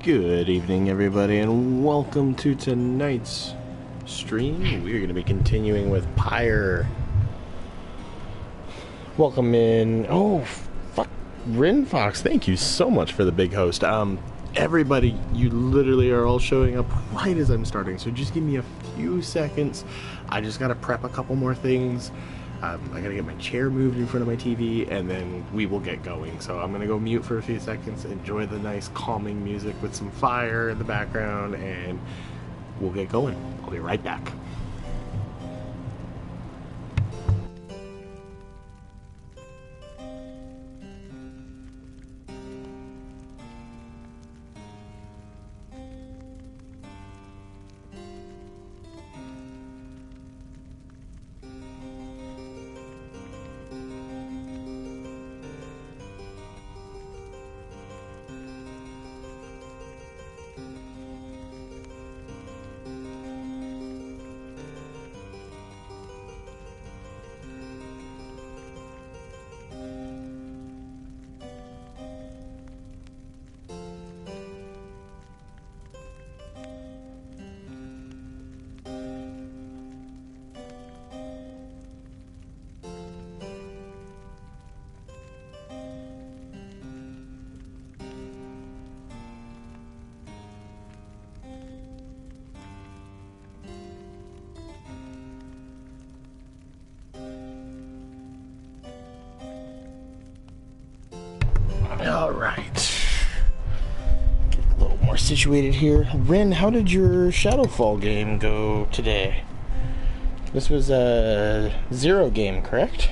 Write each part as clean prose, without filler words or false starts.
Good evening, everybody, and welcome to tonight's stream. We're going to be continuing with Pyre. Welcome in. Oh, fuck. Rin Fox, thank you so much for the big host. Everybody, you literally are all showing up right as I'm starting, so just give me a few seconds. I just got to prep a couple more things. I gotta get my chair moved in front of my TV, and then we will get going. So I'm gonna go mute for a few seconds, enjoy the nice calming music with some fire in the background, and we'll get going. I'll be right back. Alright. Get a little more situated here. Rin, how did your Shadowfall game go today? This was a 0 game, correct?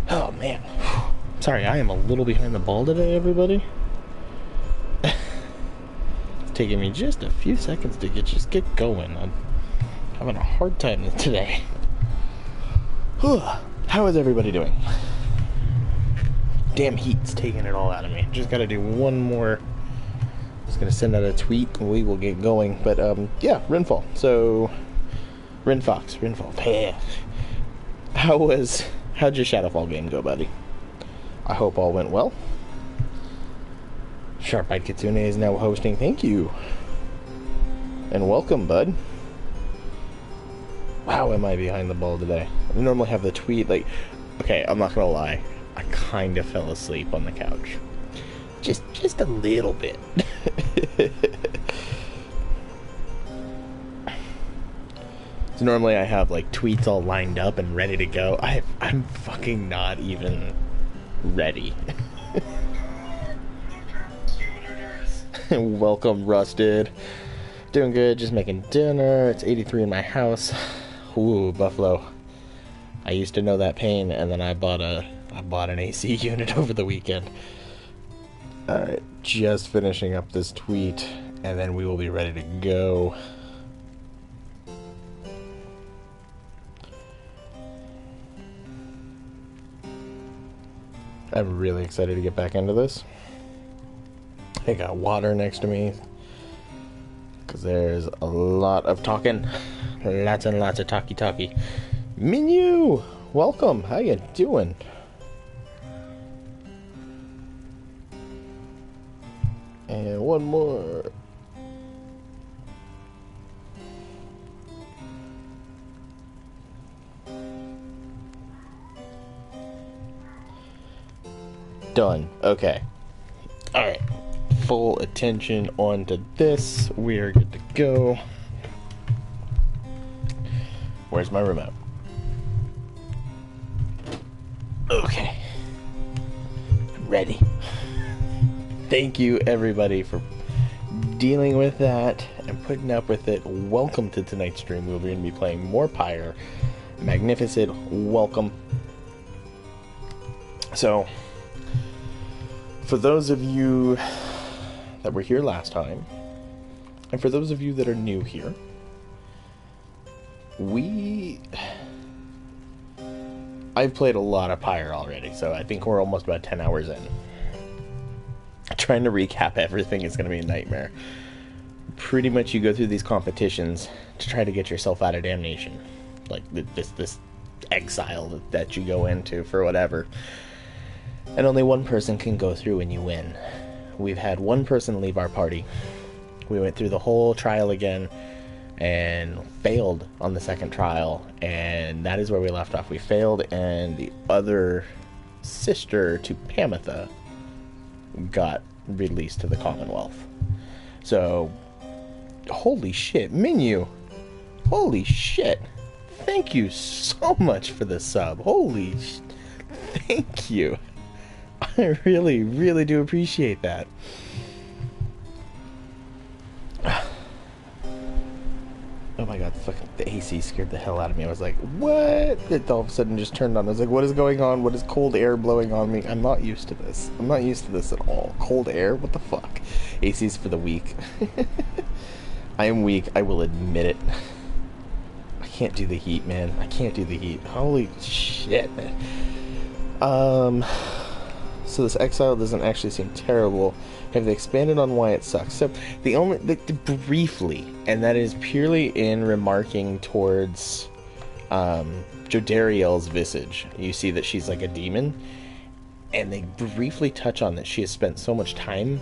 Oh, man. Sorry, I am a little behind the ball today, everybody. It's taking me just a few seconds to just get going. I'm having a hard time today. How is everybody doing? Damn heat's taking it all out of me. Just gotta do one more. Just gonna send out a tweet and we will get going. But yeah, Rinfall. So Rinfall. How'd your Shadowfall game go, buddy? I hope all went well. Sharp-Eyed Kitsune is now hosting. Thank you. And welcome, bud. Wow, am I behind the ball today? I normally have the tweet, like, okay, I'm not gonna lie. I kind of fell asleep on the couch. Just a little bit. So normally I have, like, tweets all lined up and ready to go. I'm fucking not even ready. Welcome, Rusted. Doing good, just making dinner. It's 83 in my house. Ooh, Buffalo. I used to know that pain, and then I bought an AC unit over the weekend. Alright, just finishing up this tweet, and then we will be ready to go. I'm really excited to get back into this. I got water next to me, because there's a lot of talking. Lots and lots of talkie. Minu! Welcome! How you doing? And one more. Done. Okay. Alright. Full attention onto this. We are good to go. Where's my remote? Okay. I'm ready. Thank you, everybody, for dealing with that and putting up with it. Welcome to tonight's stream. We're going to be playing more Pyre. Magnificent. Welcome. So, for those of you that were here last time, and for those of you that are new here, I've played a lot of Pyre already, so I think we're almost about 10 hours in. Trying to recap everything is going to be a nightmare. Pretty much you go through these competitions to try to get yourself out of damnation. Like this exile that you go into for whatever. And only one person can go through when you win. We've had one person leave our party. We went through the whole trial again and failed on the second trial, and that is where we left off. We failed, and the other sister to Pamitha got released to the Commonwealth. So, holy shit, Minu! Holy shit! Thank you so much for the sub. Thank you. I really, really do appreciate that. Oh my god, fucking the AC scared the hell out of me. I was like, what? It all of a sudden just turned on. I was like, what is going on? What is cold air blowing on me? I'm not used to this. I'm not used to this at all. Cold air? What the fuck? AC's for the weak. I am weak. I will admit it. I can't do the heat, man. I can't do the heat. Holy shit, man. So this exile doesn't actually seem terrible. Have they expanded on why it sucks? So briefly, and that is purely in remarking towards Jodariel's visage. You see that she's like a demon, and they briefly touch on that she has spent so much time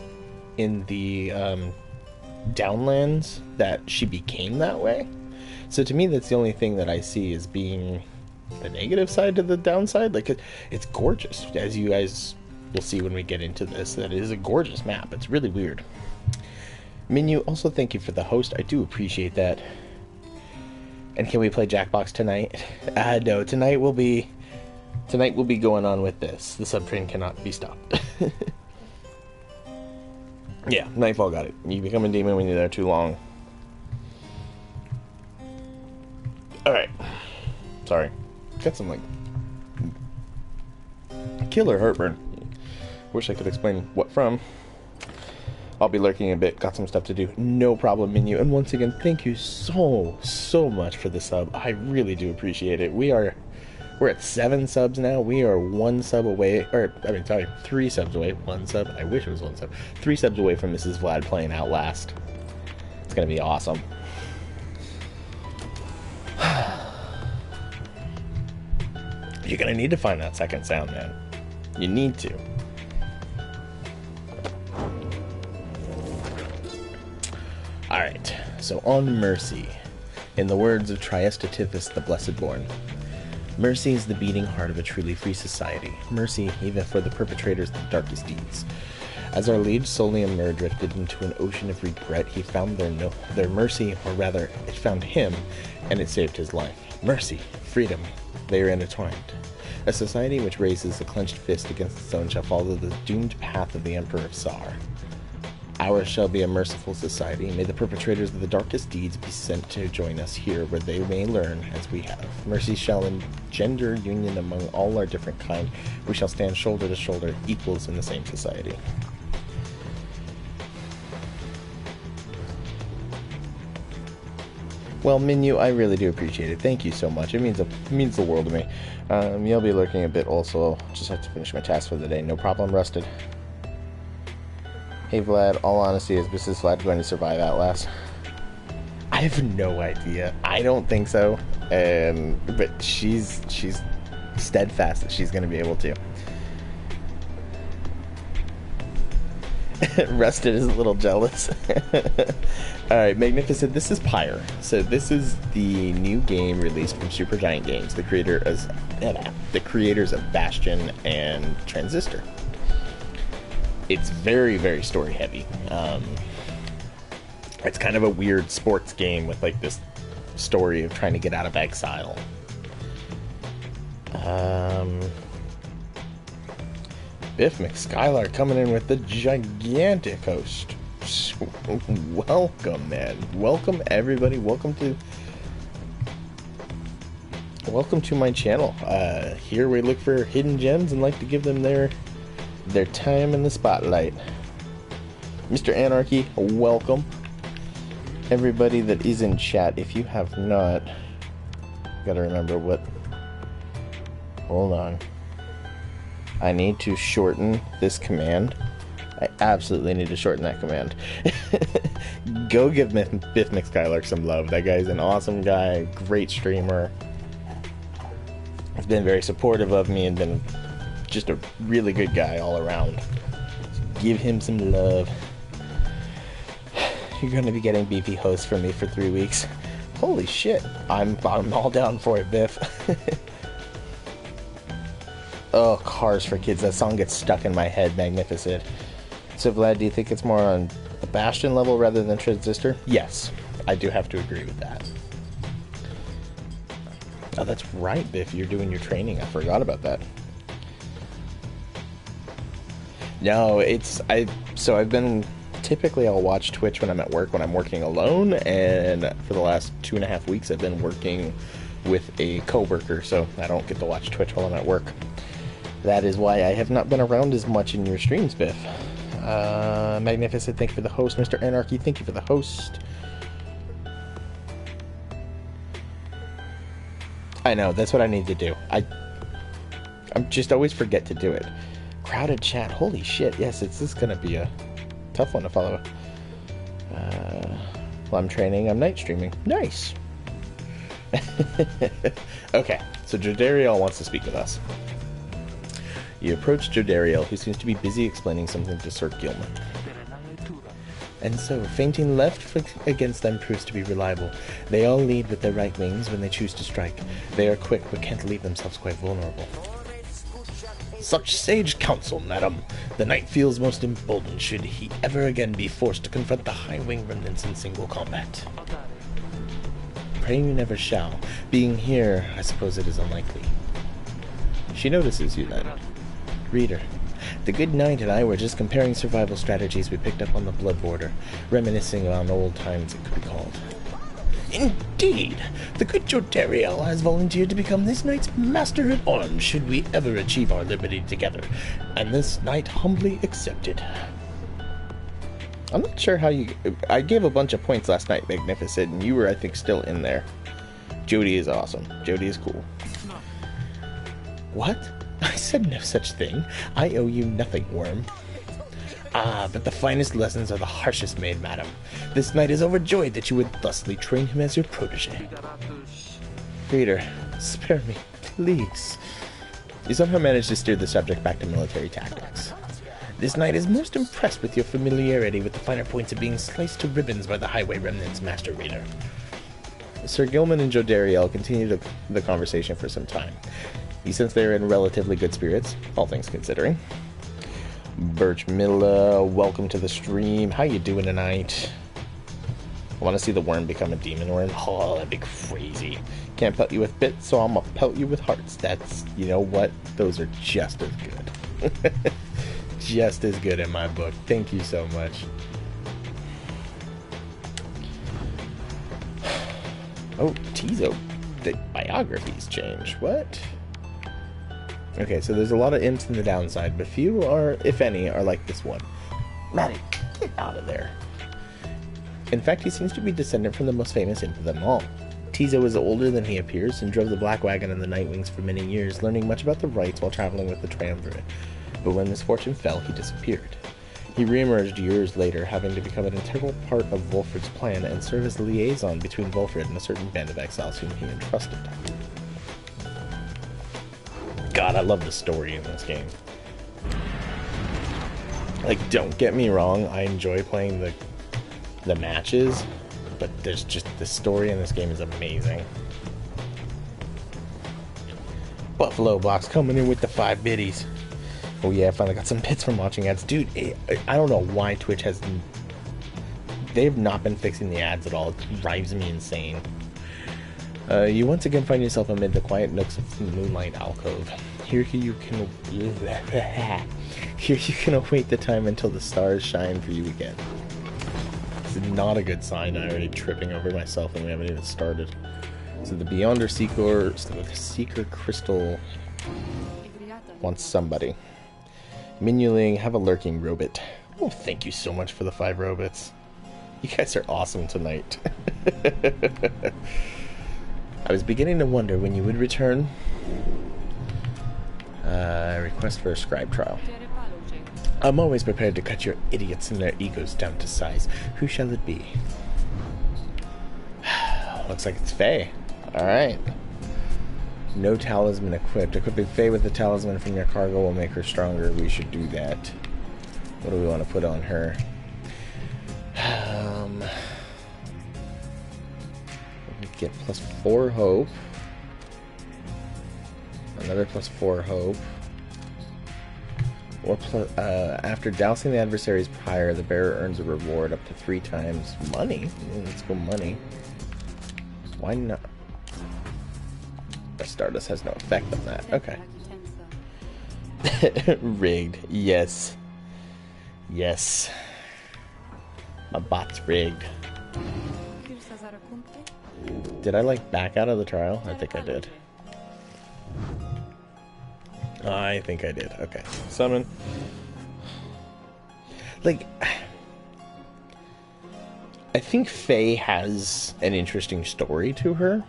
in the Downlands that she became that way. So to me, that's the only thing that I see as being the negative side to the downside. Like, it's gorgeous, as you guys will see when we get into this. That is a gorgeous map. It's really weird. Minu, also thank you for the host. I do appreciate that. And can we play Jackbox tonight? No, tonight we'll be going on with this. The subtrain cannot be stopped. Yeah, Nightfall got it. You become a demon when you're there too long. Alright. Sorry. Got some, like, killer heartburn. Wish I could explain what from. I'll be lurking a bit. Got some stuff to do. No problem, Minu. And once again, thank you so much for the sub. I really do appreciate it. We're at 7 subs now. We are 1 sub away, 3 subs away. 1 sub. I wish it was 1 sub. 3 subs away from Mrs. Vlad playing Outlast. It's gonna be awesome. You're gonna need to find that second sound, man. You need to. Alright, so on Mercy. In the words of Triestetifus the Blessed Born, mercy is the beating heart of a truly free society. Mercy even for the perpetrators of the darkest deeds. As our liege Solium drifted into an ocean of regret, he found their mercy, or rather, it found him, and it saved his life. Mercy, freedom, they are intertwined. A society which raises a clenched fist against its own shall follow the doomed path of the Emperor of Tsar. Ours shall be a merciful society. May the perpetrators of the darkest deeds be sent to join us here, where they may learn as we have. Mercy shall engender union among all our different kind. We shall stand shoulder to shoulder, equals in the same society. Well, Minu, I really do appreciate it. Thank you so much. It means the world to me. You'll be lurking a bit also. Just have to finish my task for the day. No problem, Rusted. Hey, Vlad, all honesty, is Mrs. Vlad going to survive Outlast? I have no idea. I don't think so. But she's steadfast that she's going to be able to. Rusted is a little jealous. Alright, Magnificent, this is Pyre. So this is the new game released from Supergiant Games, the creators of Bastion and Transistor. It's very, very story heavy. It's kind of a weird sports game with like this story of trying to get out of exile. Biff McSkylar coming in with the gigantic host. Welcome, man. Welcome, everybody. Welcome to my channel. Here we look for hidden gems and like to give them their time in the spotlight. Mr. Anarchy, welcome. Everybody that is in chat, if you have not, gotta remember what. Hold on. I need to shorten this command. I absolutely need to shorten that command. Go give Biff McSkylark some love. That guy's an awesome guy, great streamer. He's been very supportive of me and been just a really good guy all around. Give him some love. You're gonna be getting beefy hosts from me for 3 weeks. Holy shit. I'm all down for it, Biff. Oh, Cars for Kids. That song gets stuck in my head. Magnificent. So, Vlad, do you think it's more on the Bastion level rather than Transistor? Yes. I do have to agree with that. Oh, that's right, Biff. You're doing your training. I forgot about that. No, I've been... Typically, I'll watch Twitch when I'm at work, when I'm working alone, and for the last 2.5 weeks, I've been working with a coworker, so I don't get to watch Twitch while I'm at work. That is why I have not been around as much in your streams, Biff. Magnificent, thank you for the host. Mr. Anarchy, thank you for the host. I know, that's what I need to do. I'm just always forget to do it. Crowded chat, holy shit, yes, this is gonna be a tough one to follow. While I'm training, I'm night streaming. Nice! Okay, so Jodariel wants to speak with us. You approach Jodariel, who seems to be busy explaining something to Sir Gilman. And so, fainting left against them proves to be reliable. They all lead with their right wings when they choose to strike. They are quick, but can't leave themselves quite vulnerable. Such sage counsel, madam. The knight feels most emboldened should he ever again be forced to confront the high-wing remnants in single combat. Pray you never shall. Being here, I suppose it is unlikely. She notices you then. Reader, the good knight and I were just comparing survival strategies we picked up on the blood border, reminiscing on old times it could be called. Indeed! The good Jodariel has volunteered to become this knight's master at arms should we ever achieve our liberty together, and this knight humbly accepted. I'm not sure how you... I gave a bunch of points last night, Magnificent, and you were, I think, still in there. Jody is awesome. Jody is cool. What? I said no such thing. I owe you nothing, worm. Ah, but the finest lessons are the harshest made, madam. This knight is overjoyed that you would thusly train him as your protege. Reader, spare me, please. You somehow managed to steer the subject back to military tactics. This knight is most impressed with your familiarity with the finer points of being sliced to ribbons by the highway remnants, Master Reader. Sir Gilman and Jodariel continued the conversation for some time. You sense they are in relatively good spirits, all things considering. Birch Milla, welcome to the stream. How you doing tonight? I want to see the worm become a demon worm. Oh, that'd be crazy. Can't pelt you with bits, so I'm gonna pelt you with hearts. That's, you know what? Those are just as good. Just as good in my book. Thank you so much. Oh, Tizo. The biographies change. What? Okay, so there's a lot of imps in the downside, but few are, if any, are like this one. Maddie, get out of there. In fact, he seems to be descendant from the most famous imp of them all. Tizo is older than he appears and drove the Black Wagon and the Nightwings for many years, learning much about the rights while traveling with the Triumvirate. But when misfortune fell, he disappeared. He reemerged years later, having to become an integral part of Volfred's plan and serve as the liaison between Volfred and a certain band of exiles whom he entrusted. God, I love the story in this game. Like, don't get me wrong, I enjoy playing the matches, but there's just, the story in this game is amazing. Buffalo Box coming in with the 5 biddies. Oh yeah, I finally got some bits from watching ads. Dude, I don't know why Twitch has... They've not been fixing the ads at all. It drives me insane. You once again find yourself amid the quiet nooks of the Moonlight Alcove. Here you can await the time until the stars shine for you again. This is not a good sign. I'm already tripping over myself and we haven't even started. So the Beyonder Seeker Crystal wants somebody. Minuling, have a lurking robot. Oh, thank you so much for the 5 robots. You guys are awesome tonight. I was beginning to wonder when you would return. Request for a scribe trial. I'm always prepared to cut your idiots and their egos down to size. Who shall it be? Looks like it's Faye. Alright. No talisman equipped. Equipping Faye with the talisman from your cargo will make her stronger. We should do that. What do we want to put on her? Get +4 hope. Another +4 hope. Or after dousing the adversary's pyre, the bearer earns a reward up to 3 times money. Let's go money. Why not? The Stardust has no effect on that. Okay. Rigged. Yes. Yes. My bot's rigged. Did I like back out of the trial? I think I did. I think I did. Okay. Summon. Like, I think Faye has an interesting story to her.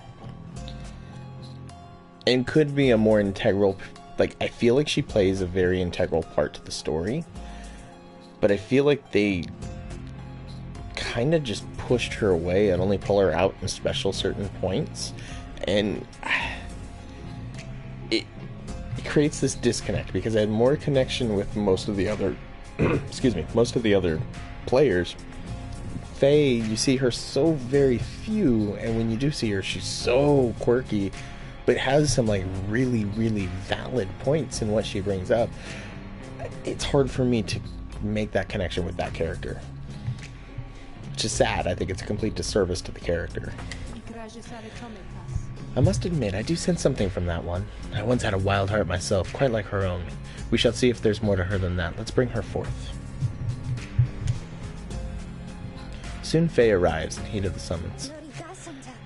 And could be a more integral... Like, I feel like she plays a very integral part to the story. But I feel like they kind of just pushed her away and only pull her out in special certain points. And it creates this disconnect, because I had more connection with most of the other excuse me, most of the other players. Faye, you see her so very few, and when you do see her, she's so quirky, but has some like really, really valid points in what she brings up. It's hard for me to make that connection with that character, which is sad. I think it's a complete disservice to the character. I must admit, I do sense something from that one. I once had a wild heart myself, quite like her own. We shall see if there's more to her than that. Let's bring her forth. Soon Faye arrives in heat of the summons.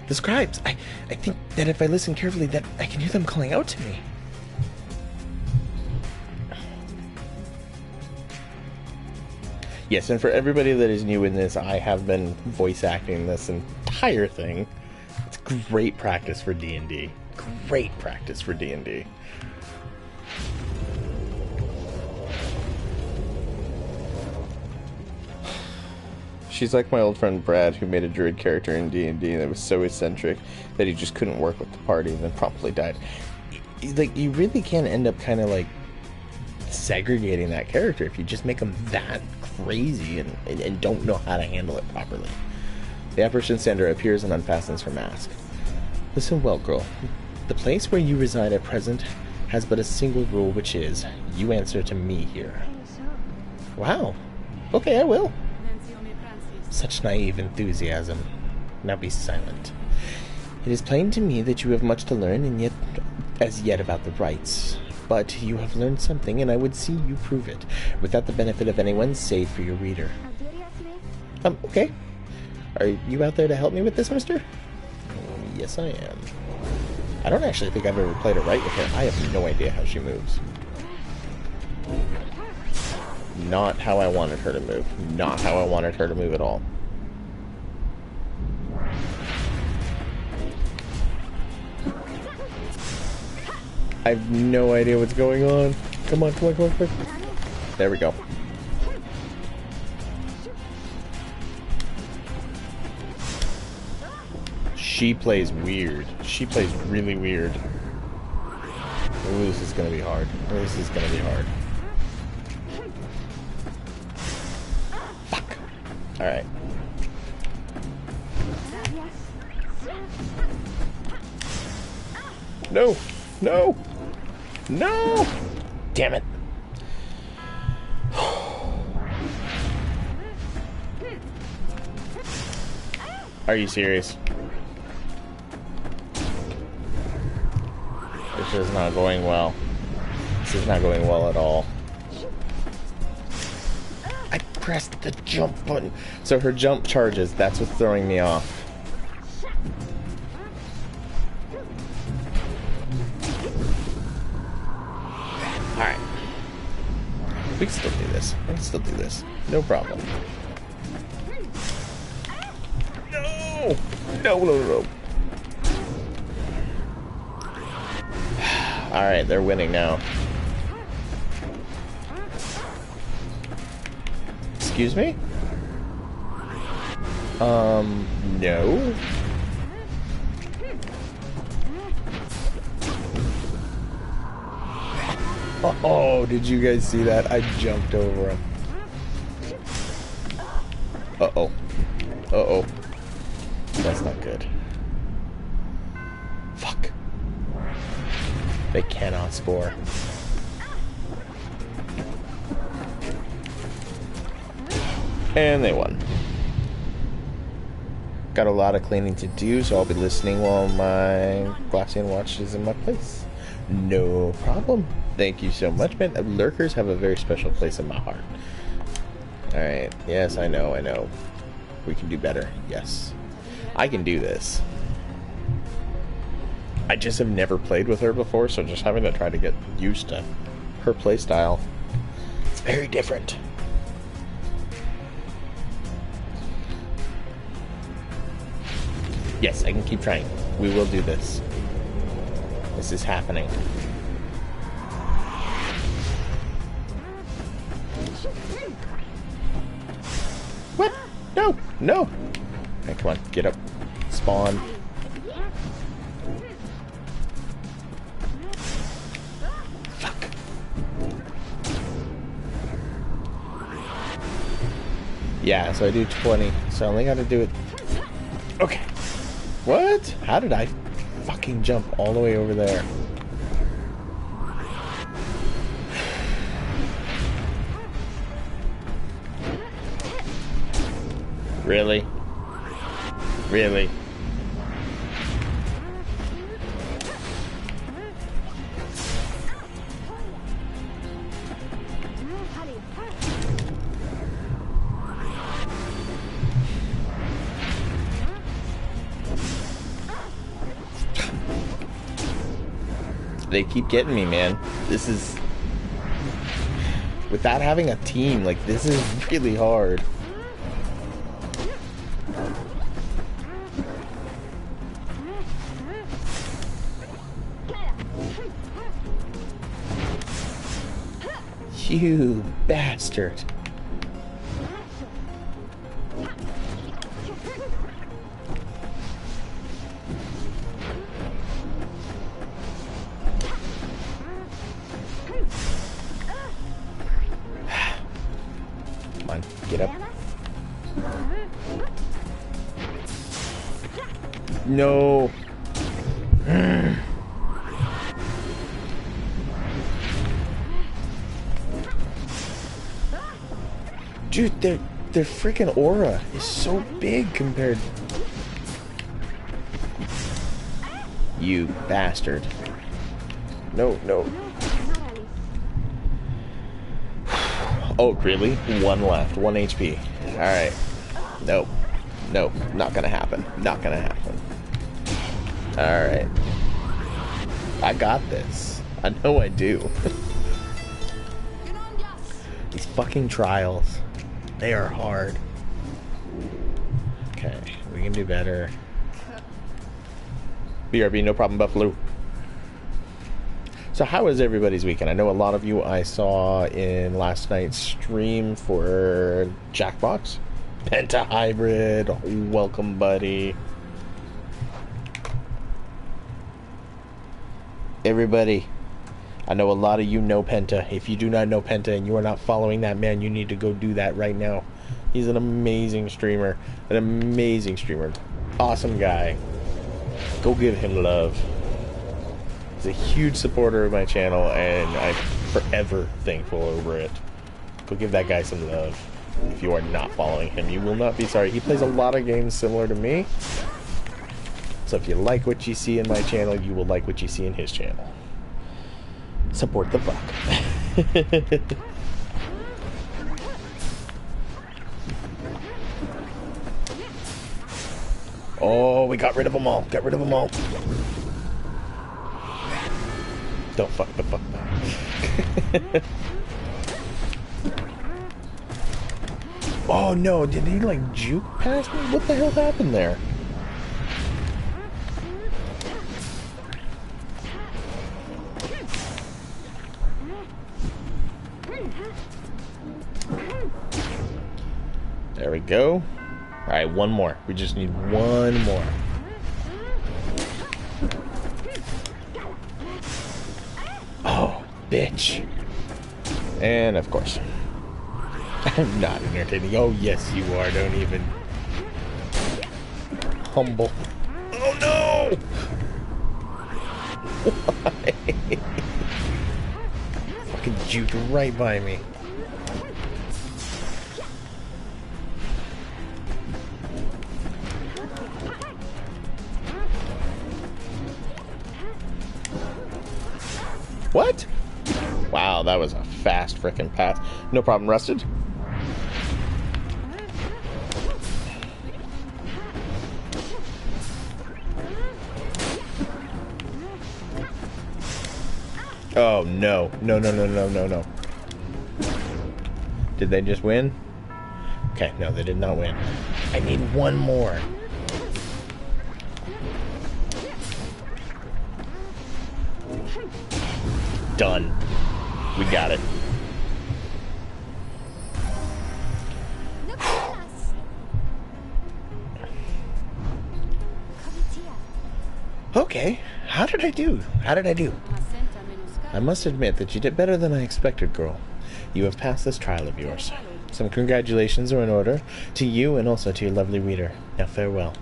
The scribes! I think that if I listen carefully, that I can hear them calling out to me. Yes, and for everybody that is new in this, I have been voice acting this entire thing. It's great practice for D&D. Great practice for D&D. She's like my old friend Brad, who made a druid character in D&D that was so eccentric that he just couldn't work with the party and then promptly died. Like, you really can end up kind of like segregating that character if you just make them that crazy and don't know how to handle it properly. The apparition Sandra appears and unfastens her mask. Listen well, girl. The place where you reside at present has but a single rule, which is, you answer to me here. Wow. Okay, I will. Such naive enthusiasm. Now be silent. It is plain to me that you have much to learn, and yet, as yet about the rites. But you have learned something, and I would see you prove it, without the benefit of anyone save for your reader. Okay. Are you out there to help me with this, mister? Yes, I am. I don't actually think I've ever played a rite with her. I have no idea how she moves. Not how I wanted her to move. Not how I wanted her to move at all. I have no idea what's going on. Come on, come on, come on, come on. There we go. She plays weird. She plays really weird. Ooh, this is gonna be hard. Ooh, this is gonna be hard. Fuck. Alright. No! No! No! Damn it. Are you serious? This is not going well. This is not going well at all. I pressed the jump button. So her jump charges, that's what's throwing me off. Alright. We can still do this. We can still do this. No problem. No! No, no, no, no. Alright, they're winning now. Excuse me? No? Oh, did you guys see that? I jumped over him. Uh-oh. Uh-oh. That's not good. Fuck. They cannot score. And they won. Got a lot of cleaning to do, so I'll be listening while my Glacian watch is in my place. No problem. Thank you so much, man. Lurkers have a very special place in my heart. Alright. Yes, I know, I know. We can do better. Yes. I can do this. I just have never played with her before, so just having to try to get used to her playstyle. It's very different. Yes, I can keep trying. We will do this. This is happening. What? No! No! Okay, come on. Get up. Spawn. Fuck. Yeah, so I do 20. So I only gotta do it... Okay. What? How did I fucking jump all the way over there? Really? Really? They keep getting me, man. This is... Without having a team, like, this is really hard. You bastard. Come on, get up. No. Dude, their freaking aura is so big compared... You bastard. No, no. Oh, really? One left. 1 HP. Alright. Nope. Nope. Not gonna happen. Not gonna happen. Alright. I got this. I know I do. These fucking trials. They are hard. Okay, we can do better. BRB, no problem, Buffalo. So how was everybody's weekend? I know a lot of you I saw in last night's stream for Jackbox. Penta Hybrid, welcome buddy. Everybody, I know a lot of you know Penta. If you do not know Penta and you are not following that man, you need to go do that right now. He's an amazing streamer. An amazing streamer. Awesome guy. Go give him love. He's a huge supporter of my channel and I'm forever thankful over it. Go give that guy some love. If you are not following him, you will not be sorry. He plays a lot of games similar to me. So if you like what you see in my channel, you will like what you see in his channel. Support the buck. Oh, we got rid of them all. Got rid of them all. Don't fuck the fuck now. Oh no, did he like juke past me? What the hell happened there? There we go. Alright, one more. We just need one more. Oh, bitch. And of course, I'm not entertaining. Oh yes, you are. Don't even. Humble. Oh no! Why? Fucking juked right by me. What? Wow, that was a fast frickin' pass. No problem, Rusted. Oh, no. No, no, no, no, no, no. Did they just win? Okay, no, they did not win. I need one more. Done. We got it. Okay, how did I do? How did I do? I must admit that you did better than I expected, girl. You have passed this trial of yours. Some congratulations are in order to you and also to your lovely reader. Now farewell.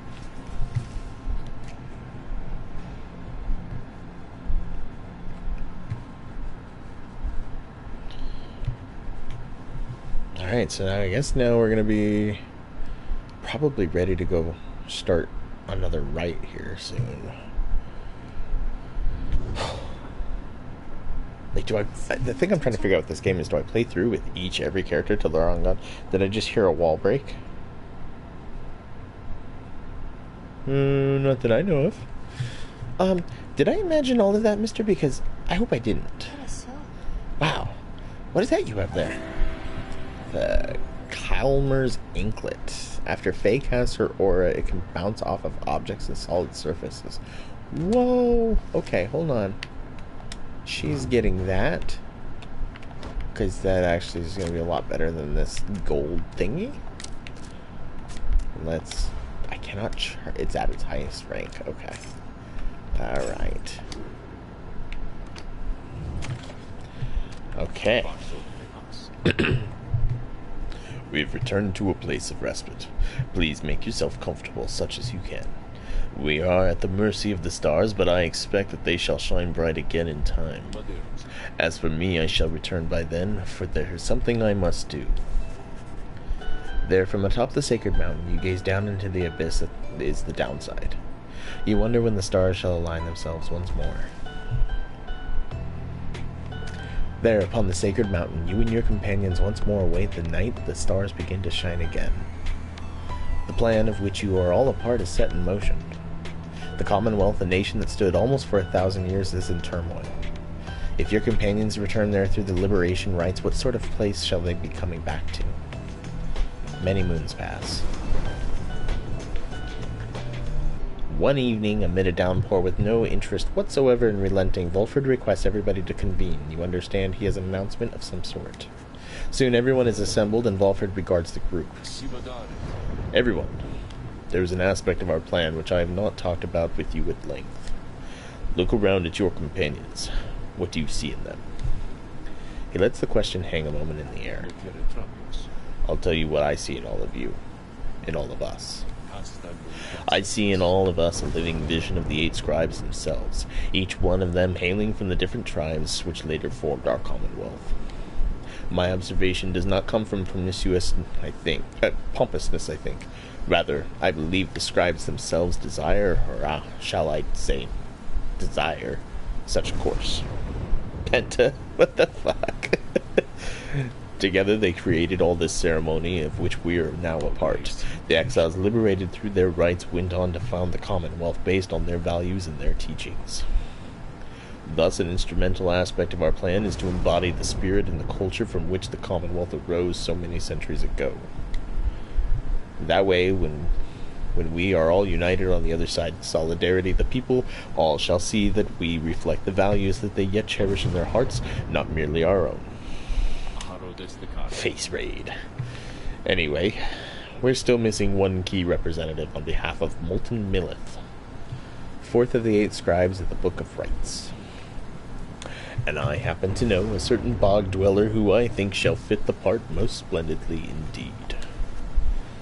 Alright, so now I guess now we're going to be probably ready to go start another right here soon. Like, the thing I'm trying to figure out with this game is, do I play through with every character till they're on gun? Did I just hear a wall break? Not that I know of. Did I imagine all of that, mister? Because I hope I didn't. Wow. What is that you have there? The Kalmer's Inklet. After Faye casts her aura, it can bounce off of objects and solid surfaces. Whoa! Okay, hold on. She's getting that. Because that actually is going to be a lot better than this gold thingy. Let's... I cannot... It's at its highest rank. Okay. Alright. Okay. We've returned to a place of respite. Please make yourself comfortable, such as you can. We are at the mercy of the stars, but I expect that they shall shine bright again in time. As for me, I shall return by then, for there is something I must do. There, from atop the sacred mountain, you gaze down into the abyss that is the downside. You wonder when the stars shall align themselves once more. There, upon the sacred mountain, you and your companions once more await the night the stars begin to shine again. The plan of which you are all a part is set in motion. The Commonwealth, a nation that stood almost for 1,000 years, is in turmoil. If your companions return there through the liberation rites, what sort of place shall they be coming back to? Many moons pass. One evening, amid a downpour with no interest whatsoever in relenting, Volfred requests everybody to convene. You understand he has an announcement of some sort. Soon everyone is assembled, and Volfred regards the group. Everyone, there is an aspect of our plan which I have not talked about with you at length. Look around at your companions. What do you see in them? He lets the question hang a moment in the air. I'll tell you what I see in all of you. In all of us. I see in all of us a living vision of the 8 scribes themselves, each one of them hailing from the different tribes which later formed our Commonwealth. My observation does not come from pompousness, I think. Rather, I believe the scribes themselves desire, or shall I say, desire, such a course. Penta? What the fuck? Together they created all this ceremony of which we are now a part. The exiles liberated through their rites went on to found the Commonwealth based on their values and their teachings. Thus, an instrumental aspect of our plan is to embody the spirit and the culture from which the Commonwealth arose so many centuries ago. That way, when we are all united on the other side of solidarity, the people all shall see that we reflect the values that they yet cherish in their hearts, not merely our own. Face raid. Anyway, we're still missing one key representative on behalf of Molten Millith, 4th of the 8 scribes of the Book of Rites. And I happen to know a certain bog dweller who I think shall fit the part most splendidly indeed.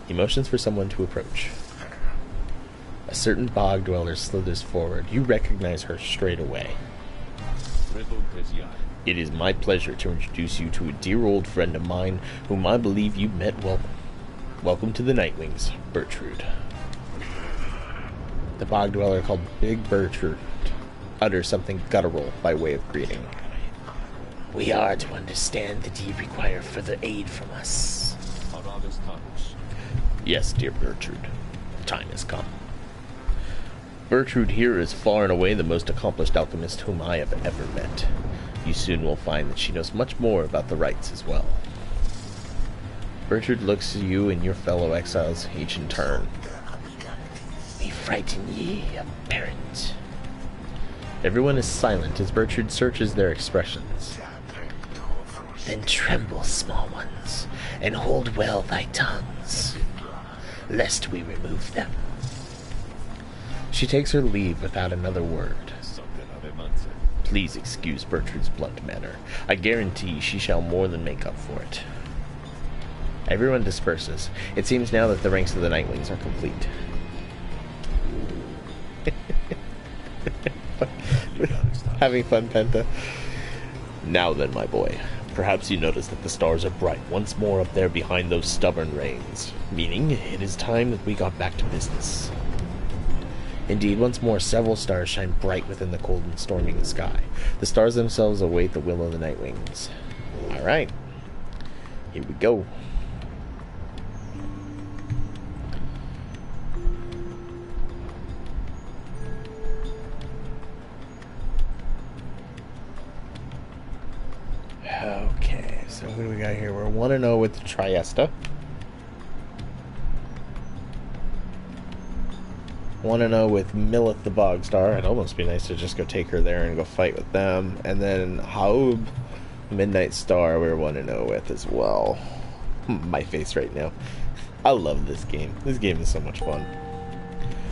He motions for someone to approach. A certain bog dweller slithers forward. You recognize her straight away. It is my pleasure to introduce you to a dear old friend of mine whom I believe you met well. Welcome to the Nightwings, Bertrude. The bog dweller called Big Bertrude utters something guttural by way of greeting. We are to understand that ye require further aid from us. Yes, dear Bertrude. The time has come. Bertrude here is far and away the most accomplished alchemist whom I have ever met. You soon will find that she knows much more about the rites as well. Bertrude looks at you and your fellow exiles each in turn. We frighten ye, apparent. Everyone is silent as Bertrude searches their expressions. Then tremble, small ones, and hold well thy tongues, lest we remove them. She takes her leave without another word. Please excuse Bertrude's blunt manner. I guarantee she shall more than make up for it. Everyone disperses. It seems now that the ranks of the Nightwings are complete. Having fun, Penta? Now then, my boy. Perhaps you notice that the stars are bright once more up there behind those stubborn rains. Meaning, it is time that we got back to business. Indeed, once more, several stars shine bright within the cold and storming sky. The stars themselves await the will of the Nightwings. Alright. Here we go. Okay, so what do we got here? We're 1-0 with the Triesta. 1-0 with Millith the Bogstar. It'd almost be nice to just go take her there and go fight with them. And then Haub, Midnight Star, we're 1-0 with as well. My face right now. I love this game. This game is so much fun.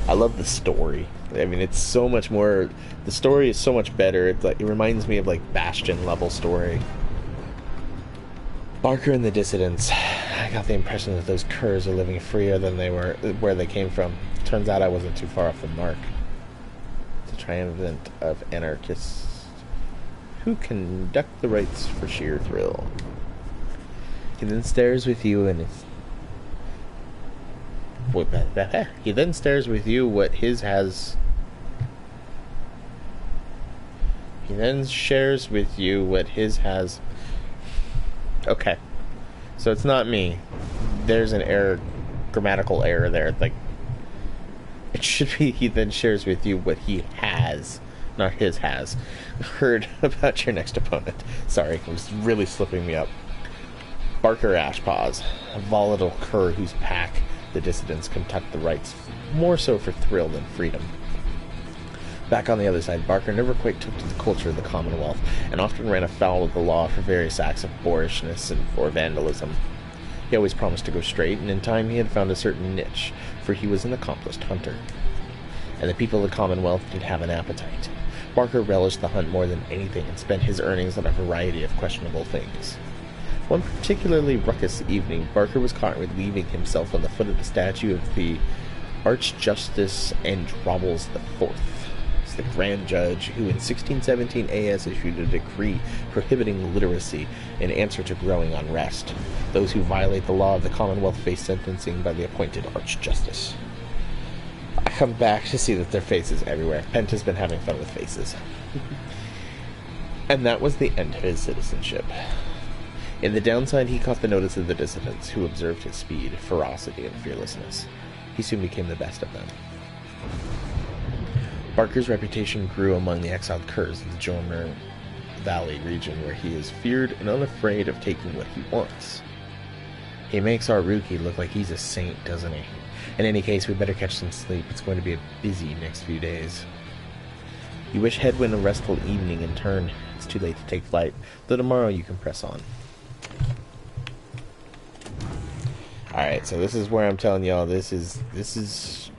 I love the story. I mean, it's so much more... The story is so much better. It's like, it reminds me of, like, Bastion level story. Barker and the Dissidents. I got the impression that those curs are living freer than they were where they came from. Turns out I wasn't too far off the mark. The triumvirate of anarchists who conduct the rites for sheer thrill. He then stares with you and he then stares with you what his has. He then shares with you what his has. Okay, so it's not me. There's an error, grammatical error there. Like, it should be he then shares with you what he has, not his has, heard about your next opponent. Sorry, it was really slipping me up. Barker Ashpaws, a volatile cur whose pack, the Dissidents, conduct the rites more so for thrill than freedom. Back on the other side, Barker never quite took to the culture of the Commonwealth, and often ran afoul of the law for various acts of boorishness or vandalism. He always promised to go straight, and in time he had found a certain niche, for he was an accomplished hunter. And the people of the Commonwealth did have an appetite. Barker relished the hunt more than anything, and spent his earnings on a variety of questionable things. One particularly ruckus evening, Barker was caught relieving himself on the foot of the statue of the Archjustice Androbles IV, the Grand Judge, who in 1617 A.S. issued a decree prohibiting literacy in answer to growing unrest. Those who violate the law of the Commonwealth face sentencing by the appointed Archjustice. I come back to see that there are faces everywhere. Penta's been having fun with faces. And that was the end of his citizenship. In the downside, he caught the notice of the Dissidents, who observed his speed, ferocity, and fearlessness. He soon became the best of them. Barker's reputation grew among the exiled curs of the Jormer Valley region, where he is feared and unafraid of taking what he wants. He makes our Rookie look like he's a saint, doesn't he? In any case, we better catch some sleep. It's going to be a busy next few days. You wish Hedwyn a restful evening in turn. It's too late to take flight, though tomorrow you can press on. Alright, so this is where I'm telling y'all this is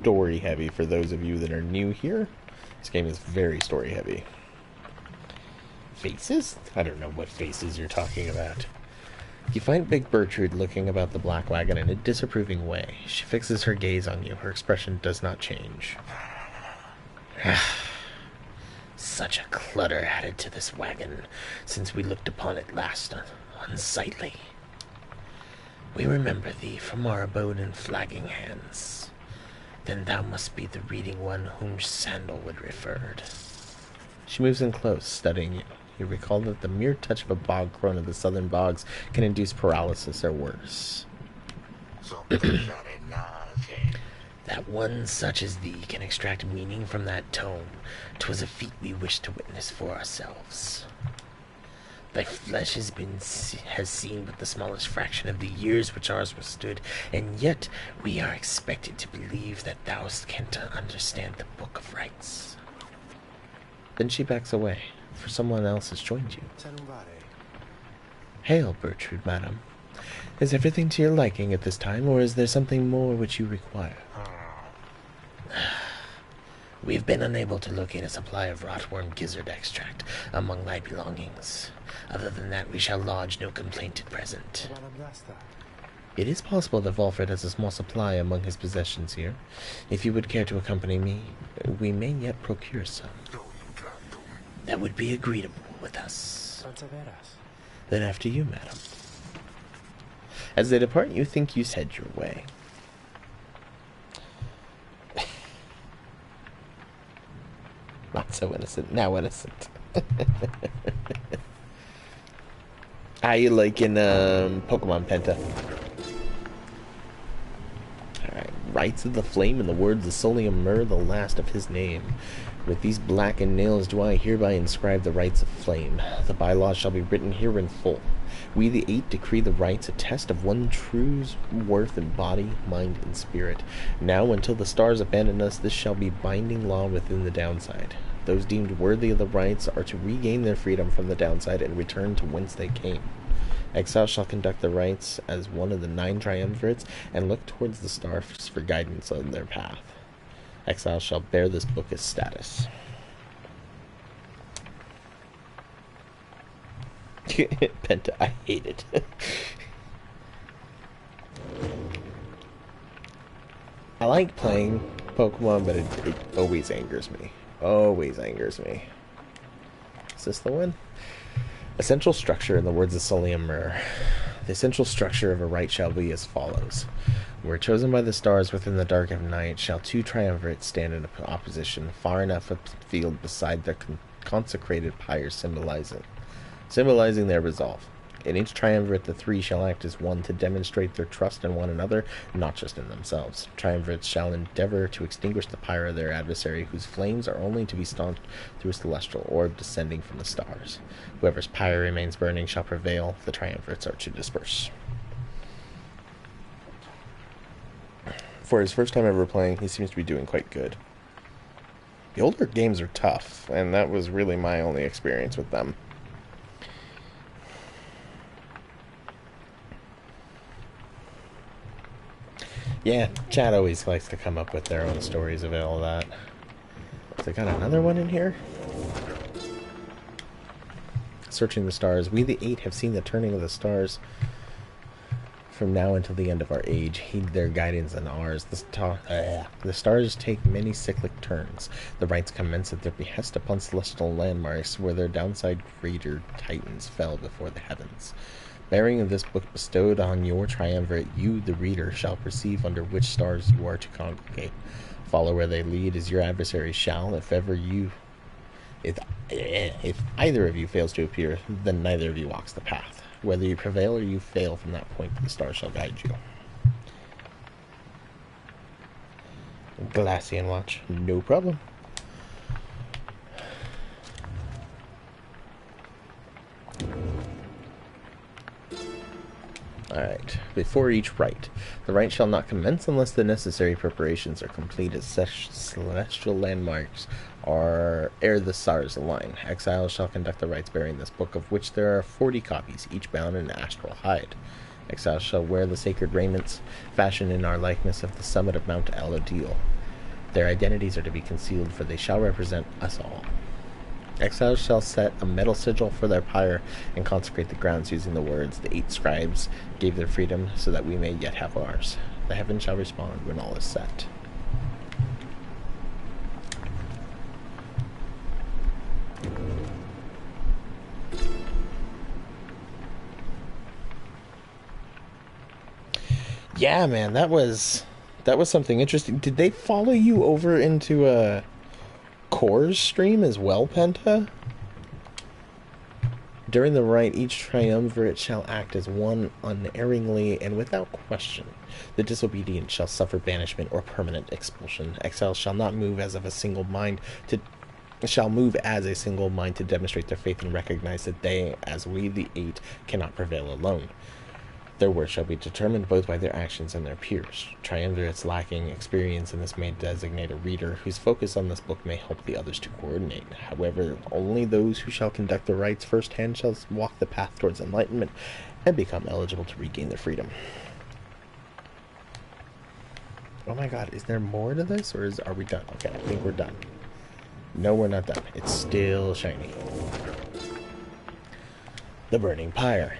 story heavy for those of you that are new here. This game is very story heavy. Faces? I don't know what faces you're talking about. You find Big Gertrude looking about the black wagon in a disapproving way. She fixes her gaze on you. Her expression does not change. Such a clutter added to this wagon since we looked upon it last, unsightly. We remember thee from our abode in Flagging Hands. Then thou must be the reading one whom Sandalwood referred. She moves in close, studying you. You recall that the mere touch of a bog crone of the southern bogs can induce paralysis or worse. That one such as thee can extract meaning from that tone, 'twas a feat we wish to witness for ourselves. Thy flesh has seen but the smallest fraction of the years which ours withstood, and yet we are expected to believe that thou canst understand the Book of Rites. Then she backs away, for someone else has joined you. Hail, Gertrude, madam. Is everything to your liking at this time, or is there something more which you require? We have been unable to locate a supply of rotworm gizzard extract among thy belongings. Other than that, we shall lodge no complaint at present. It is possible that Volfred has a small supply among his possessions here. If you would care to accompany me, we may yet procure some. That would be agreeable with us. Then after you, madam. As they depart, you think you said your way. Not so innocent, now innocent. How you liking Pokemon Penta? Alright, Rites of the Flame and the words of Solium Mur, the last of his name. With these blackened nails do I hereby inscribe the rites of flame. The bylaws shall be written here in full. We the eight decree the rites a test of one true's worth in body, mind, and spirit. Now until the stars abandon us, this shall be binding law within the downside. Those deemed worthy of the rites are to regain their freedom from the downside and return to whence they came. Exiles shall conduct the rites as one of the 9 triumvirates and look towards the stars for guidance on their path. Exiles shall bear this book as status. Penta, I hate it. I like playing Pokemon, but it always angers me. Always angers me. Is this the one? Essential structure, in the words of Solium Mur. The essential structure of a rite shall be as follows. Where chosen by the stars within the dark of night, shall 2 triumvirates stand in opposition, far enough afield beside their consecrated pyres, symbolizing their resolve. In each triumvirate, the 3 shall act as one to demonstrate their trust in one another, not just in themselves. Triumvirates shall endeavor to extinguish the pyre of their adversary, whose flames are only to be staunched through a celestial orb descending from the stars. Whoever's pyre remains burning shall prevail. The triumvirates are to disperse. For his first time ever playing, he seems to be doing quite good. The older games are tough, and that was really my only experience with them. Yeah, chat always likes to come up with their own stories of all that. So I got another one in here. Searching the stars. We the 8 have seen the turning of the stars from now until the end of our age. Heed their guidance and ours. The stars take many cyclic turns. The rites commence at their behest upon celestial landmarks where their downside greater titans fell before the heavens. Bearing of this book bestowed on your triumvirate, you, the reader, shall perceive under which stars you are to congregate. Follow where they lead, as your adversary shall, if either of you fails to appear, then neither of you walks the path. Whether you prevail or you fail from that point, the stars shall guide you. Glacian watch, no problem. Alright, before each rite. The rite shall not commence unless the necessary preparations are complete as celestial landmarks are ere the stars align. Exiles shall conduct the rites bearing this book, of which there are 40 copies, each bound in astral hide. Exiles shall wear the sacred raiments, fashioned in our likeness of the summit of Mount Elodil. Their identities are to be concealed, for they shall represent us all. Exiles shall set a metal sigil for their pyre and consecrate the grounds using the words, "The 8 scribes gave their freedom so that we may yet have ours. The heavens shall respond when all is set." Yeah, man, that was something interesting. Did they follow you over into a Core's stream as well, Penta? During the rite, each triumvirate shall act as one unerringly and without question. The disobedient shall suffer banishment or permanent expulsion. Exiles shall not move as a single mind to demonstrate their faith and recognize that they, as we the 8, cannot prevail alone. Their worth shall be determined both by their actions and their peers. Triumvirates lacking experience in this may designate a reader whose focus on this book may help the others to coordinate. However, only those who shall conduct the rites firsthand shall walk the path towards enlightenment and become eligible to regain their freedom. Oh my god, is there more to this, or are we done? Okay, I think we're done. No, we're not done. It's still shiny. The Burning Pyre.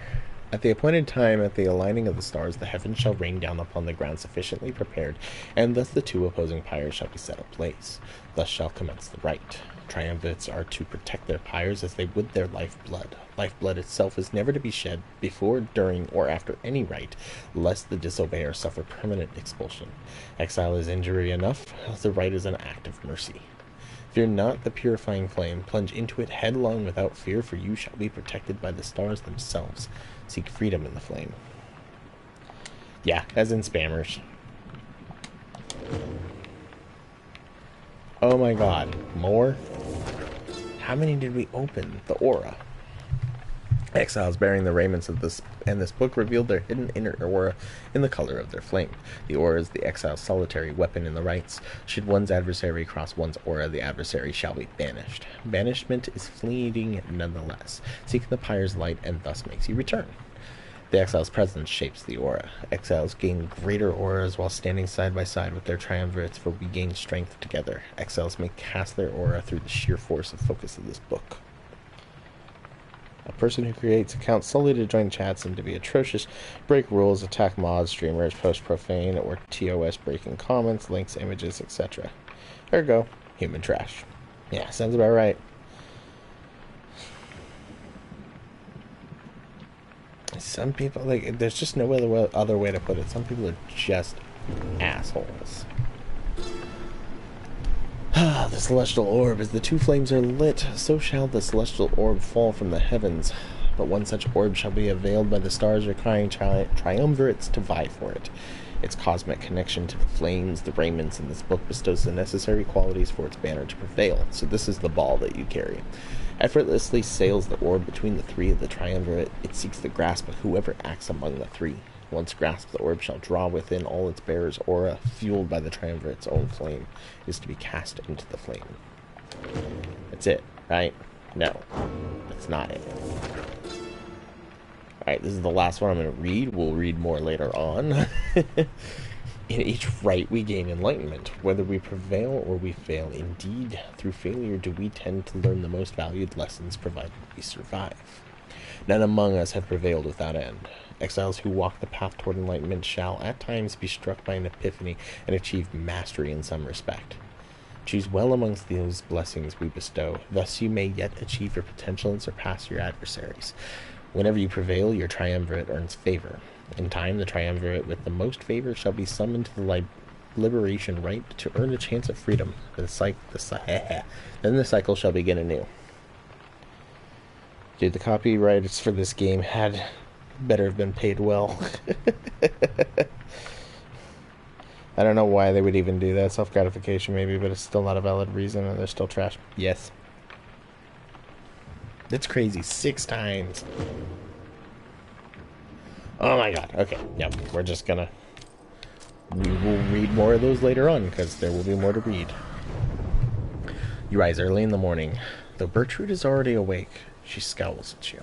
At the appointed time, at the aligning of the stars, the heavens shall rain down upon the ground sufficiently prepared, and thus the 2 opposing pyres shall be set ablaze. Thus shall commence the rite. Triumvirates are to protect their pyres as they would their lifeblood. Lifeblood itself is never to be shed before, during, or after any rite, lest the disobeyer suffer permanent expulsion. Exile is injury enough, as the rite is an act of mercy. Fear not the purifying flame. Plunge into it headlong without fear, for you shall be protected by the stars themselves. Seek freedom in the flame. Yeah, as in spammers. Oh my god. More? How many did we open? The aura. Exiles bearing the raiments of this book revealed their hidden inner aura in the color of their flame. The aura is the exile's solitary weapon in the rites. Should one's adversary cross one's aura, the adversary shall be banished. Banishment is fleeting nonetheless, seeking the pyre's light and thus makes you return. The exile's presence shapes the aura. Exiles gain greater auras while standing side by side with their triumvirates, for we gain strength together. Exiles may cast their aura through the sheer force of focus of this book. A person who creates accounts solely to join chats and to be atrocious, break rules, attack mods, streamers, post profane or TOS breaking comments, links, images, etc. Ergo, human trash. Yeah, sounds about right. Some people, like, there's just no other way to put it. Some people are just assholes. The celestial orb. As the 2 flames are lit, so shall the celestial orb fall from the heavens. But one such orb shall be availed by the stars requiring triumvirates to vie for it. Its cosmic connection to the flames, the raiments in this book bestows the necessary qualities for its banner to prevail. So this is the ball that you carry. Effortlessly sails the orb between the 3 of the triumvirate. It seeks the grasp of whoever acts among the 3. Once grasped, the orb shall draw within all its bearer's aura, fueled by the triumvirate's own flame, is to be cast into the flame. That's it, right? No, that's not it. Alright, this is the last one I'm going to read. We'll read more later on. In each rite we gain enlightenment, whether we prevail or we fail. Indeed, through failure do we tend to learn the most valued lessons, provided we survive. None among us have prevailed without end. Exiles who walk the path toward enlightenment shall at times be struck by an epiphany and achieve mastery in some respect. Choose well amongst those blessings we bestow. Thus you may yet achieve your potential and surpass your adversaries. Whenever you prevail, your triumvirate earns favor. In time, the triumvirate with the most favor shall be summoned to the liberation rite to earn a chance of freedom. Then the cycle shall begin anew. Dude, the copyrights for this game had better have been paid well. I don't know why they would even do that. Self-gratification maybe, but it's still not a valid reason, and they're still trash. Yes. That's crazy. 6 times. Oh my god. Okay. Yep. We're just gonna... We will read more of those later on, because there will be more to read. You rise early in the morning. Though Bertrude is already awake, she scowls at you.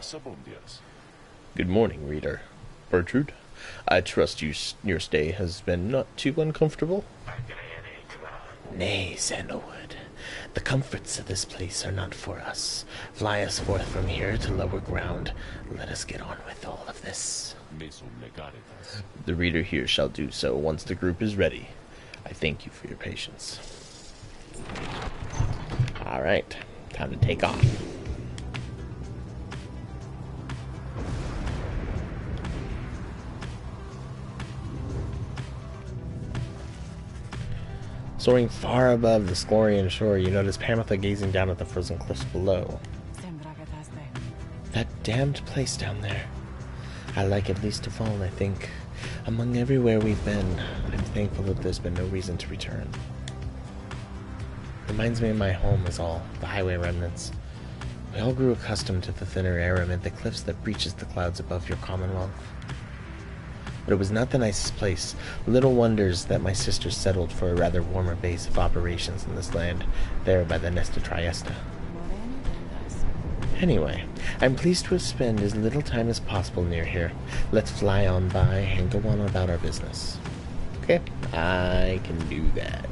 Good morning, reader. Bertrude, I trust your stay has been not too uncomfortable? Nay, Sandalwood. The comforts of this place are not for us. Fly us forth from here to lower ground. Let us get on with all of this. The reader here shall do so once the group is ready. I thank you for your patience. Alright, time to take off. Soaring far above the Sklorian shore, you notice Pamitha gazing down at the frozen cliffs below. That damned place down there. I like it least of all, I think. Among everywhere we've been, I'm thankful that there's been no reason to return. Reminds me of my home is all, the highway remnants. We all grew accustomed to the thinner air amid the cliffs that breaches the clouds above your commonwealth. But it was not the nicest place. Little wonders that my sisters settled for a rather warmer base of operations in this land, there by the Nesta Triesta. Anyway, I'm pleased to have spent as little time as possible near here. Let's fly on by and go on about our business. Okay, I can do that.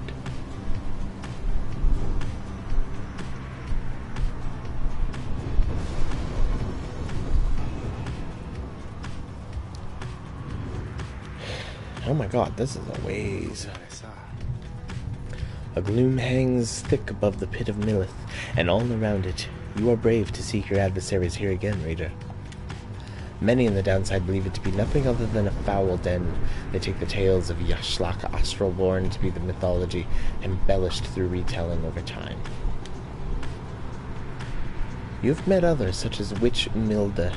Oh my god, this is a ways. A gloom hangs thick above the pit of Millith, and all around it, you are brave to seek your adversaries here again, reader. Many in the downside believe it to be nothing other than a foul den. They take the tales of Yashlak Astralborn to be the mythology, embellished through retelling over time. You've met others, such as Witch Milda,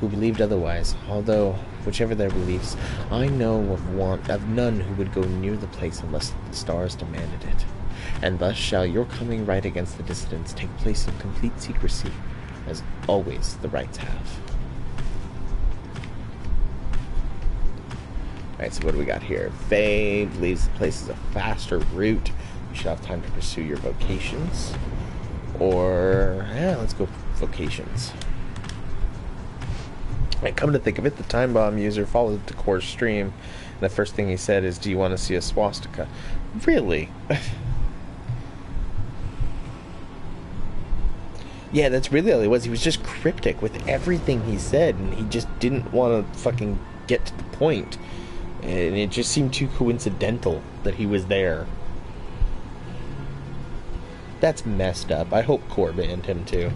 who believed otherwise, although, whichever their beliefs, I know of none who would go near the place unless the stars demanded it. And thus shall your coming right against the dissidents take place in complete secrecy, as always the rights have. Alright, so what do we got here? Faye believes the place is a faster route. You should have time to pursue your vocations. Or, yeah, let's go vocations. Right, come to think of it, the Time Bomb user followed Decor's stream, and the first thing he said is, do you want to see a swastika? Really? Yeah, that's really all he was. He was just cryptic with everything he said, and he just didn't want to fucking get to the point. And it just seemed too coincidental that he was there. That's messed up. I hope Core banned him too.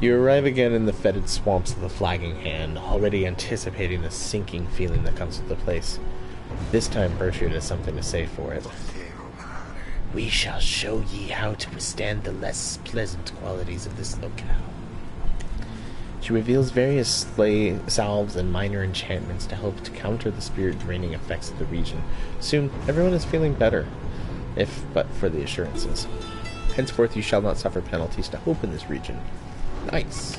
You arrive again in the fetid swamps of the Flagging Hand, already anticipating the sinking feeling that comes with the place. This time Bertrude has something to say for it. We shall show ye how to withstand the less pleasant qualities of this locale. She reveals various salves and minor enchantments to help to counter the spirit-draining effects of the region. Soon, everyone is feeling better, if but for the assurances. Henceforth you shall not suffer penalties to hope in this region. Nice.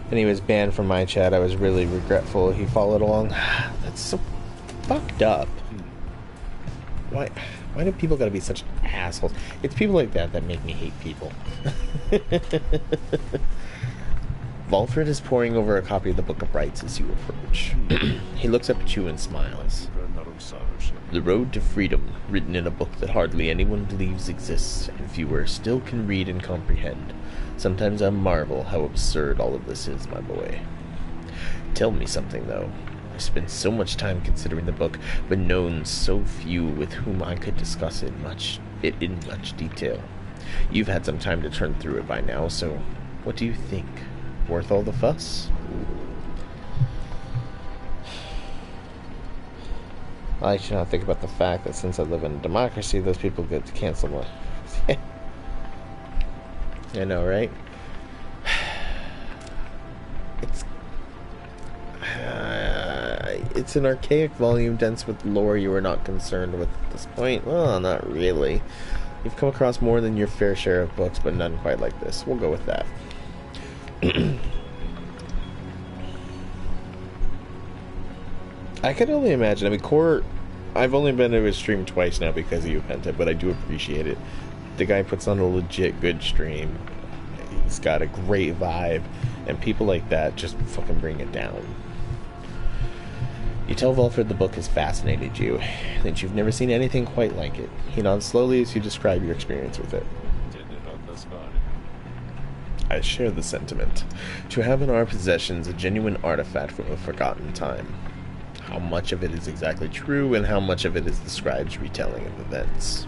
And he was banned from my chat. I was really regretful he followed along. That's so fucked up. Why do people gotta be such assholes? It's people like that that make me hate people. Volfred is poring over a copy of the Book of Rights as you approach. He looks up at you and smiles. The Road to Freedom, written in a book that hardly anyone believes exists, and fewer still can read and comprehend. Sometimes I marvel how absurd all of this is, my boy. Tell me something, though. I spent so much time considering the book, but known so few with whom I could discuss it in much detail. You've had some time to turn through it by now, so what do you think? Worth all the fuss? I should not think about the fact that since I live in a democracy, those people get to cancel my... I know, right? It's an archaic volume dense with lore you are not concerned with at this point. Well, not really. You've come across more than your fair share of books, but none quite like this. We'll go with that. I can only imagine. I mean, Core, I've only been to his stream twice now because of you, Penta, but I do appreciate it. The guy puts on a legit good stream. He's got a great vibe, and people like that just fucking bring it down. You tell Volfred the book has fascinated you, that you've never seen anything quite like it. He nods slowly as you describe your experience with it. I share the sentiment. To have in our possessions a genuine artifact from a forgotten time. How much of it is exactly true, and how much of it is the scribe's retelling of events.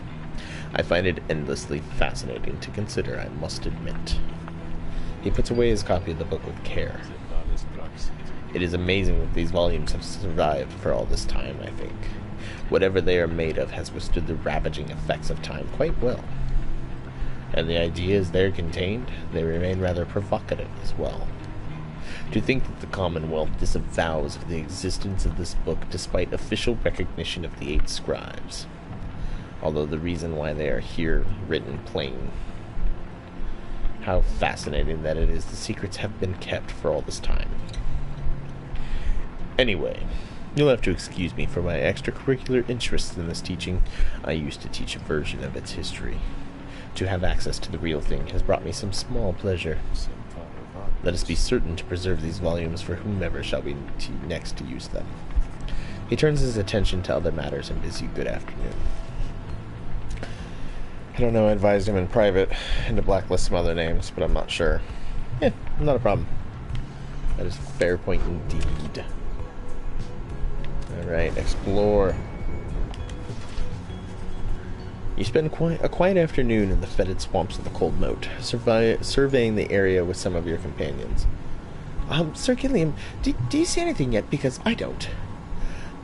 I find it endlessly fascinating to consider, I must admit. He puts away his copy of the book with care. It is amazing that these volumes have survived for all this time, I think. Whatever they are made of has withstood the ravaging effects of time quite well. And the ideas there contained, they remain rather provocative as well. To think that the Commonwealth disavows the existence of this book despite official recognition of the 8 scribes. Although the reason why they are here written plain. How fascinating that it is the secrets have been kept for all this time. Anyway, you'll have to excuse me for my extracurricular interests in this teaching. I used to teach a version of its history. To have access to the real thing has brought me some small pleasure. Let us be certain to preserve these volumes for whomever shall be next to use them. He turns his attention to other matters and bids you good afternoon. I don't know, I advised him in private and to blacklist some other names, but I'm not sure. Not a problem. That is a fair point indeed. Alright, explore. You spend a quiet afternoon in the fetid swamps of the Cold Moat, surveying the area with some of your companions. Sir Gilliam, do you see anything yet? Because I don't.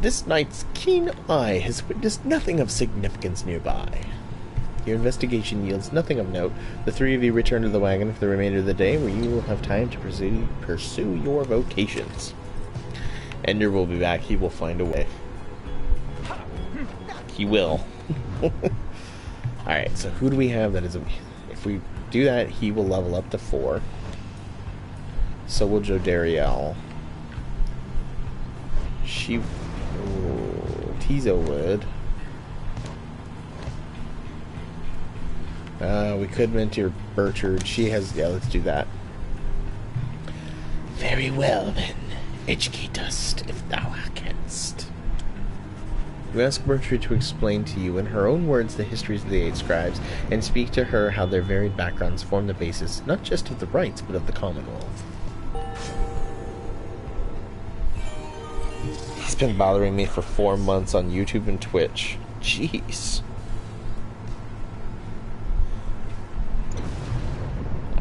This knight's keen eye has witnessed nothing of significance nearby. Your investigation yields nothing of note. The 3 of you return to the wagon for the remainder of the day, where you will have time to pursue your vocations. Ender will be back. He will find a way. He will. Alright, so who do we have that is if we do that, he will level up to 4. So will Jodariel. Tizo would. We could mentor Bertrand. She has... Yeah, let's do that. Very well, then. Educate us, if thou canst. You ask Bertrand to explain to you in her own words the histories of the 8 scribes, and speak to her how their varied backgrounds form the basis not just of the rights, but of the Commonwealth. He's been bothering me for 4 months on YouTube and Twitch. Jeez.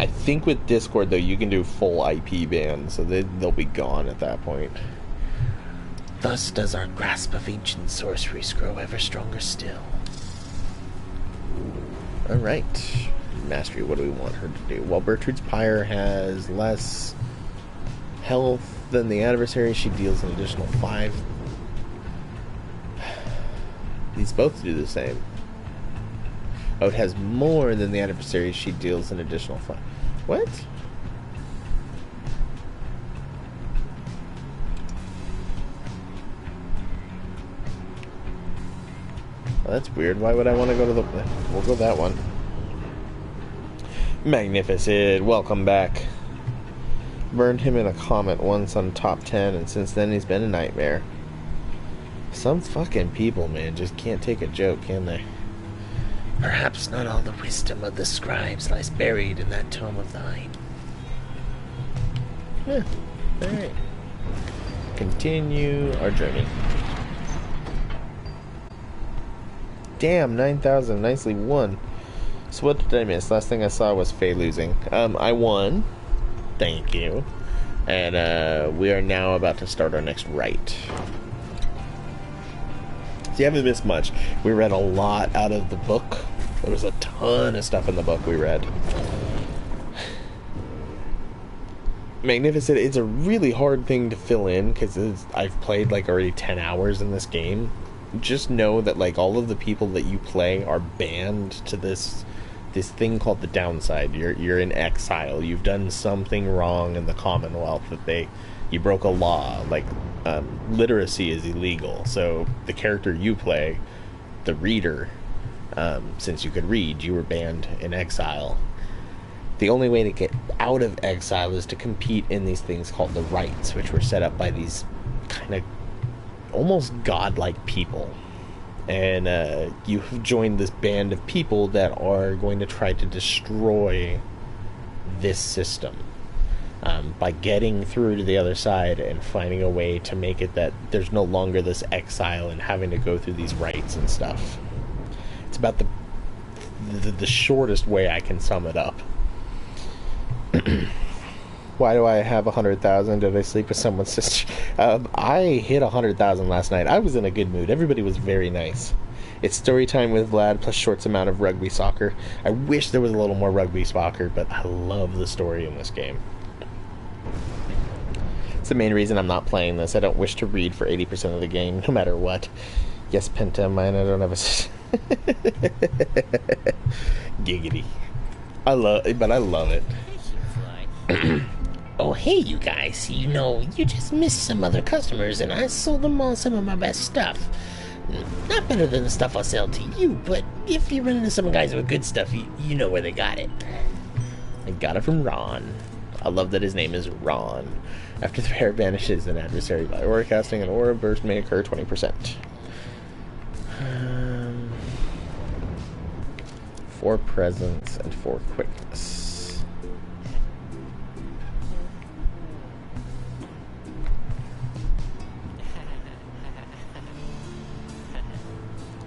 I think with Discord, though, you can do full IP ban, so they'll be gone at that point. Thus does our grasp of ancient sorceries grow ever stronger still. Alright. Mastery, what do we want her to do? Well, Bertrude's Pyre has less health than the adversary. She deals an additional 5. These both do the same. Oh, it has more than the adversary. She deals an additional 5. What? Well, that's weird. Why would I want to go to the... We'll go that one. Magnificent. Welcome back. Burned him in a comet once on top 10, and since then he's been a nightmare. Some fucking people, man, just can't take a joke, can they? Perhaps not all the wisdom of the scribes lies buried in that tome of thine. Yeah, alright. Continue our journey. Damn, 9,000, nicely won. So what did I miss? Last thing I saw was Faye losing. I won. Thank you. And we are now about to start our next rite. You haven't missed much. We read a lot out of the book. There was a ton of stuff in the book we read. Magnificent. It's a really hard thing to fill in because I've played like already 10 hours in this game. Just know that like all of the people that you play are banned to this thing called the downside. You're in exile. You've done something wrong in the Commonwealth that you broke a law. Like literacy is illegal. So the character you play, the reader, since you could read, you were banned in exile. The only way to get out of exile is to compete in these things called the rites, which were set up by these kind of almost godlike people. And you have joined this band of people that are going to try to destroy this system by getting through to the other side and finding a way to make it that there's no longer this exile and having to go through these rites and stuff. It's about the shortest way I can sum it up. Why do I have 100,000? Did I sleep with someone's sister? I hit 100,000 last night. I was in a good mood. Everybody was very nice. It's story time with Vlad plus Short's amount of rugby soccer. I wish there was a little more rugby soccer, but I love the story in this game. It's the main reason I'm not playing this. I don't wish to read for 80% of the game, no matter what. Yes, Penta, mine, I don't have a... Giggity. I love it. Oh, hey, you guys. You know, you just missed some other customers, and I sold them all some of my best stuff. Not better than the stuff I'll sell to you, but if you run into some guys with good stuff, you know where they got it. I got it from Ron. I love that his name is Ron. After the pair vanishes, an adversary by aura casting an aura burst may occur 20%. 4 presence and 4 quickness.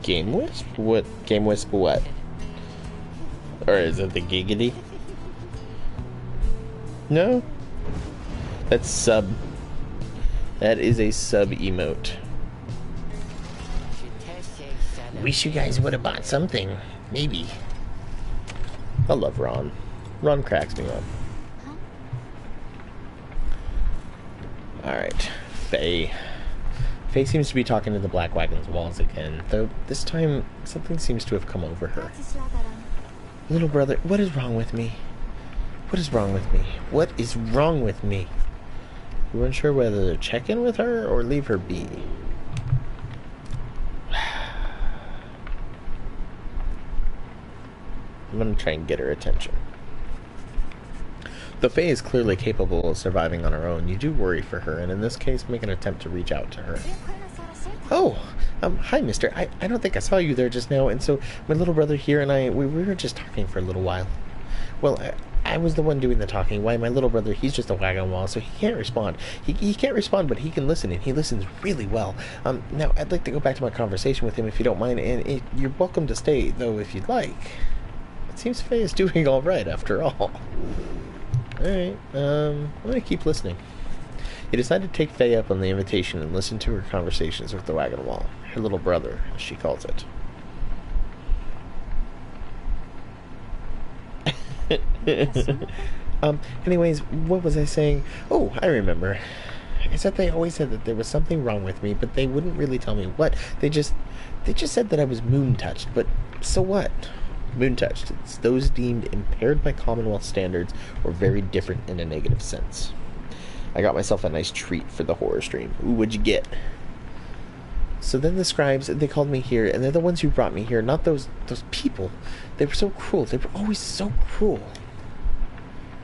Game Wisp? What? Game Wisp what? Or is it the Giggity? No? That's sub. That is a sub emote. Wish you guys would have bought something. Maybe. I love Ron. Ron cracks me up. Alright. Faye. Faye seems to be talking to the Black Wagon's walls again, though this time something seems to have come over her. Little brother, what is wrong with me? What is wrong with me? What is wrong with me? You weren't sure whether to check in with her or leave her be. I'm gonna try and get her attention. Though Faye is clearly capable of surviving on her own, you do worry for her, and in this case, make an attempt to reach out to her. Oh, hi, mister. I don't think I saw you there just now, and so my little brother here and we were just talking for a little while. Well, I was the one doing the talking. Why, my little brother, he's just a wagon wall, so he can't respond. He can't respond, but he can listen, and he listens really well. Now, I'd like to go back to my conversation with him, if you don't mind, and you're welcome to stay, though, if you'd like. It seems Faye is doing all right, after all. Alright, I'm gonna keep listening. You decide to take Faye up on the invitation and listen to her conversations with the wagon wall. Her little brother, as she calls it. Anyways, what was I saying? Oh, I remember. I said they always said that there was something wrong with me, but they wouldn't really tell me what. They just said that I was moon-touched, but so what? Moon-touched. It's those deemed impaired by Commonwealth standards or very different in a negative sense. I got myself a nice treat for the horror stream. Ooh, what'd you get? So then the scribes, they called me here, and they're the ones who brought me here, not those people. They were so cruel. They were always so cruel.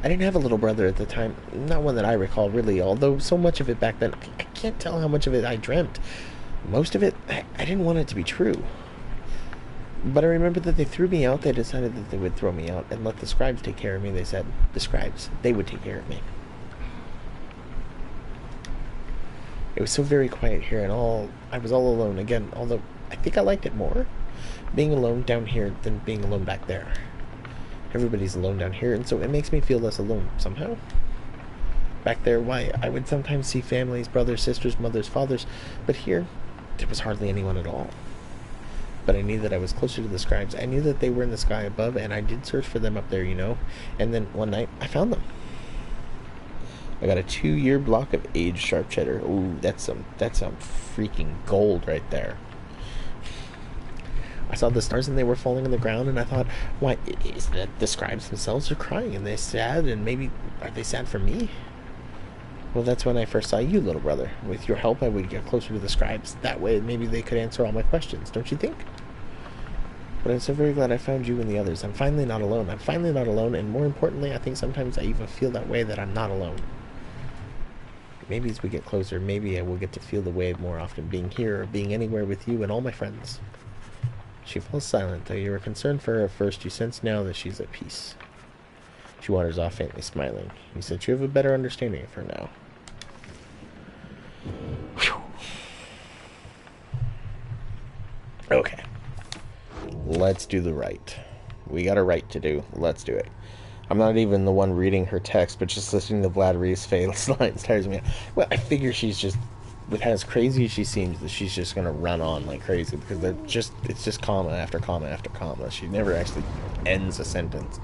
I didn't have a little brother at the time. Not one that I recall, really, although so much of it back then, I can't tell how much of it I dreamt. Most of it, I didn't want it to be true. But I remember that they threw me out. They decided that they would throw me out and let the scribes take care of me. They said, the scribes, they would take care of me. It was so very quiet here, and I was all alone again, although I think I liked it more being alone down here than being alone back there. Everybody's alone down here, and so it makes me feel less alone somehow. Back there, why, I would sometimes see families, brothers, sisters, mothers, fathers, but here, there was hardly anyone at all. But I knew that I was closer to the scribes. I knew that they were in the sky above, and I did search for them up there, you know, and then one night, I found them. I got a 2-year block of aged sharp cheddar. Ooh, that's some freaking gold right there. I saw the stars and they were falling on the ground, and I thought, why, is that the scribes themselves are crying and they're sad, and maybe are they sad for me? Well, that's when I first saw you, little brother. With your help, I would get closer to the scribes. That way, maybe they could answer all my questions, don't you think? But I'm so very glad I found you and the others. I'm finally not alone. I'm finally not alone, and more importantly, I think sometimes I even feel that way, that I'm not alone. Maybe as we get closer, maybe I will get to feel the wave more often, being here or being anywhere with you and all my friends. She falls silent. Though you were concerned for her at first, you sense now that she's at peace. She wanders off, faintly smiling. You sense you have a better understanding of her now. Whew. Okay. Let's do the rite. We got a rite to do. Let's do it. I'm not even the one reading her text, but just listening to Vlad Reeve's face lines tires me out. Well, I figure she's just, with as crazy as she seems, that she's just gonna run on like crazy, because it's just comma after comma after comma. She never actually ends a sentence.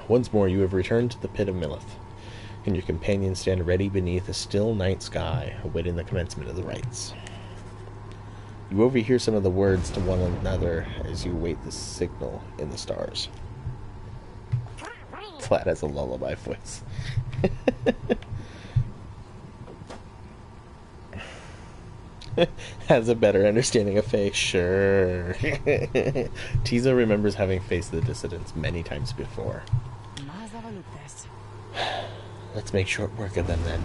Once more, you have returned to the pit of Millith, and your companions stand ready beneath a still night sky, awaiting the commencement of the rites. You overhear some of the words to one another as you await the signal in the stars. Vlad has a lullaby voice. Has a better understanding of Fae, sure. Tizo remembers having faced the dissidents many times before. Let's make short work of them then.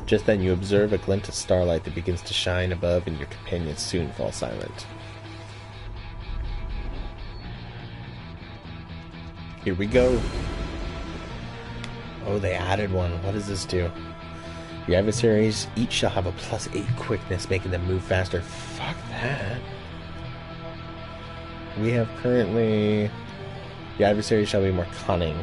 Just then you observe a glint of starlight that begins to shine above, and your companions soon fall silent. Here we go. Oh, they added one. What does this do? Your adversaries each shall have a +8 quickness, making them move faster. Fuck that. We have currently... Your adversaries shall be more cunning.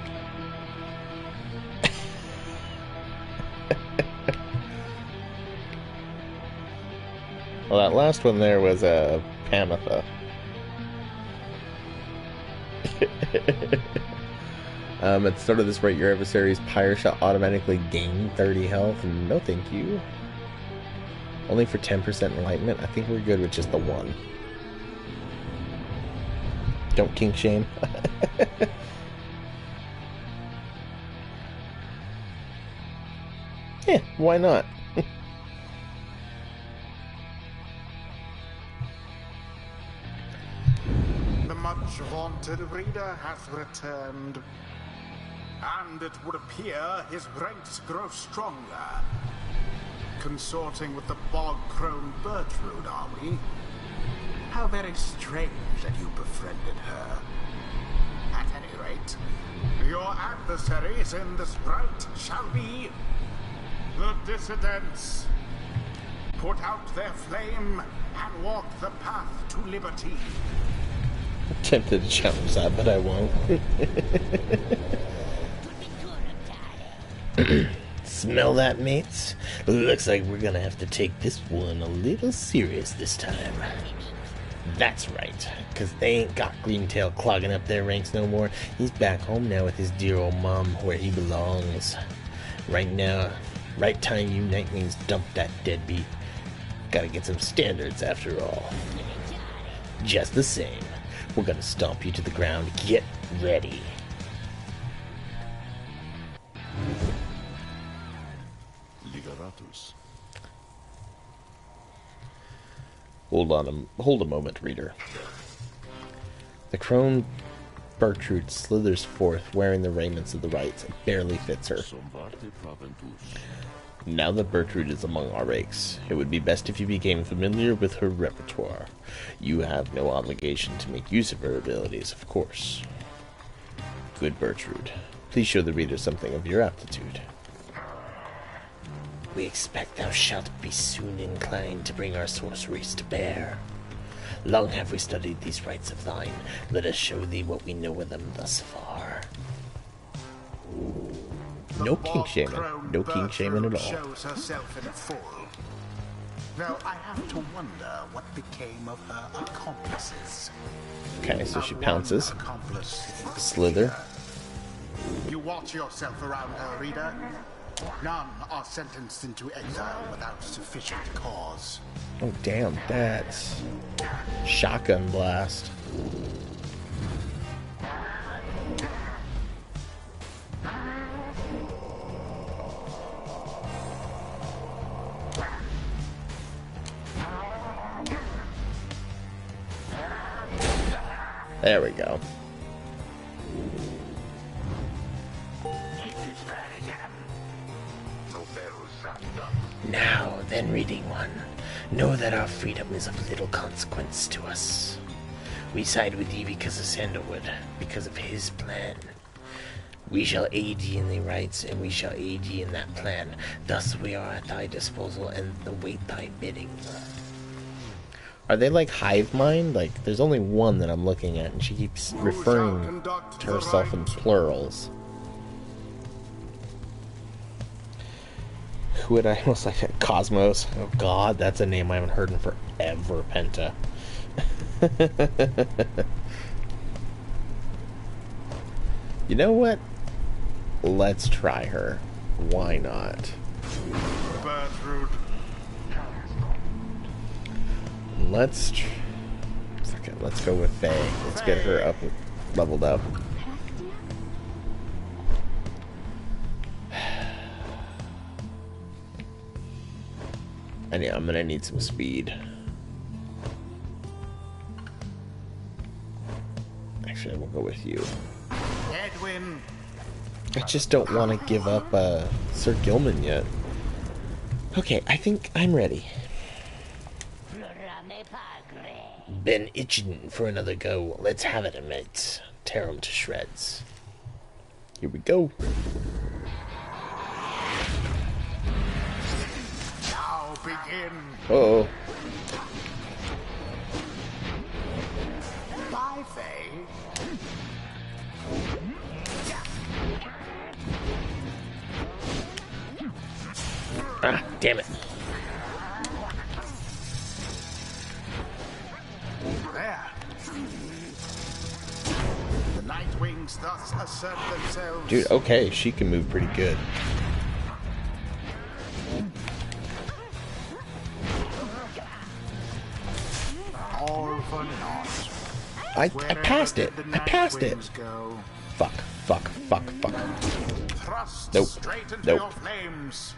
Well, that last one there was a Pamatha. At the start of this rite, your adversary's Pyre shall automatically gain 30 health. No thank you. Only for 10% enlightenment. I think we're good with just the one. Don't kink shame. Yeah, why not? The much vaunted reader hath returned, and it would appear his ranks grow stronger. Consorting with the bog-crone Bertrude, are we? How very strange that you befriended her. At any rate, your adversaries in this rite shall be the dissidents. Put out their flame and walk the path to liberty. Tempted to challenge that, but I won't. Smell that, mates? Looks like we're gonna have to take this one a little serious this time. That's right, because they ain't got Greentail clogging up their ranks no more. He's back home now with his dear old mom where he belongs. Right now, right time you Nightwings dump that deadbeat. Gotta get some standards after all. Just the same, we're gonna stomp you to the ground. Get ready. Liberatus. Hold a moment, reader. The crone Bertrude slithers forth, wearing the raiments of the rites. It barely fits her. Now that Bertrude is among our ranks, it would be best if you became familiar with her repertoire. You have no obligation to make use of her abilities, of course. Good Bertrude, please show the reader something of your aptitude. We expect thou shalt be soon inclined to bring our sorceries to bear. Long have we studied these rites of thine. Let us show thee what we know of them thus far. No kink shaming. No kink shaming at all. Shows herself in full. Though I have to wonder what became of her accomplices. Okay, so she pounces. Slither. You watch yourself around her, reader. None are sentenced into exile without sufficient cause. Oh damn, that's shotgun blast. There we go. Now, then, reading one, know that our freedom is of little consequence to us. We side with thee because of Sandalwood, because of his plan. We shall aid ye in the rights, and we shall aid ye in that plan. Thus we are at thy disposal, and await thy bidding. Are they like hive mind? Like, there's only one that I'm looking at, and she keeps referring to herself in plurals. Who would I most like? Cosmos. Oh god, that's a name I haven't heard in forever, Penta. You know what? Let's try her. Why not? Bertrude. Let's go with Faye. Let's get her up, leveled up. And yeah, I'm gonna need some speed. Actually, we'll go with you. Edwin. I just don't want to give up Sir Gilman yet. Okay, I think I'm ready. Been itching for another go. Let's have it, mates. Tear 'em to shreds. Here we go. Now begin. Uh-oh. Bye, Faye. Ah, damn it. There. The Nightwings thus assert themselves. Dude, okay, she can move pretty good. All for naught. I passed it. I passed it. Go. Fuck, fuck, fuck, fuck. Thrust Nope. straight into Nope. your flames.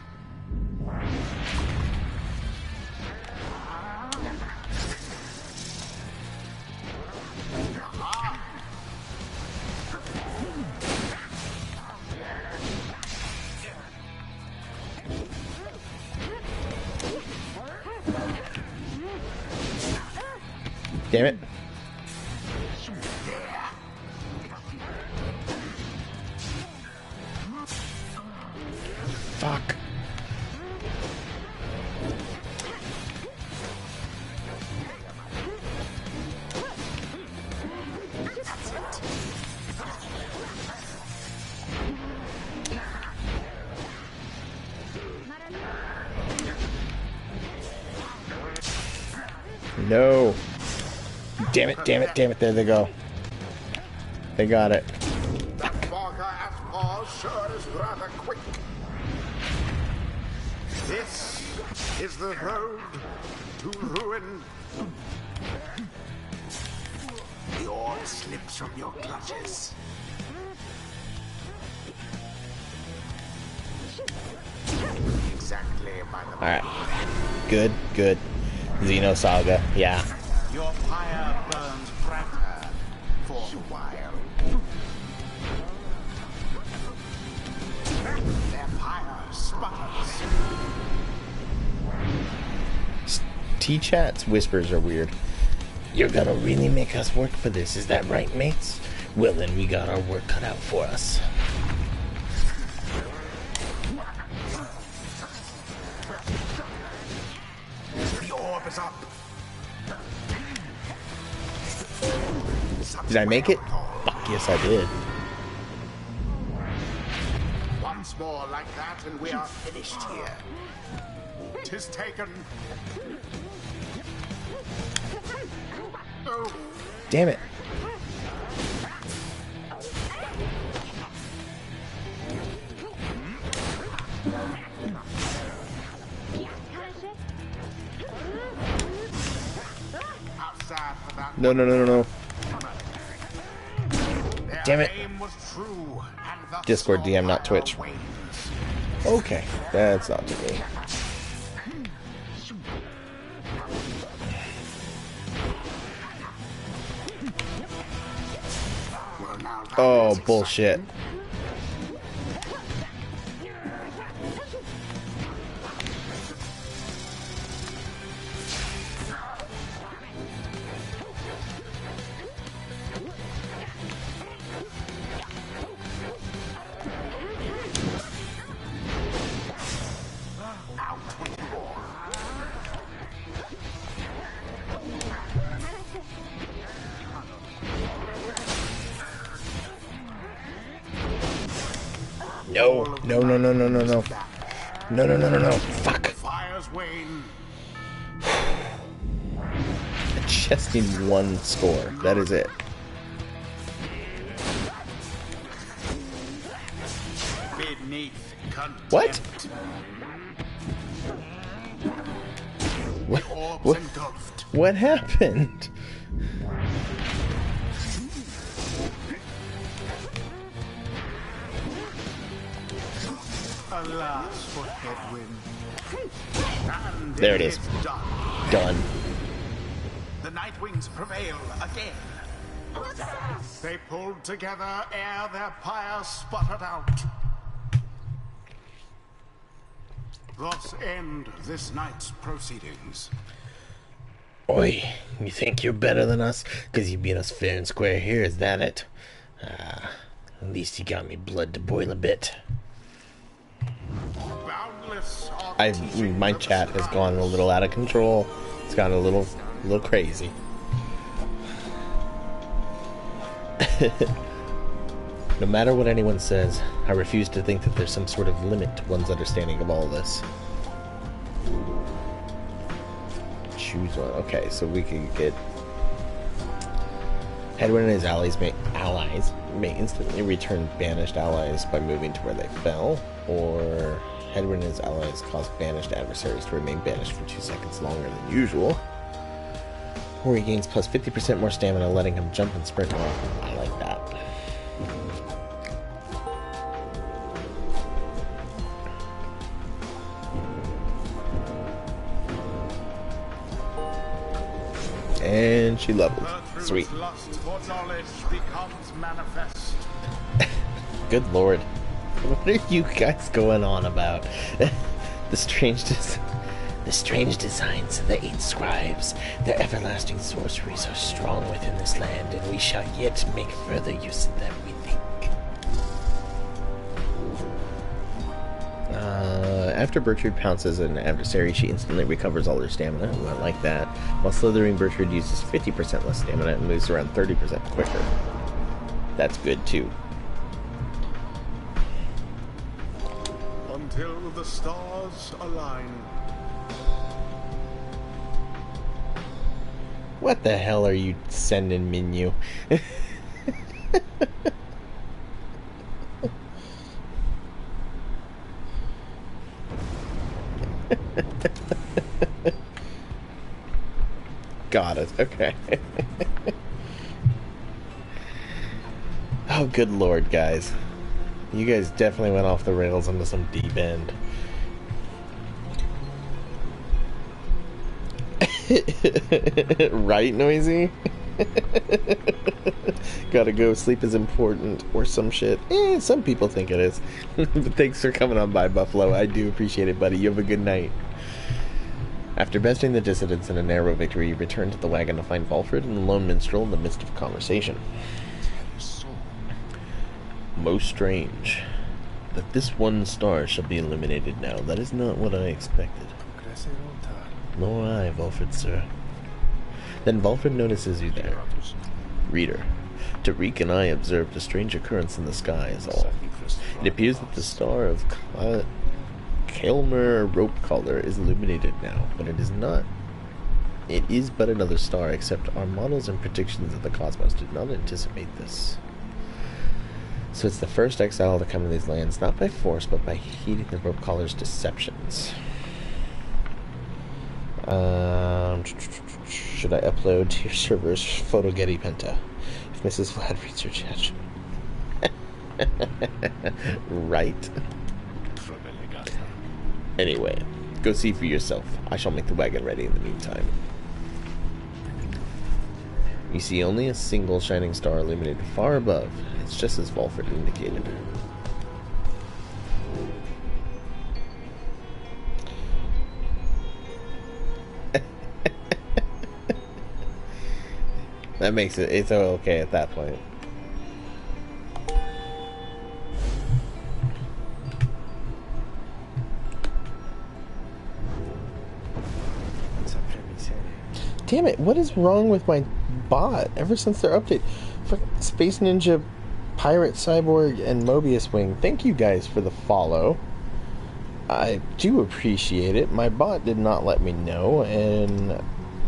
Damn it. Fuck. No. Damn it, damn it, damn it. There they go. They got it. That Barker at paws sure is rather quick. This is the road to ruin. The orb slips from your clutches. Exactly by the Alright. Good, good. Xeno Saga. Yeah. Your pyre burns brighter for a while. Their pyre sputters. T-Chat's whispers are weird. You're gonna really make us work for this, is that right, mates? Well, then we got our work cut out for us. The orb is up. Did I make it? Fuck, yes I did. Once more like that, and we are finished here. 'Tis taken. Oh, Damn it. how sad for that. No, no, no, no, no. Their Damn it. aim was true, and thus Discord saw DM, not pyre Twitch. wanes. Okay, that's not to me. Well, now that Oh, is bullshit. No, no, no, no, no, no, no. No, no, no, no, no. Fuck. Fire's wane. I just need one score. That is it. Beneath contempt. What? The orbs engulfed. What happened? Alas for headwind. And There it is. done. Done. The Nightwings prevail again. They pulled together ere their pyre sputtered out. Thus end this night's proceedings. Oi, you think you're better than us? 'Cause you beat us fair and square here, is that it? At least you got me blood to boil a bit. Boundless are the teachings My of the chat has gone a stars. little out of control. It's gotten a little crazy. No matter what anyone says, I refuse to think that there's some sort of limit to one's understanding of all this. Choose one. Okay, so we can get Hedwyn and his allies may instantly return banished allies by moving to where they fell, or Hedwyn and his allies cause banished adversaries to remain banished for 2 seconds longer than usual. Or he gains plus 50% more stamina, letting him jump and sprint more. I like that. And she leveled. Gertrude's Sweet. lust for knowledge becomes manifest. Good lord. What are you guys going on about? The strange designs of the 8 scribes, their everlasting sorceries are strong within this land, and we shall yet make further use of them, we think. After Bertrude pounces an adversary, she instantly recovers all her stamina. Ooh, I like that. While slithering, Bertrude uses 50% less stamina and moves around 30% quicker. That's good too. Until the stars align. What the hell are you sending, Minyu? Got it. Okay. Oh, good lord, guys. You guys definitely went off the rails into some deep end. Right, Noisy? Gotta go, sleep is important, or some shit. Some people think it is. But thanks for coming on by, Buffalo. I do appreciate it, buddy. You have a good night. After besting the dissidents in a narrow victory, you return to the wagon to find Valfred and the lone minstrel in the midst of conversation. Most strange. That this one star shall be illuminated now. That is not what I expected. Nor I, Valfred, sir. Then Valfred notices you there. Reader, Tariq and I observed a strange occurrence in the sky is all. It appears that the star of Kaelmer Rope Collar is illuminated now, but it is not. It is but another star, except our models and predictions of the cosmos did not anticipate this. So it's the first exile to come to these lands, not by force, but by heeding the Rope Collar's deceptions. Should I upload to your server's Photo Getty Penta? If Mrs. Vlad reads your chat. Right. Anyway, go see for yourself. I shall make the wagon ready in the meantime. You see only a single shining star illuminated far above. It's just as Valfred indicated. That makes it's okay at that point. Damn it, what is wrong with my bot? Ever since their update, Space Ninja Pirate Cyborg and Mobius Wing, thank you guys for the follow. I do appreciate it. My bot did not let me know, and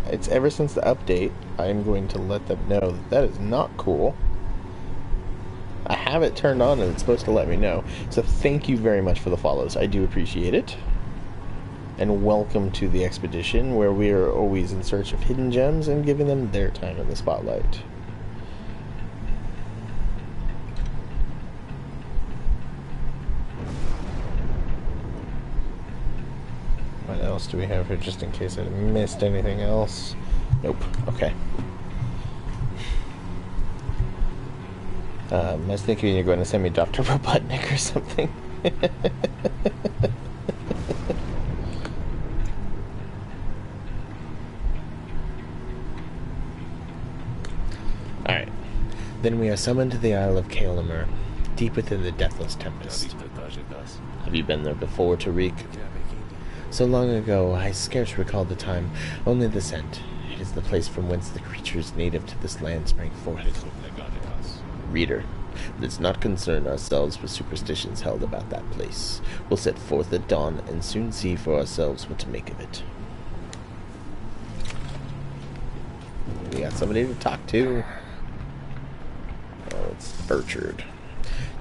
it's ever since the update, I'm going to let them know that that is not cool. I have it turned on and it's supposed to let me know. So thank you very much for the follows. I do appreciate it. And welcome to the expedition, where we are always in search of hidden gems and giving them their time in the spotlight. What else do we have here, just in case I missed anything else? Nope. Okay. I was thinking you're going to send me Dr. Robotnik or something. Alright. Then we are summoned to the Isle of Kalimur, deep within the Deathless Tempest. Have you been there before, Tariq? So long ago, I scarce recall the time, only the scent. It is the place from whence the creatures native to this land sprang forth. Reader, let's not concern ourselves with superstitions held about that place. We'll set forth at dawn and soon see for ourselves what to make of it. We got somebody to talk to. Oh, it's Burchard.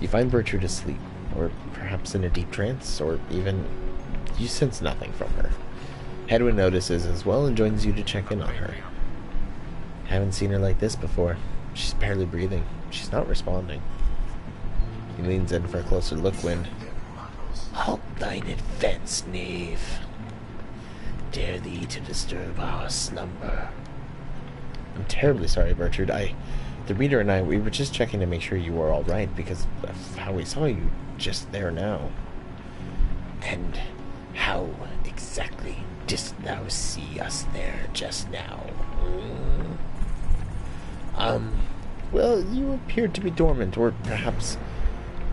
You find Burchard asleep, or perhaps in a deep trance, or even you sense nothing from her. Hedwyn notices as well and joins you to check in on her. Haven't seen her like this before. She's barely breathing. She's not responding. He leans in for a closer look when... Halt thine advance, knave. Dare thee to disturb our slumber. I'm terribly sorry, Burchard. The reader and I, we were just checking to make sure you were alright because of how we saw you just there now. And how exactly didst thou see us there just now? Well, you appeared to be dormant, or perhaps...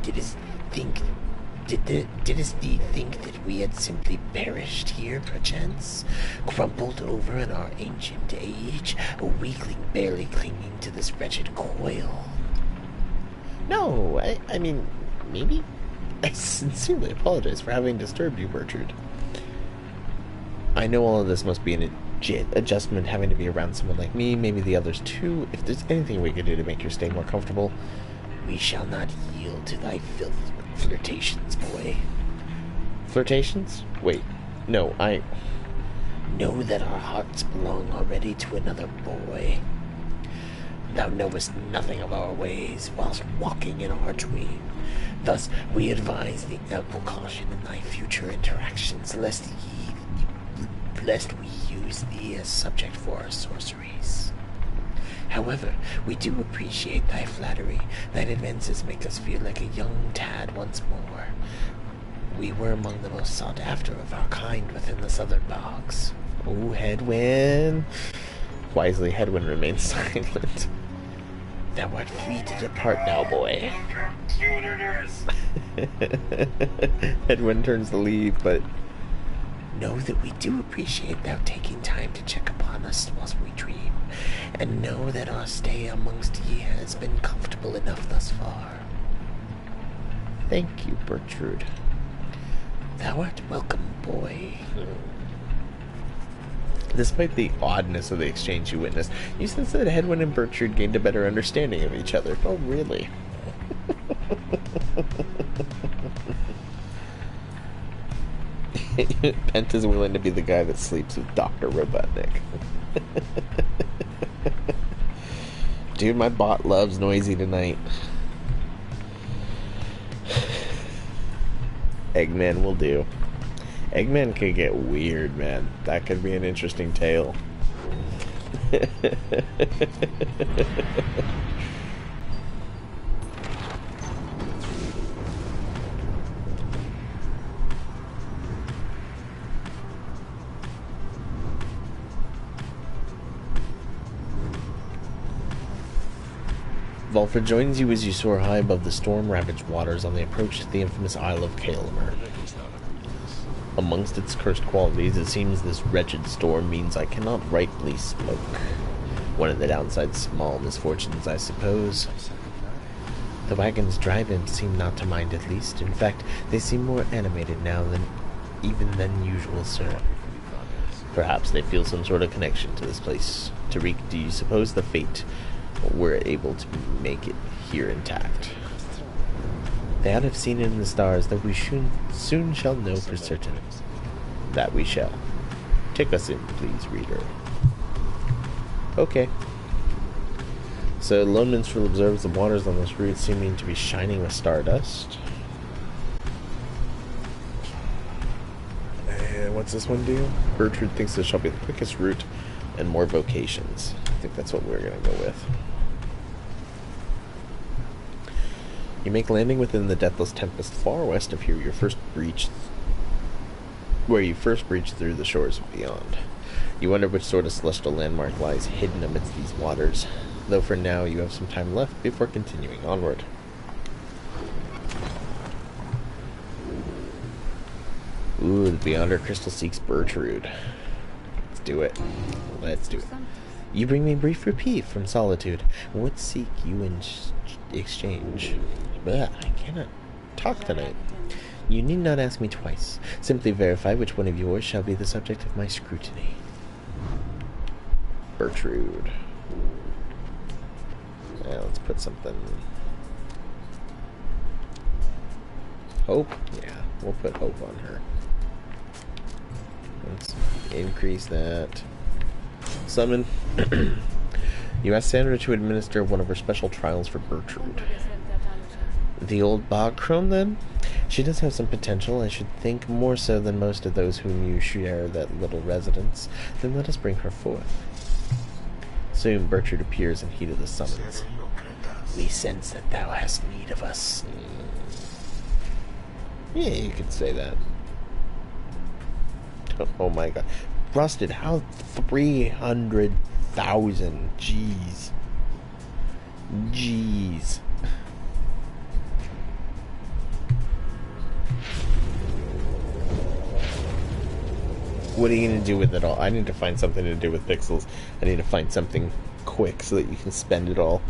Didst thee think that we had simply perished here, perchance? Crumpled over in our ancient age, a weakling barely clinging to this wretched coil? No, I mean, maybe? I sincerely apologize for having disturbed you, Burchard. I know all of this must be an adjustment, having to be around someone like me, maybe the others too. If there's anything we could do to make your stay more comfortable... We shall not yield to thy flirtations, boy. Flirtations? Wait, no, Know that our hearts belong already to another boy. Thou knowest nothing of our ways whilst walking in our dream. Thus, we advise thee ample caution in thy future interactions, lest we use thee as subject for our sorceries. However, we do appreciate thy flattery. Thine advances make us feel like a young tad once more. We were among the most sought after of our kind within the southern bogs. Oh, Hedwyn. Wisely, Hedwyn remains silent. Thou art free to depart now, boy. Hedwyn turns to leave, but... Know that we do appreciate thou taking time to check upon us whilst we dream, and know that our stay amongst ye has been comfortable enough thus far. Thank you, Burchard. Thou art welcome, boy. Despite the oddness of the exchange you witnessed, you sense that Hedwyn and Burchard gained a better understanding of each other. Oh, really? Penta's willing to be the guy that sleeps with Dr. Robotnik. Dude, my bot loves Noisy tonight. Eggman will do. Eggman could get weird, man. That could be an interesting tale. Volfra joins you as you soar high above the storm-ravaged waters on the approach to the infamous Isle of Kalimur. Amongst its cursed qualities, it seems this wretched storm means I cannot rightly smoke. One of the downside's small misfortunes, I suppose. The wagons driving seem not to mind, at least. In fact, they seem more animated now than usual, sir. Perhaps they feel some sort of connection to this place. Tariq, do you suppose the fate were able to make it here intact? They ought to have seen it in the stars, that we soon shall know for certain. That we shall. Take us in, please, reader. Okay. So, Lone Minstrel observes the waters on this route seeming to be shining with stardust. And what's this one do? Gertrude thinks this shall be the quickest route and more vocations. I think that's what we're going to go with. You make landing within the Deathless Tempest far west of here, where you first breached through the shores of beyond. You wonder which sort of celestial landmark lies hidden amidst these waters, though for now you have some time left before continuing onward. Ooh, the Beyonder Crystal seeks Bertrude. Let's do it. Let's do it. You bring me brief reprieve from solitude. What seek you in exchange? But I cannot talk tonight. You need not ask me twice. Simply verify which one of yours shall be the subject of my scrutiny. Bertrude. Yeah, let's put something. Hope? Yeah, we'll put hope on her. Let's increase that. Summon. You asked Sandra to administer one of her special trials for Bertrude. The old bog crone, then? She does have some potential, I should think, more so than most of those whom you share that little residence. Then let us bring her forth. Soon Bertrude appears in heat of the summons. We sense that thou hast need of us. Yeah, you could say that. Oh my god. Rusted, how 300,000? Jeez. Jeez. What are you going to do with it all? I need to find something to do with pixels. I need to find something quick so that you can spend it all.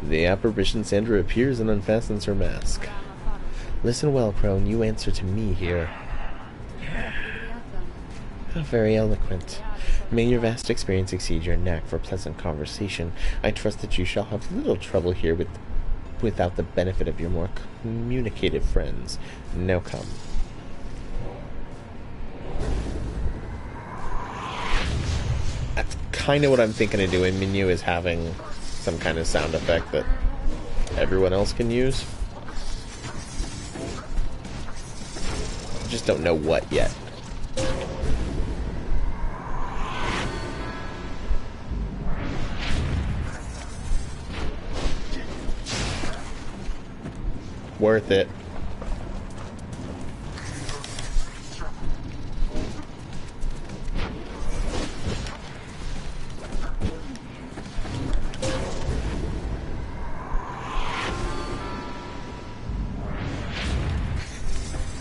The apparition Sandra appears and unfastens her mask. Listen well, crone. You answer to me here. How very eloquent. May your vast experience exceed your knack for pleasant conversation. I trust that you shall have little trouble here without the benefit of your more communicative friends. Now come. That's kind of what I'm thinking of doing. Minu is having some kind of sound effect that everyone else can use. Just don't know what yet. Worth it.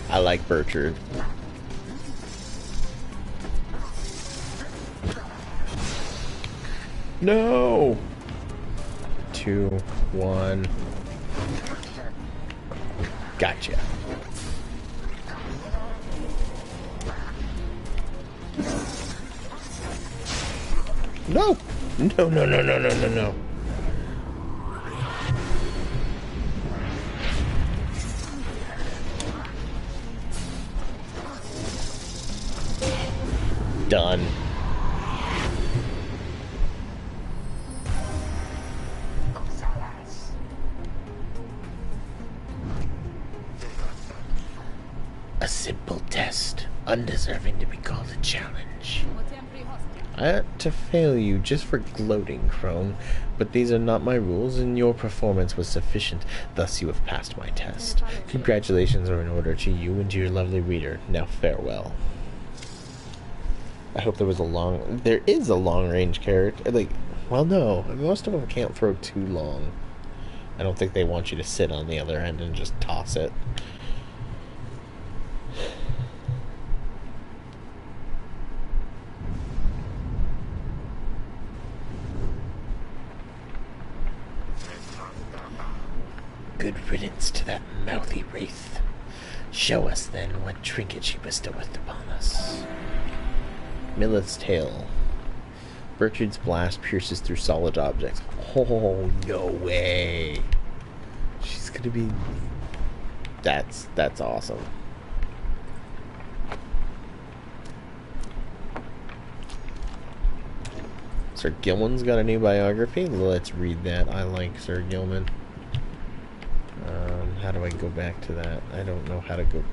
I like Bertrude. No! 2, 1. Gotcha. No! No, no, no, no, no, no, no. Done. A simple test, undeserving to be called a challenge. I ought to fail you just for gloating, crone, but these are not my rules, and your performance was sufficient. Thus you have passed my test. Congratulations are in order to you and to your lovely reader. Now farewell. I hope there is a long-range character. Like, well, no. Most of them can't throw too long. I don't think they want you to sit on the other end and just toss it. Good riddance to that mouthy wraith. Show us, then, what trinket she bestoweth upon us. Milith's tale. Bertrude's blast pierces through solid objects. Oh, no way. She's gonna be... That's awesome. Sir Gilman's got a new biography. Let's read that. I like Sir Gilman. How do I go back to that? I don't know how to go...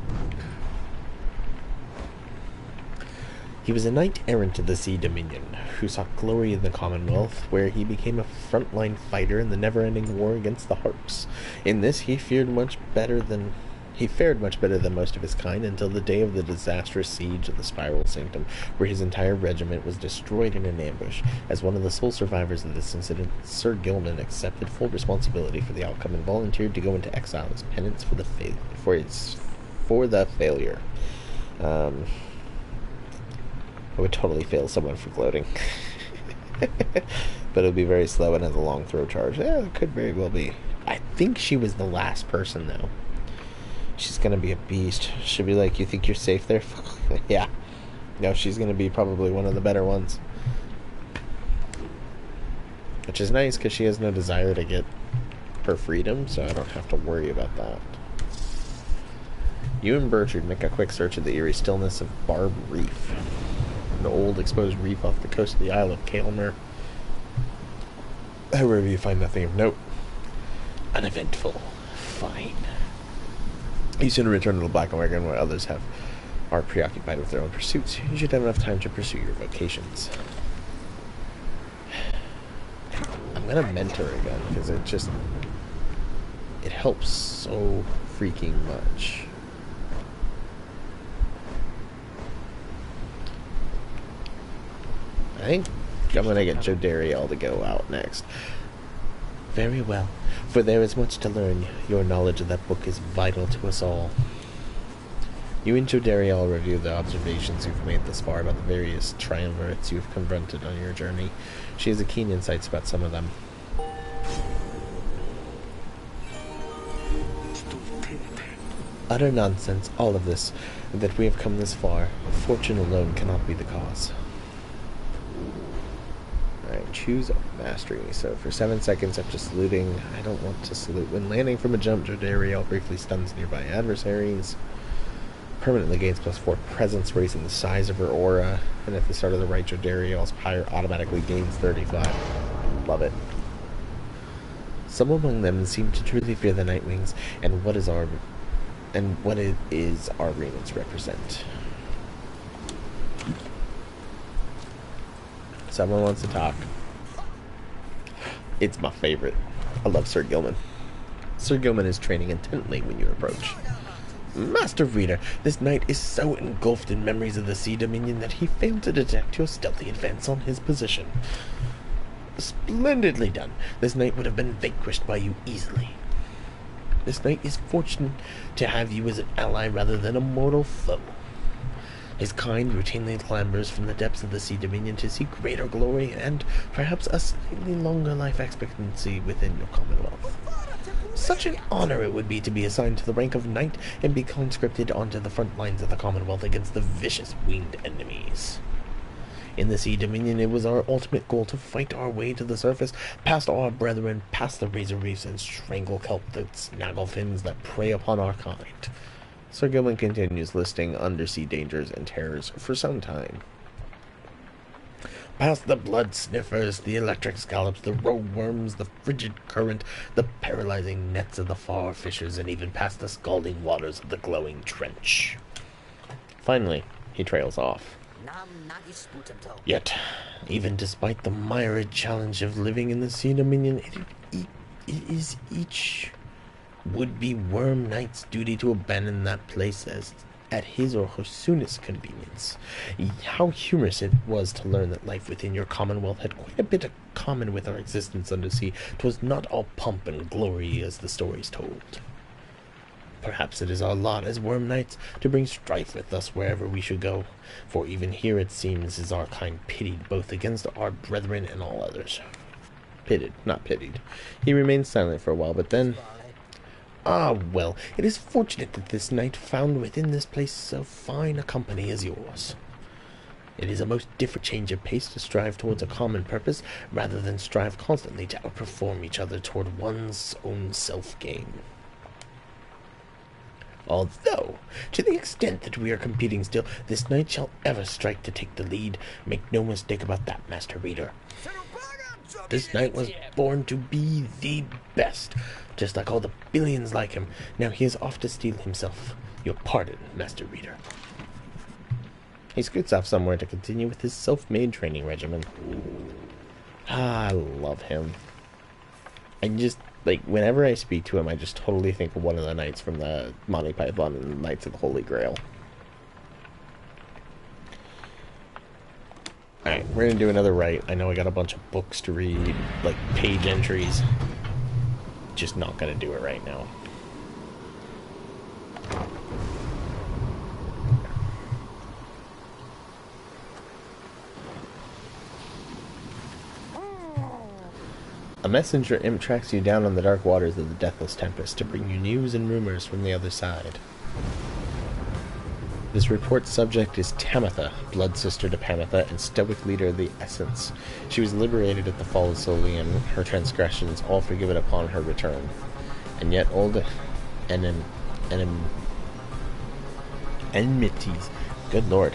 He was a knight-errant of the Sea Dominion, who sought glory in the Commonwealth, where he became a frontline fighter in the never-ending war against the Harps. In this, he fared much better than most of his kind until the day of the disastrous siege of the Spiral Sanctum, where his entire regiment was destroyed in an ambush. As one of the sole survivors of this incident, Sir Gilman accepted full responsibility for the outcome and volunteered to go into exile as penance for the failure. I would totally fail someone for gloating. But it'll be very slow and has a long throw charge. Yeah, it could very well be. I think she was the last person, though. She's gonna be a beast. She'll be like, you think you're safe there? Yeah. No, she's gonna be probably one of the better ones. Which is nice, because she has no desire to get her freedom, so I don't have to worry about that. You and Bertrude make a quick search of the eerie stillness of Barb Reef, an old exposed reef off the coast of the Isle of Kaelmer. However, you find nothing of note. Uneventful. Fine. You soon return to the Black Wagon while others are preoccupied with their own pursuits. You should have enough time to pursue your vocations. I'm gonna mentor again, because it helps so freaking much. I think I'm gonna get Jodariel to go out next. Very well, for there is much to learn. Your knowledge of that book is vital to us all. You and Jodariel review the observations you've made thus far about the various triumvirates you've confronted on your journey. She has a keen insights about some of them. Utter nonsense, all of this, that we have come this far. Fortune alone cannot be the cause. Alright, choose mastery. So for 7 seconds after saluting, I don't want to salute. When landing from a jump, Jodariel briefly stuns nearby adversaries. Permanently gains +4 presence, raising the size of her aura. And at the start of the right, Jodariel's Pyre automatically gains 35. Love it. Some among them seem to truly fear the Nightwings and what it is our remnants represent. Someone wants to talk. It's my favorite. I love Sir Gilman. Sir Gilman is training intently when you approach. Master Reader, this knight is so engulfed in memories of the Sea Dominion that he failed to detect your stealthy advance on his position. Splendidly done. This knight would have been vanquished by you easily. This knight is fortunate to have you as an ally rather than a mortal foe. His kind routinely clambers from the depths of the Sea Dominion to seek greater glory and perhaps a slightly longer life expectancy within your commonwealth. Such an honor it would be to be assigned to the rank of knight and be conscripted onto the front lines of the commonwealth against the vicious winged enemies. In the Sea Dominion, it was our ultimate goal to fight our way to the surface, past our brethren, past the razor reefs, and strangle kelp the snagglefins that prey upon our kind. Sir Gilman continues listing undersea dangers and terrors for some time. Past the blood sniffers, the electric scallops, the rogue worms, the frigid current, the paralyzing nets of the far fishers, and even past the scalding waters of the glowing trench. Finally, he trails off. Yet, even despite the myriad challenge of living in the Sea Dominion, it is each would-be worm knight's duty to abandon that place at his or her soonest convenience. How humorous it was to learn that life within your commonwealth had quite a bit of common with our existence undersea. 'Twas not all pomp and glory as the stories told. Perhaps it is our lot as worm knights to bring strife with us wherever we should go, for even here it seems is our kind pitted both against our brethren and all others. Pitted, not pitied. He remained silent for a while, but then, Ah, well, it is fortunate that this knight found within this place so fine a company as yours. It is a most different change of pace to strive towards a common purpose, rather than strive constantly to outperform each other toward one's own self-gain. Although, to the extent that we are competing still, this knight shall ever strike to take the lead. Make no mistake about that, Master Reader. This knight was born to be the best, just like all the billions like him. Now he is off to steal himself. Your pardon, Master Reader. He scoots off somewhere to continue with his self-made training regimen. Ah, I love him. I just, like, whenever I speak to him, I just totally think of one of the knights from the Monty Python and the Knights of the Holy Grail. Alright, we're gonna do another write. I know I got a bunch of books to read, like page entries. Just not gonna do it right now. A messenger imp tracks you down on the dark waters of the Deathless Tempest to bring you news and rumors from the other side. This report's subject is Tamitha, blood sister to Pamitha and stoic leader of the Essence. She was liberated at the fall of Solian, her transgressions all forgiven upon her return. And yet old enmities, good lord.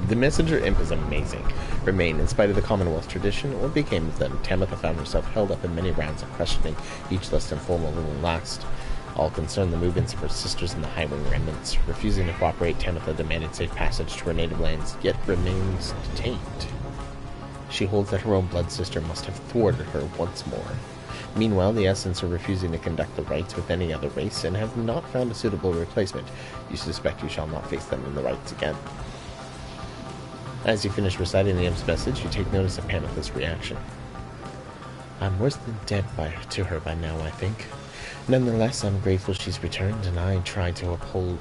The messenger imp is amazing. Remain, in spite of the Commonwealth tradition, what became of them? Tamitha found herself held up in many rounds of questioning, each less informal than the last. All concerned the movements of her sisters in the Highwing remnants. Refusing to cooperate, Tamitha demanded safe passage to her native lands, yet remains detained. She holds that her own blood sister must have thwarted her once more. Meanwhile, the Essence are refusing to conduct the rites with any other race, and have not found a suitable replacement. You suspect you shall not face them in the rites again. As you finish reciting the imp's message, you take notice of Pamitha's reaction. I'm worse than dead to her by now, I think. Nonetheless, I'm grateful she's returned, and I try to hold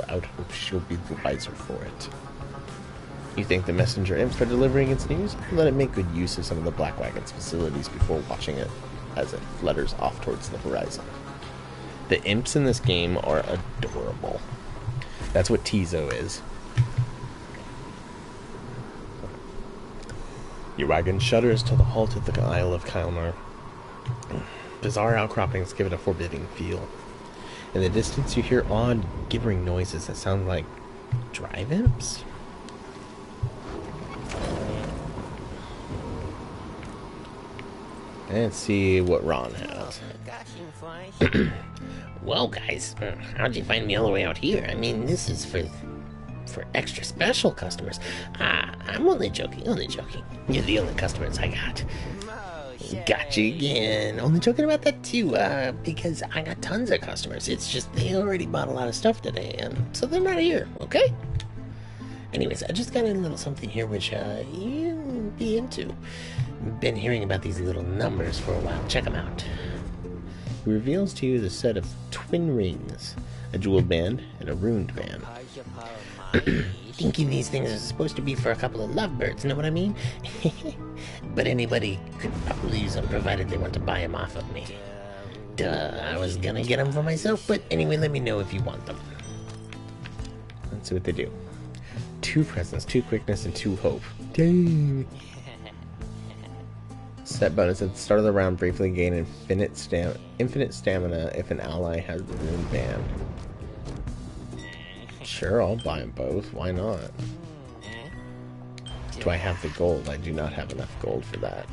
out hope she'll be the wiser for it. You thank the messenger imp for delivering its news, and let it make good use of some of the Black Wagon's facilities before watching it as it flutters off towards the horizon. The imps in this game are adorable. That's what Tizo is. Your wagon shudders to the halt at the Isle of Kalmar. Bizarre outcroppings give it a forbidding feel. In the distance, you hear odd, gibbering noises that sound like drive imps? Let's see what Ron has. Well, guys, how'd you find me all the way out here? I mean, this is for extra special customers. I'm only joking. You're the only customers I got. Got you again. Only joking about that too, because I got tons of customers. It's just they already bought a lot of stuff today, and so they're not here, okay? Anyways, I just got a little something here which you'll be into. Been hearing about these little numbers for a while. Check them out. He reveals to you the set of twin rings, a jeweled band, and a runed band. Thinking these things are supposed to be for a couple of lovebirds, know what I mean? But anybody could probably use them, provided they want to buy them off of me. Duh, I was gonna get them for myself, but anyway, let me know if you want them. Let's see what they do. 2 presence, 2 quickness, and 2 hope. Dang! Set bonus at the start of the round, briefly gain infinite stamina if an ally has the rune band. Sure, I'll buy them both. Why not? Do I have the gold? I do not have enough gold for that.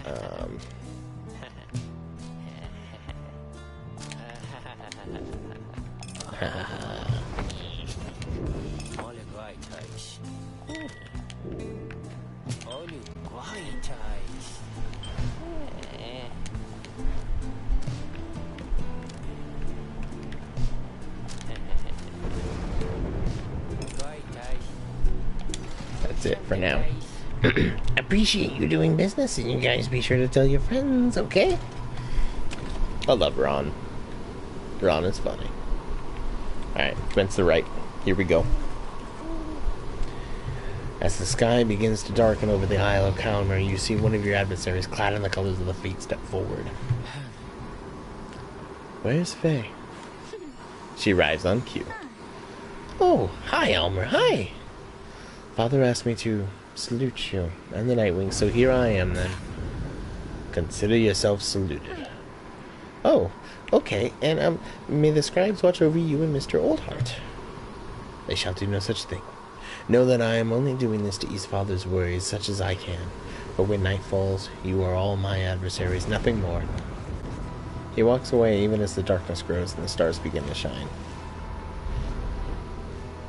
That's it for now. Appreciate you doing business, and you guys be sure to tell your friends, okay? I love Ron. Ron is funny. Alright, commence the right. Here we go. As the sky begins to darken over the Isle of Kalmar, you see one of your adversaries clad in the colors of the Fate step forward. Where's Faye? She arrives on cue. Oh, hi, Elmer. Hi. Father asked me to salute you and the Nightwing, so here I am then. Consider yourself saluted. Oh, okay, and may the scribes watch over you and Mr. Oldheart. They shall do no such thing. Know that I am only doing this to ease Father's worries, such as I can. For when night falls, you are all my adversaries, nothing more. He walks away even as the darkness grows and the stars begin to shine.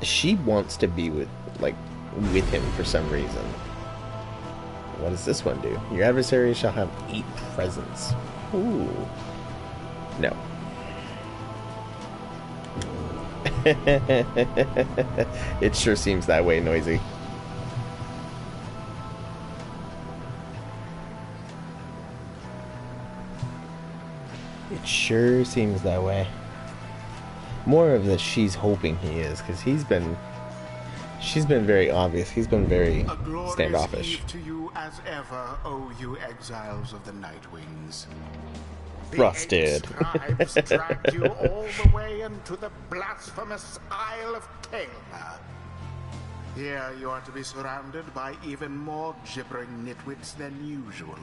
She wants to be with him for some reason. What does this one do? Your adversary shall have 8 presents. Ooh. No. It sure seems that way, Noisy. It sure seems that way. More of that she's hoping he is, because she's been very obvious. He's been very standoffish. Eve to you as ever, O you exiles of the Nightwings. Rusted. The 8 scribes dragged you all the way into the blasphemous Isle of Taylor. Here you are to be surrounded by even more gibbering nitwits than usual.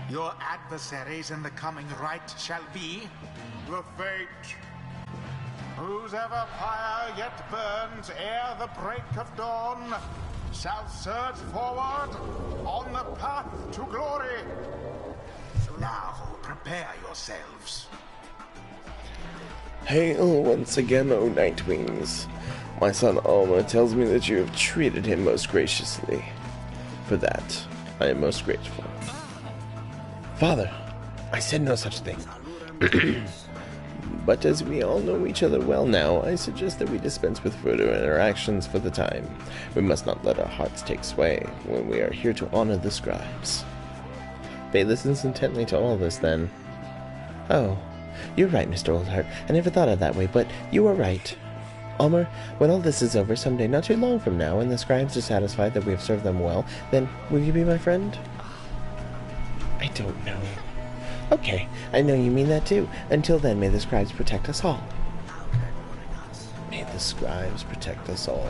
Your adversaries in the coming right shall be the Fate, whose ever fire yet burns ere the break of dawn, shall surge forward on the path to glory. Now prepare yourselves. Hail once again, O Nightwings. My son Alma tells me that you have treated him most graciously. For that, I am most grateful. Father, I said no such thing. But as we all know each other well now, I suggest that we dispense with further interactions for the time. We must not let our hearts take sway when we are here to honor the scribes. Faye listens intently to all this, then. Oh, you're right, Mr. Oldheart. I never thought of it that way, but you are right. Almer, when all this is over someday not too long from now, and the scribes are satisfied that we have served them well, then will you be my friend? I don't know. Okay, I know you mean that too. Until then, may the scribes protect us all. May the scribes protect us all.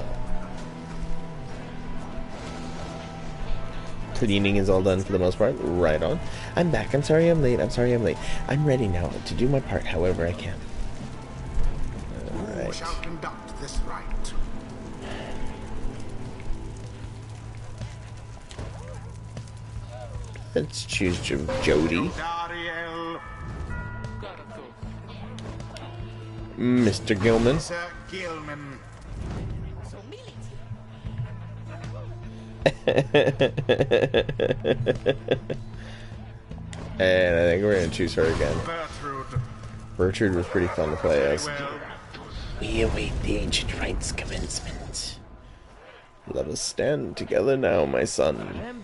Cleaning is all done for the most part. Right on. I'm back. I'm sorry I'm late. I'm ready now to do my part however I can. Who shall conduct this rite? Let's choose Jody. Dariel, Mr. Gilman. Sir Gilman. And I think we're going to choose her again. Bertrude. Bertrude was pretty fun to play as. Well, We await the ancient rites commencement. Let us stand together now, my son.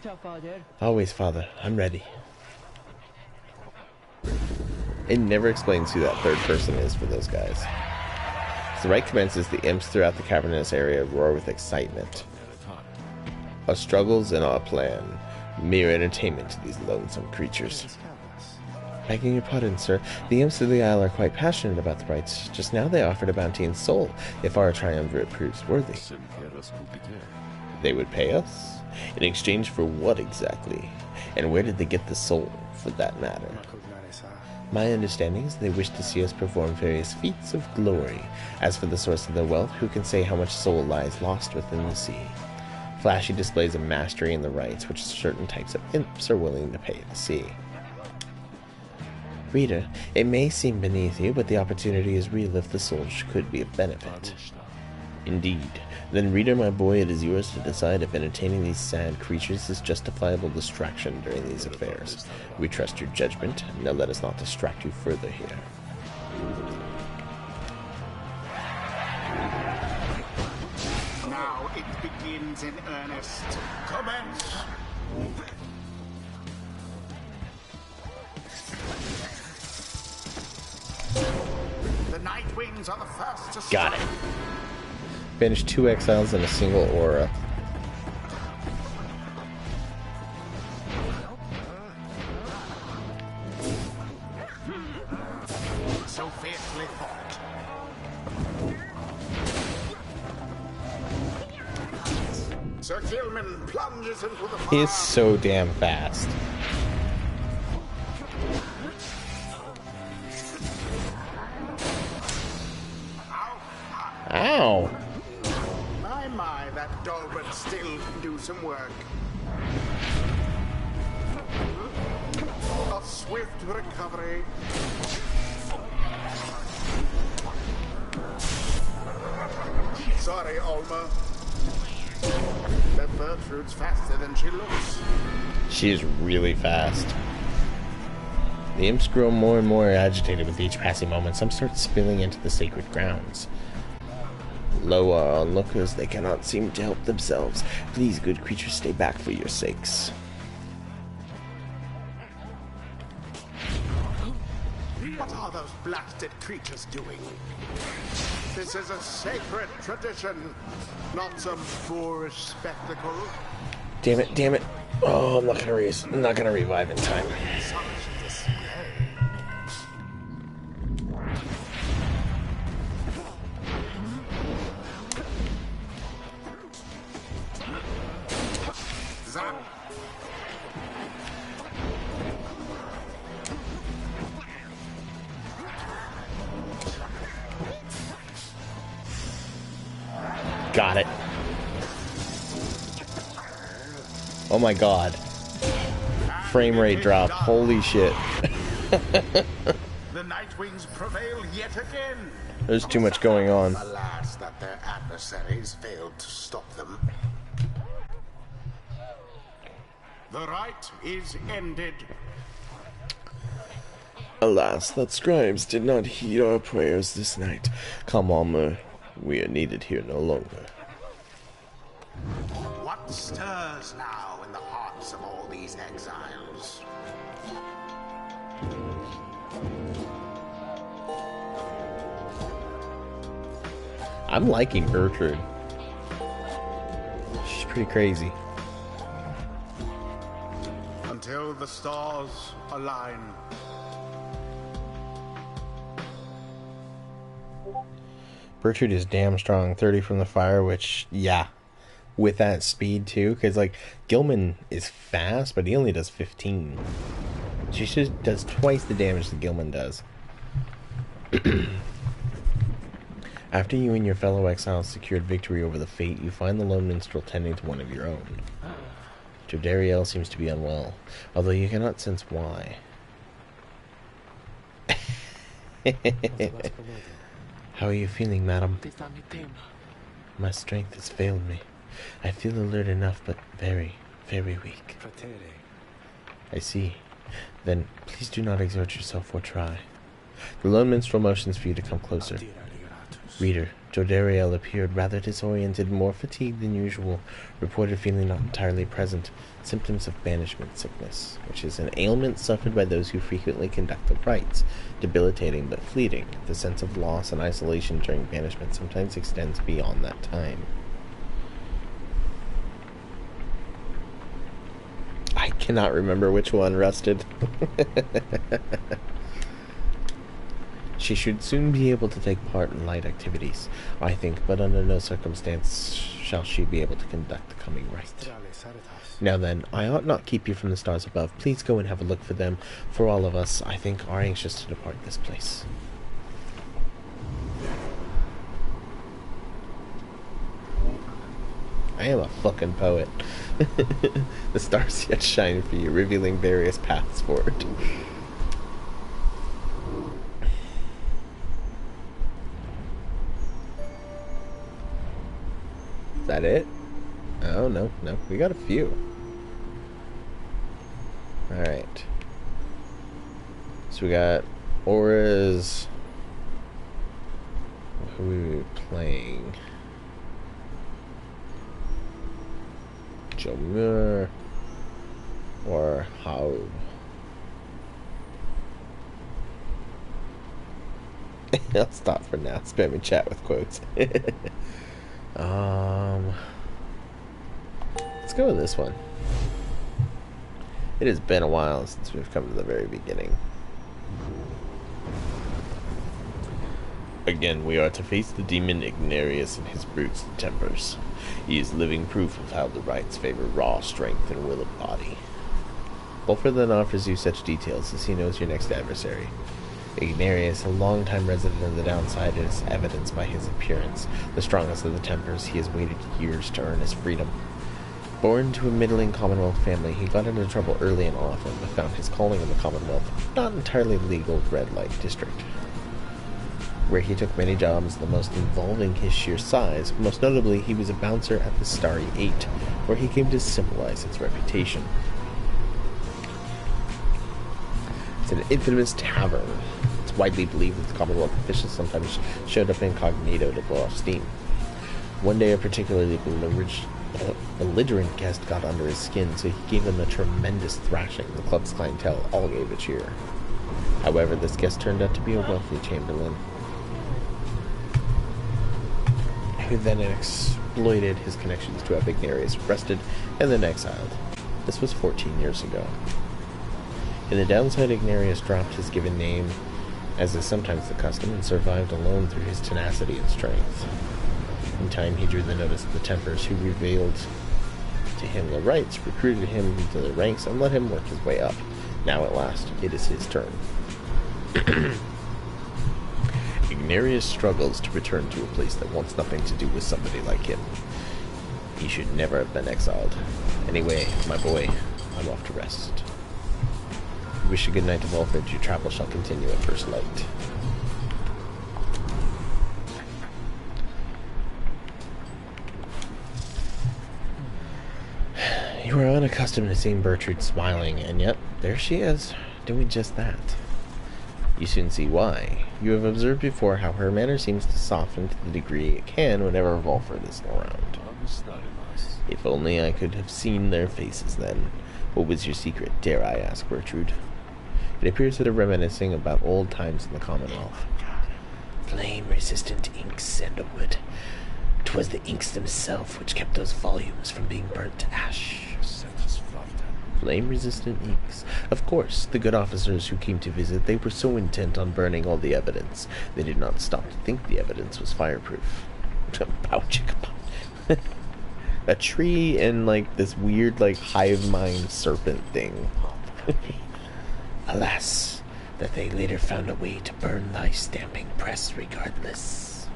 Always, Father. I'm ready. It never explains who that third person is for those guys. As the rite commences, the imps throughout the cavernous area roar with excitement. Our struggles and our plan, mere entertainment to these lonesome creatures. Begging your pardon, sir, the imps of the isle are quite passionate about the rites. Just now they offered a bounty in soul, if our triumvirate proves worthy. They would pay us? In exchange for what exactly? And where did they get the soul, for that matter? My understanding is they wish to see us perform various feats of glory. As for the source of their wealth, who can say how much soul lies lost within the sea? Flashy displays of mastery in the rites, which certain types of imps are willing to pay to see. Reader, it may seem beneath you, but the opportunity is real if the soul could be of benefit. Indeed. Then, reader, my boy, it is yours to decide if entertaining these sad creatures is justifiable distraction during these affairs. We trust your judgment. Now let us not distract you further here. now it begins in earnest. Commence! The Nightwings are the first to Got it. Banish 2 exiles in a single aura. wisely fought. Sir Gilman plunges into the fire. He is so damn fast. Ow! My, that Dolbert still can do some work. A swift recovery. Sorry, Alma. That Bertrude's faster than she looks. She is really fast. The imps grow more and more agitated with each passing moment. Some start spilling into the sacred grounds. Lo are onlookers, they cannot seem to help themselves. Please, good creatures, stay back for your sakes. What are those blasted creatures doing? This is a sacred tradition, not some boorish spectacle. Damn it, damn it. Oh, I'm not gonna revive in time. Such display. Zap. Got it. Oh my god. Frame rate drop. Holy shit. The Nightwings prevail yet again. There's too much going on. Alas, that their adversaries failed to stop them. The right is ended. Alas, that scribes did not heed our prayers this night. Come on, Mer. We are needed here no longer. What stirs now in the hearts of all these exiles? I'm liking Gertrude. She's pretty crazy. Until the stars align. Gertrude is damn strong. 30 from the fire, which, yeah. With that speed, too. Because, like, Gilman is fast, but he only does 15. She just does twice the damage that Gilman does. After you and your fellow exiles secured victory over the Fate, you find the lone minstrel tending to one of your own. Jodariel seems to be unwell, although you cannot sense why. How are you feeling, madam? My strength has failed me. I feel alert enough, but very, very weak. I see. Then, please do not exert yourself or try. The lone minstrel motions for you to come closer. Reader, Jodariel appeared rather disoriented, more fatigued than usual, reported feeling not entirely present, symptoms of banishment sickness, which is an ailment suffered by those who frequently conduct the rites, debilitating but fleeting. The sense of loss and isolation during banishment sometimes extends beyond that time. I cannot remember which one rusted. She should soon be able to take part in light activities, I think, but under no circumstance shall she be able to conduct the coming rite. Now then, I ought not keep you from the stars above. Please go and have a look for them. For all of us, I think, are anxious to depart this place. I am a fucking poet. The stars yet shine for you, revealing various paths forward. Is that it? Oh, no, we got a few. Alright. So we got auras. Who are we playing? Jomur or how? I'll stop for now. Spam and chat with quotes. Let's go with this one. It has been a while since we've come to the very beginning. Again, we are to face the demon Ignarius and his bruised tempers. He is living proof of how the rites favor raw strength and will of body. Wolford then offers you such details as he knows your next adversary. Ignarius, a longtime resident of the downside, is evidenced by his appearance. The strongest of the tempers, he has waited years to earn his freedom. Born to a middling Commonwealth family, he got into trouble early and often, but found his calling in the Commonwealth not entirely legal red light district, where he took many jobs, the most involving his sheer size. Most notably, he was a bouncer at the Starry Eight, where he came to symbolize its reputation. It's an infamous tavern. It's widely believed that the Commonwealth officials sometimes showed up incognito to blow off steam. One day, a particularly belligerent guest got under his skin, so he gave them a tremendous thrashing. The club's clientele all gave a cheer. However, this guest turned out to be a wealthy chamberlain, who then exploited his connections to have Ignarius arrested and then exiled. This was 14 years ago. In the downside, Ignarius dropped his given name, as is sometimes the custom, and survived alone through his tenacity and strength. In time, he drew the notice of the Tempers, who revealed to him the rights, recruited him into the ranks, and let him work his way up. Now, at last, it is his turn. Ignarius struggles to return to a place that wants nothing to do with somebody like him. He should never have been exiled. Anyway, my boy, I'm off to rest. Wish you good night to Wolford. Your travel shall continue at first light. You are unaccustomed to seeing Bertrude smiling, and yet there she is, doing just that. You soon see why. You have observed before how her manner seems to soften to the degree it can whenever Wolford is around. If only I could have seen their faces then. What was your secret, dare I ask, Bertrude? It appears that are reminiscing about old times in the Commonwealth. Flame-resistant inks, Sandalwood. 'Twas the inks themselves which kept those volumes from being burnt to ash. Flame-resistant inks. Of course, the good officers who came to visit, they were so intent on burning all the evidence, they did not stop to think the evidence was fireproof. A tree and, like, this weird, like, hive mind serpent thing. Alas, that they later found a way to burn thy stamping press regardless.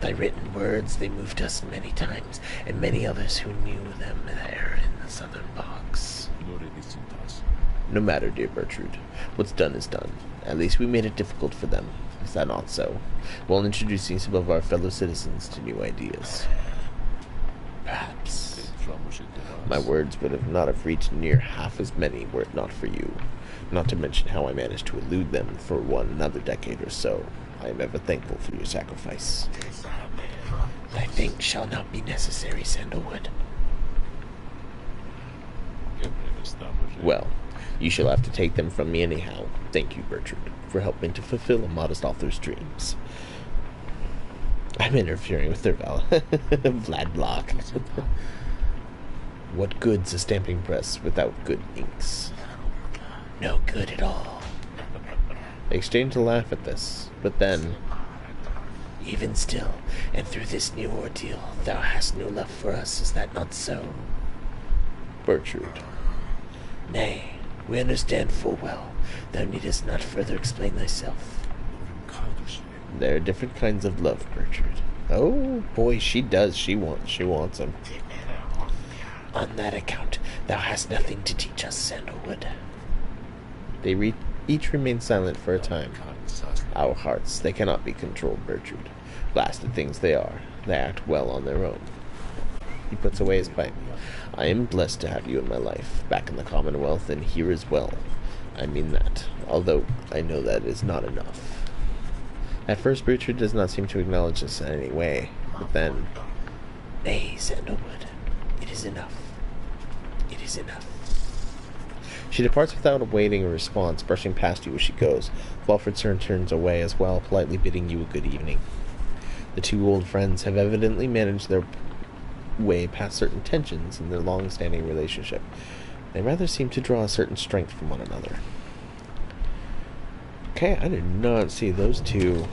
Thy written words, they moved us many times, and many others who knew them there in the southern bogs. No matter, dear Bertrude. What's done is done. At least we made it difficult for them. Is that not so? While introducing some of our fellow citizens to new ideas. Perhaps. My words would not have reached near half as many were it not for you. Not to mention how I managed to elude them for another decade or so. I am ever thankful for your sacrifice. Thy thanks shall not be necessary, Sandalwood. Well, you shall have to take them from me anyhow. Thank you, Bertrude, for helping to fulfill a modest author's dreams. I'm interfering with their Vlad block. What good's a stamping press without good inks? No good at all. They exchange a laugh at this, but then... Even still, and through this new ordeal, thou hast no love for us, is that not so? Bertrude. Nay, we understand full well. Thou needest not further explain thyself. There are different kinds of love, Bertrude. Oh, boy, she does. She wants him. On that account, thou hast nothing to teach us, Sandalwood. They each remain silent for a time. Our hearts, they cannot be controlled, Bertrude. Blasted things they are. They act well on their own. He puts away his pipe. I am blessed to have you in my life, back in the Commonwealth, and here as well. I mean that, although I know that is not enough. At first, Bertrude does not seem to acknowledge this in any way, but then... Nay, Sandalwood, it is enough. It is enough. She departs without awaiting a response, brushing past you as she goes. Walford turns away as well, politely bidding you a good evening. The two old friends have evidently managed their way past certain tensions in their long-standing relationship. They rather seem to draw a certain strength from one another. Okay, I did not see those two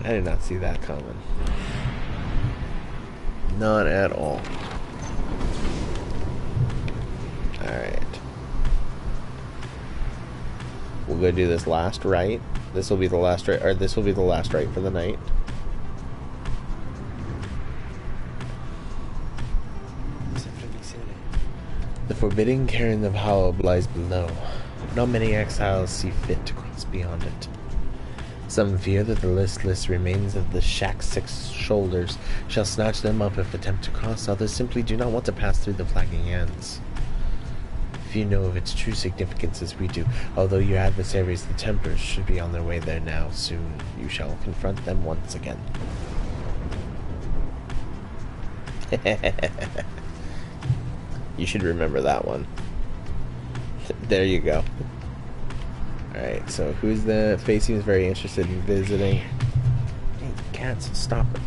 I did not see that coming. Not at all. Alright. We'll go do this last right. This will be the last right, or this will be the last right for the night. The forbidding cairn of Howell lies below. Not many exiles see fit to cross beyond it. Some fear that the listless remains of the Shack's 6 shoulders shall snatch them up if attempt to cross. Others simply do not want to pass through the flagging hands. Few know of its true significance as we do. Although your adversaries, the Templars, should be on their way there now. Soon you shall confront them once again. You should remember that one. There you go. Alright, so who's the... Faye seems very interested in visiting. Hey, cats, stop it.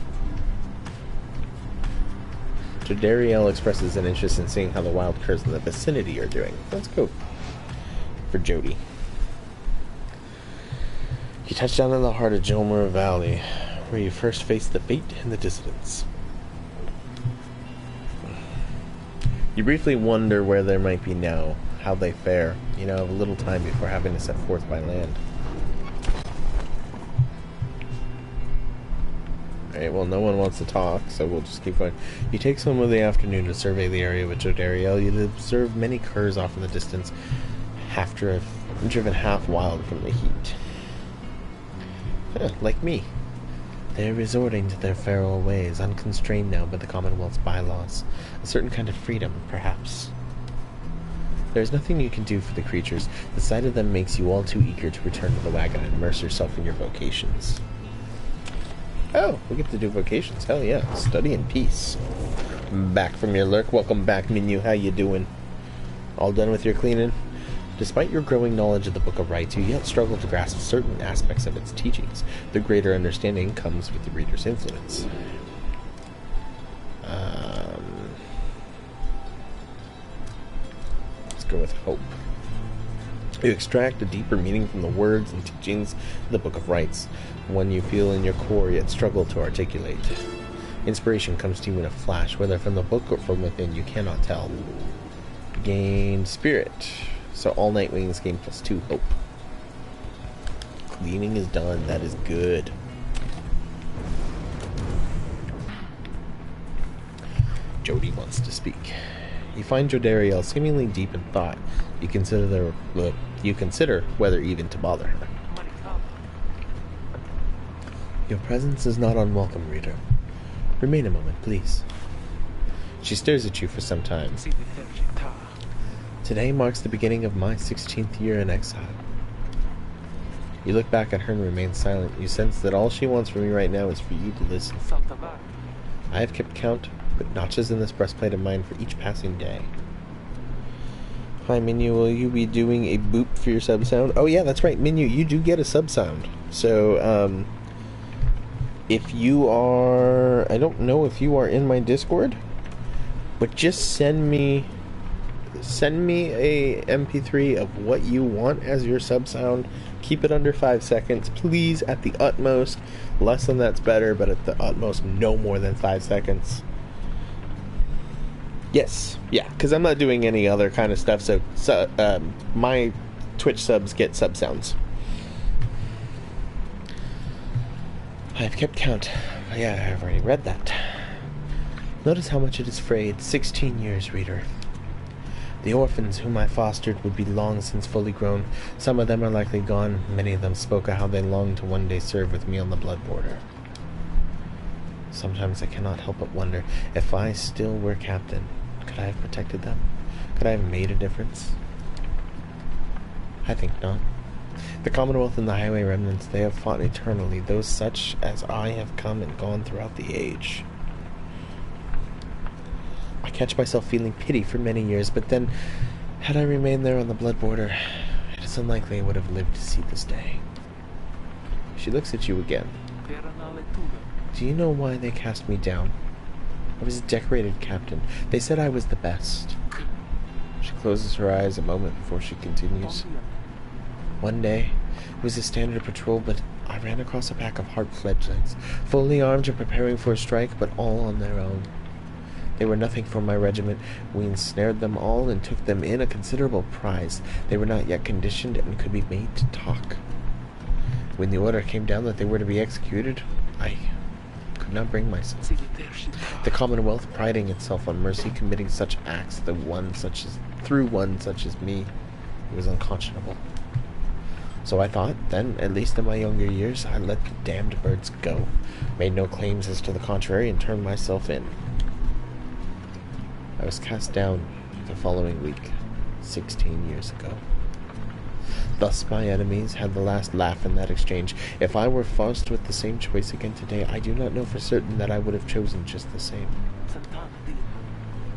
Jodariel expresses an interest in seeing how the wild curs in the vicinity are doing. Let's go. For Jody. You touch down in the heart of Jomar Valley, where you first face the fate and the dissidents. You briefly wonder where there might be now, how they fare. You know, have a little time before having to set forth by land. Alright, well, no one wants to talk, so we'll just keep going. You take some of the afternoon to survey the area with Jodariel. You observe many curs off in the distance, driven half wild from the heat. Like me. They are resorting to their feral ways, unconstrained now by the Commonwealth's bylaws. A certain kind of freedom, perhaps. There is nothing you can do for the creatures. The sight of them makes you all too eager to return to the wagon and immerse yourself in your vocations. Oh, we get to do vocations. Hell yeah. Study in peace. Back from your lurk. Welcome back, Minu. How you doing? All done with your cleaning? Despite your growing knowledge of the Book of Rites, you yet struggle to grasp certain aspects of its teachings. The greater understanding comes with the reader's influence. Let's go with hope. You extract a deeper meaning from the words and teachings of the Book of Rites, one you feel in your core yet struggle to articulate. Inspiration comes to you in a flash, whether from the book or from within, you cannot tell. Gain spirit. So all night wings gain +2 hope. Cleaning is done. That is good. Jody wants to speak. You find Jodariel seemingly deep in thought. You consider whether even to bother her. Your presence is not unwelcome, reader. Remain a moment, please. She stares at you for some time. Today marks the beginning of my 16th year in exile. You look back at her and remain silent. You sense that all she wants from you right now is for you to listen. I have kept count, put notches in this breastplate of mine for each passing day. Hi, Minu, will you be doing a boop for your sub sound? Oh yeah, that's right, Minu, you do get a sub sound. So, if you are... I don't know if you are in my Discord, but just send me a MP3 of what you want as your sub sound. Keep it under 5 seconds, please, at the utmost. Less than that's better, but at the utmost, no more than 5 seconds. Yes, yeah, because I'm not doing any other kind of stuff, so my Twitch subs get sub sounds. I've kept count. Yeah, I've already read that. Notice how much it is frayed. 16 years, reader. The orphans whom I fostered would be long since fully grown. Some of them are likely gone. Many of them spoke of how they longed to one day serve with me on the blood border. Sometimes I cannot help but wonder, if I still were captain, could I have protected them? Could I have made a difference? I think not. The Commonwealth and the Highway Remnants, they have fought eternally, those such as I have come and gone throughout the age. I catch myself feeling pity for many years, but then, had I remained there on the blood border, it is unlikely I would have lived to see this day. She looks at you again. Do you know why they cast me down? I was a decorated captain. They said I was the best. She closes her eyes a moment before she continues. One day, It was a standard patrol, but I ran across a pack of hard fledglings, fully armed and preparing for a strike, but all on their own. They were nothing for my regiment. We ensnared them all and took them in a considerable prize. They were not yet conditioned and could be made to talk. When the order came down that they were to be executed, I could not bring myself. The Commonwealth, priding itself on mercy, committing such acts through one such as me, was unconscionable. So I thought, then, at least in my younger years, I let the damned birds go, made no claims as to the contrary, and turned myself in. I was cast down the following week, 16 years ago. Thus my enemies had the last laugh in that exchange. If I were forced with the same choice again today, I do not know for certain that I would have chosen just the same.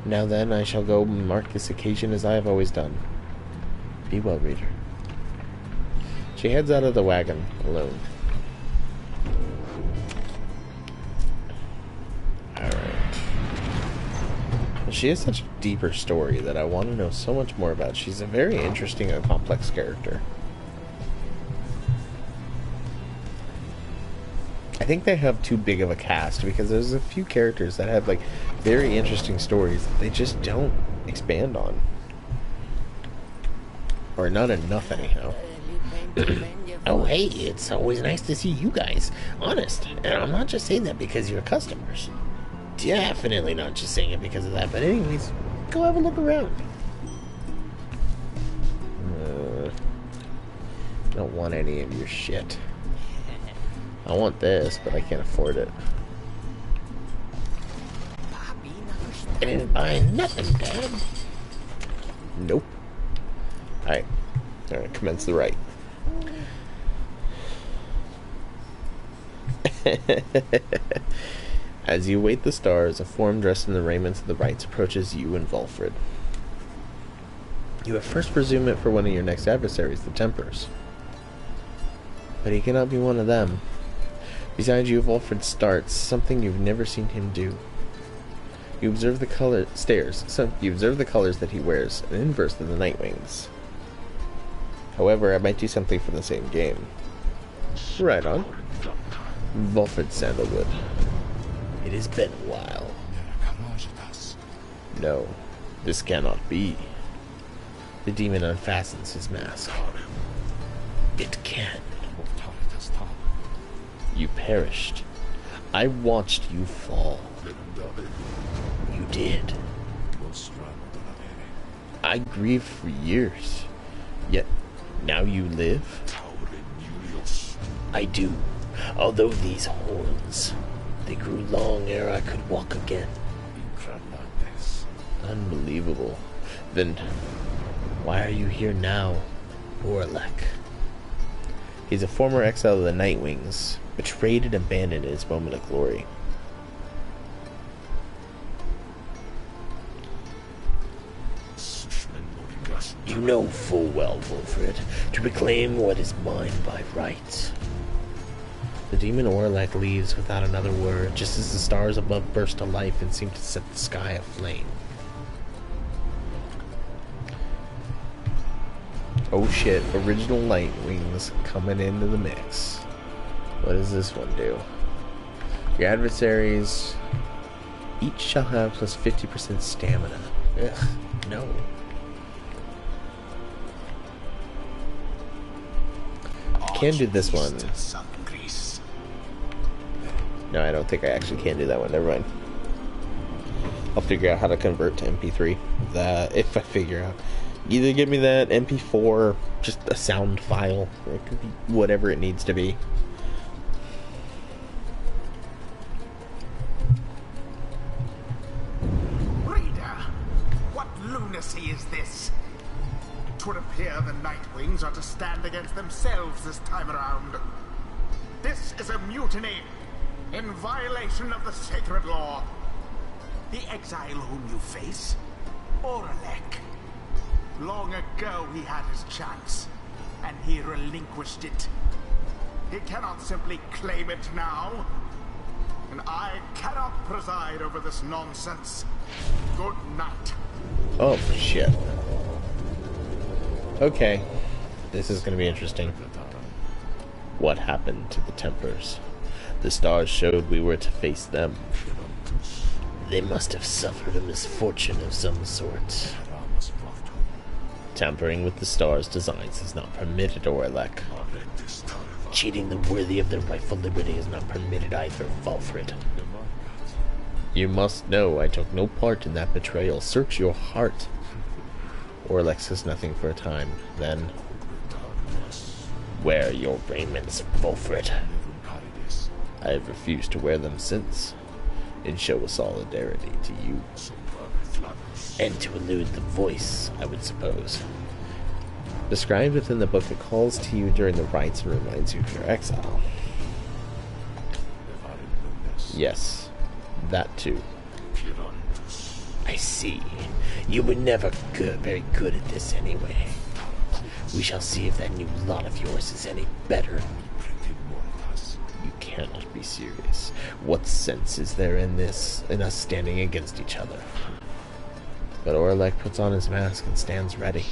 Now then, I shall go mark this occasion as I have always done. Be well, reader. She heads out of the wagon, alone. Alright. She has such a deeper story that I want to know so much more about. She's a very interesting and complex character. I think they have too big of a cast because there's a few characters that have like very interesting stories that they just don't expand on. Or not enough anyhow. Oh, hey, it's always nice to see you guys. Honest. And I'm not just saying that because you're customers. Definitely not just saying it because of that. But anyways, go have a look around. I don't want any of your shit. I want this, but I can't afford it. I didn't buy nothing, Dad. Nope. Alright. Alright, commence the rite. As you await the stars, a form dressed in the raiments of the rites approaches you and Volfred. You at first presume it for one of your next adversaries, the Templars. But he cannot be one of them. Beside you, Volfred starts, something you've never seen him do. You observe the colors that he wears, an inverse of the Nightwings. However, I might do something from the same game. Right on. Volfred Sandalwood. It has been a while. No, this cannot be. The demon unfastens his mask. It can. You perished. I watched you fall. You did. I grieved for years. Yet, now you live? I do. Although these horns, they grew long ere I could walk again. Unbelievable. Then, why are you here now, Orlek? He's a former exile of the Nightwings, betrayed and abandoned in his moment of glory. You know full well, Wilfred, to reclaim what is mine by right. The demon Orlek leaves without another word, just as the stars above burst to life and seem to set the sky aflame. Oh shit, original Nightwings coming into the mix. What does this one do? Your adversaries each shall have plus 50% stamina. Ugh, no. I can do this one. No, I don't think I actually can do that one. Never mind. I'll figure out how to convert to MP3. If I figure out. Either give me that MP4, just a sound file. It could be whatever it needs to be. Reader, what lunacy is this? 'Twould appear the Nightwings are to stand against themselves this time around. This is a mutiny, in violation of the sacred law. The exile whom you face, Orlek. Long ago he had his chance, and he relinquished it. He cannot simply claim it now. And I cannot preside over this nonsense. Good night. Oh, shit. Okay. This is going to be interesting. What happened to the Templars? The stars showed we were to face them. They must have suffered a misfortune of some sort. Tampering with the stars' designs is not permitted, Orlek. Cheating the worthy of their rightful liberty is not permitted either, Valfred. You must know I took no part in that betrayal. Search your heart. Orlek says nothing for a time. Then, wear your raiments, Valfred. I have refused to wear them since, in show of solidarity to you. And to elude the voice, I would suppose. Described within the book, it calls to you during the rites and reminds you of your exile. Yes, that too. I see. You were never very good at this anyway. We shall see if that new lot of yours is any better. You cannot be serious. What sense is there in this, in us standing against each other? But Orlek puts on his mask and stands ready.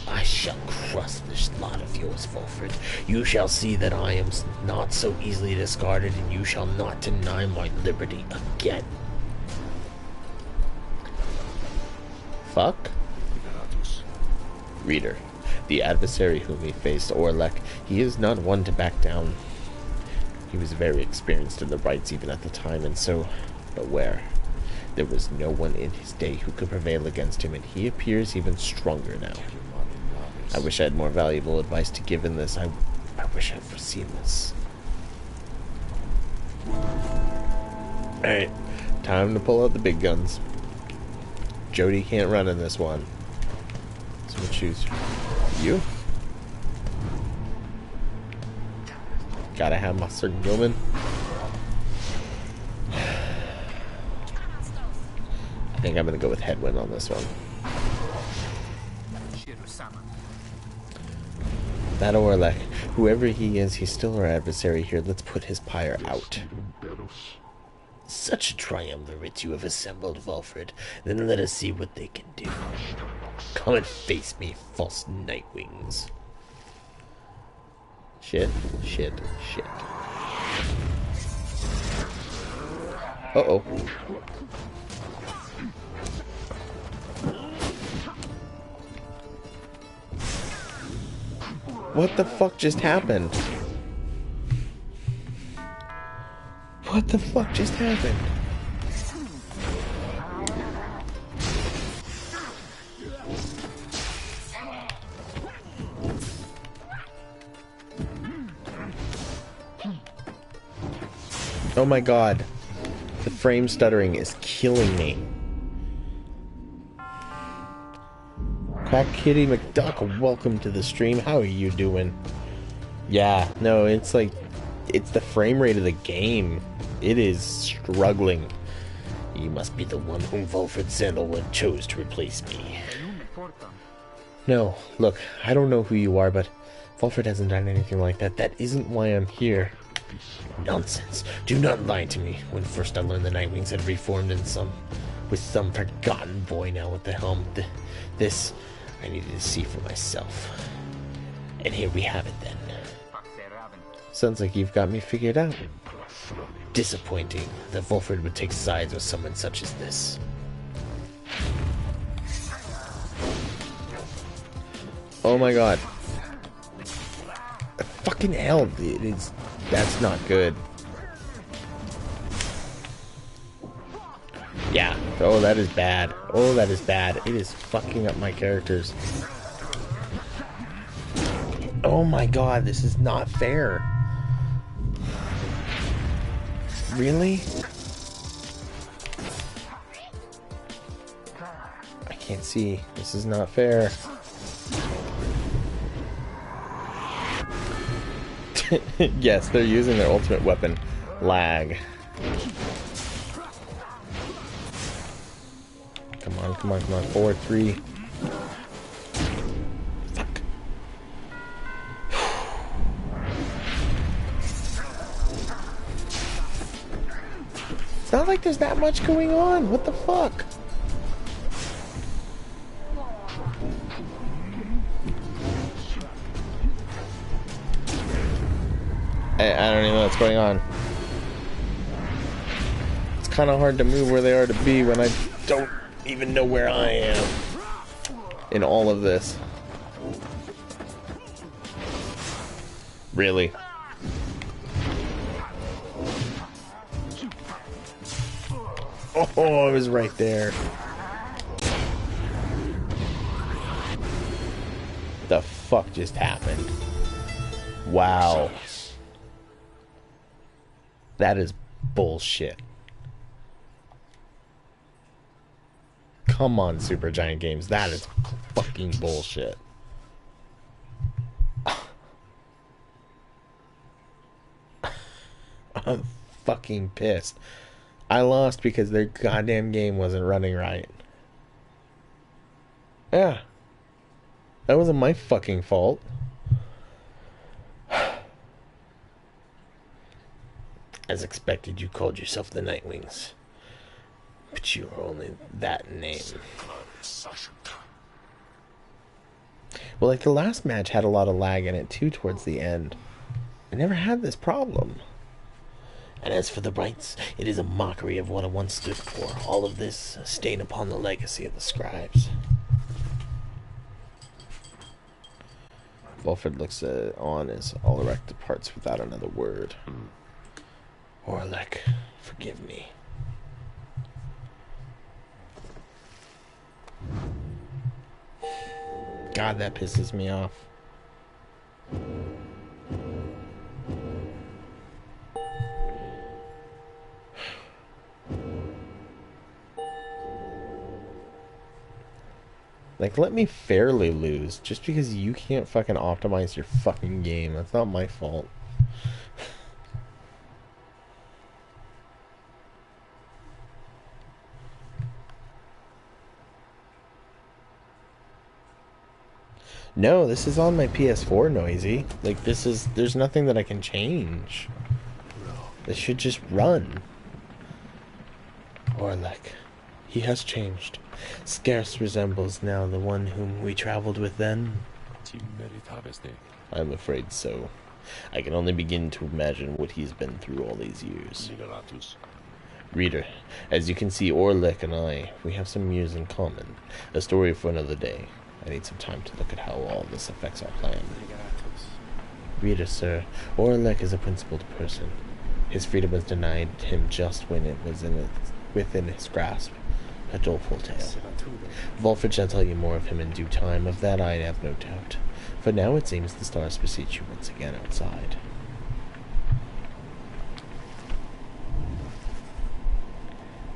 I shall crush this lot of yours, Valfred. You shall see that I am not so easily discarded, and you shall not deny my liberty again. Fuck? Reader, the adversary whom he faced, Orlek, he is not one to back down. He was very experienced in the rites even at the time, and so, beware. There was no one in his day who could prevail against him, and he appears even stronger now. I wish I had more valuable advice to give in this. I wish I'd foreseen this. Alright, time to pull out the big guns. Jody can't run in this one. So we'll choose you. Gotta have my certain woman. I think I'm gonna go with Headwind on this one. That Orlek, whoever he is, he's still our adversary here. Let's put his pyre out. Such a triumvirate you have assembled, Valfred. Then let us see what they can do. Come and face me, false nightwings. Shit, shit, shit. Uh-oh. What the fuck just happened? What the fuck just happened? Oh my god. The frame stuttering is killing me. Quack Kitty McDuck, welcome to the stream. How are you doing? Yeah, no, it's like, it's the frame rate of the game. It is struggling. You must be the one whom Valfred Sandalwood chose to replace me. No, look, I don't know who you are, but Valfred hasn't done anything like that. That isn't why I'm here. Nonsense. Do not lie to me. When first I learned the Nightwings had reformed with some forgotten boy now at the helm. This I needed to see for myself. And here we have it then. Sounds like you've got me figured out. Disappointing that Valfred would take sides with someone such as this. Oh my god. Fucking hell, it is. That's not good. Yeah. Oh, that is bad. Oh, that is bad. It is fucking up my characters. Oh my god, this is not fair. Really? I can't see. This is not fair. Yes, they're using their ultimate weapon, lag. Come on, come on, come on. 4, 3. Fuck. It's not like there's that much going on. What the fuck? I don't even know what's going on. It's kind of hard to move where they are to be when I don't even know where I am in all of this. Really? Oh, I was right there. The fuck just happened? Wow. That is bullshit. Come on, Supergiant Games. That is fucking bullshit. I'm fucking pissed. I lost because their goddamn game wasn't running right. Yeah. That wasn't my fucking fault. As expected, you called yourself the Nightwings. But you are only that name. Well, like the last match had a lot of lag in it too towards the end. I never had this problem. And as for the rights, it is a mockery of what I once stood for. All of this, a stain upon the legacy of the scribes. Wilfred looks on his all erected parts without another word. Orlek, forgive me. God, that pisses me off. Like, let me fairly lose. Just because you can't fucking optimize your fucking game. That's not my fault. No, this is on my PS4, Noisy. Like, there's nothing that I can change. This should just run. Orlek. He has changed. Scarce resembles now the one whom we traveled with then. I'm afraid so. I can only begin to imagine what he's been through all these years. Reader, as you can see, Orlek and I, we have some years in common. A story for another day. I need some time to look at how all this affects our plan. Reader, sir, Orlek is a principled person. His freedom was denied him just when it was within his grasp. A doleful tale. Volfred shall tell you more of him in due time, of that I have no doubt. For now it seems the stars beseech you once again outside.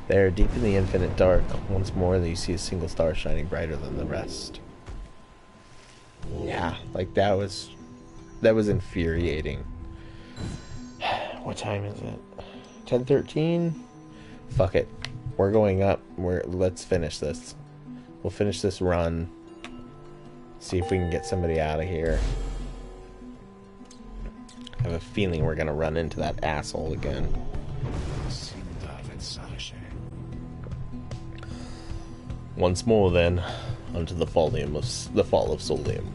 There, deep in the infinite dark, once more you see a single star shining brighter than the rest. Yeah, like that was infuriating. What time is it? 10:13? Fuck it. We're going up. Let's finish this. We'll finish this run. See if we can get somebody out of here. I have a feeling we're gonna run into that asshole again. Once more, then, onto the fall of Solium.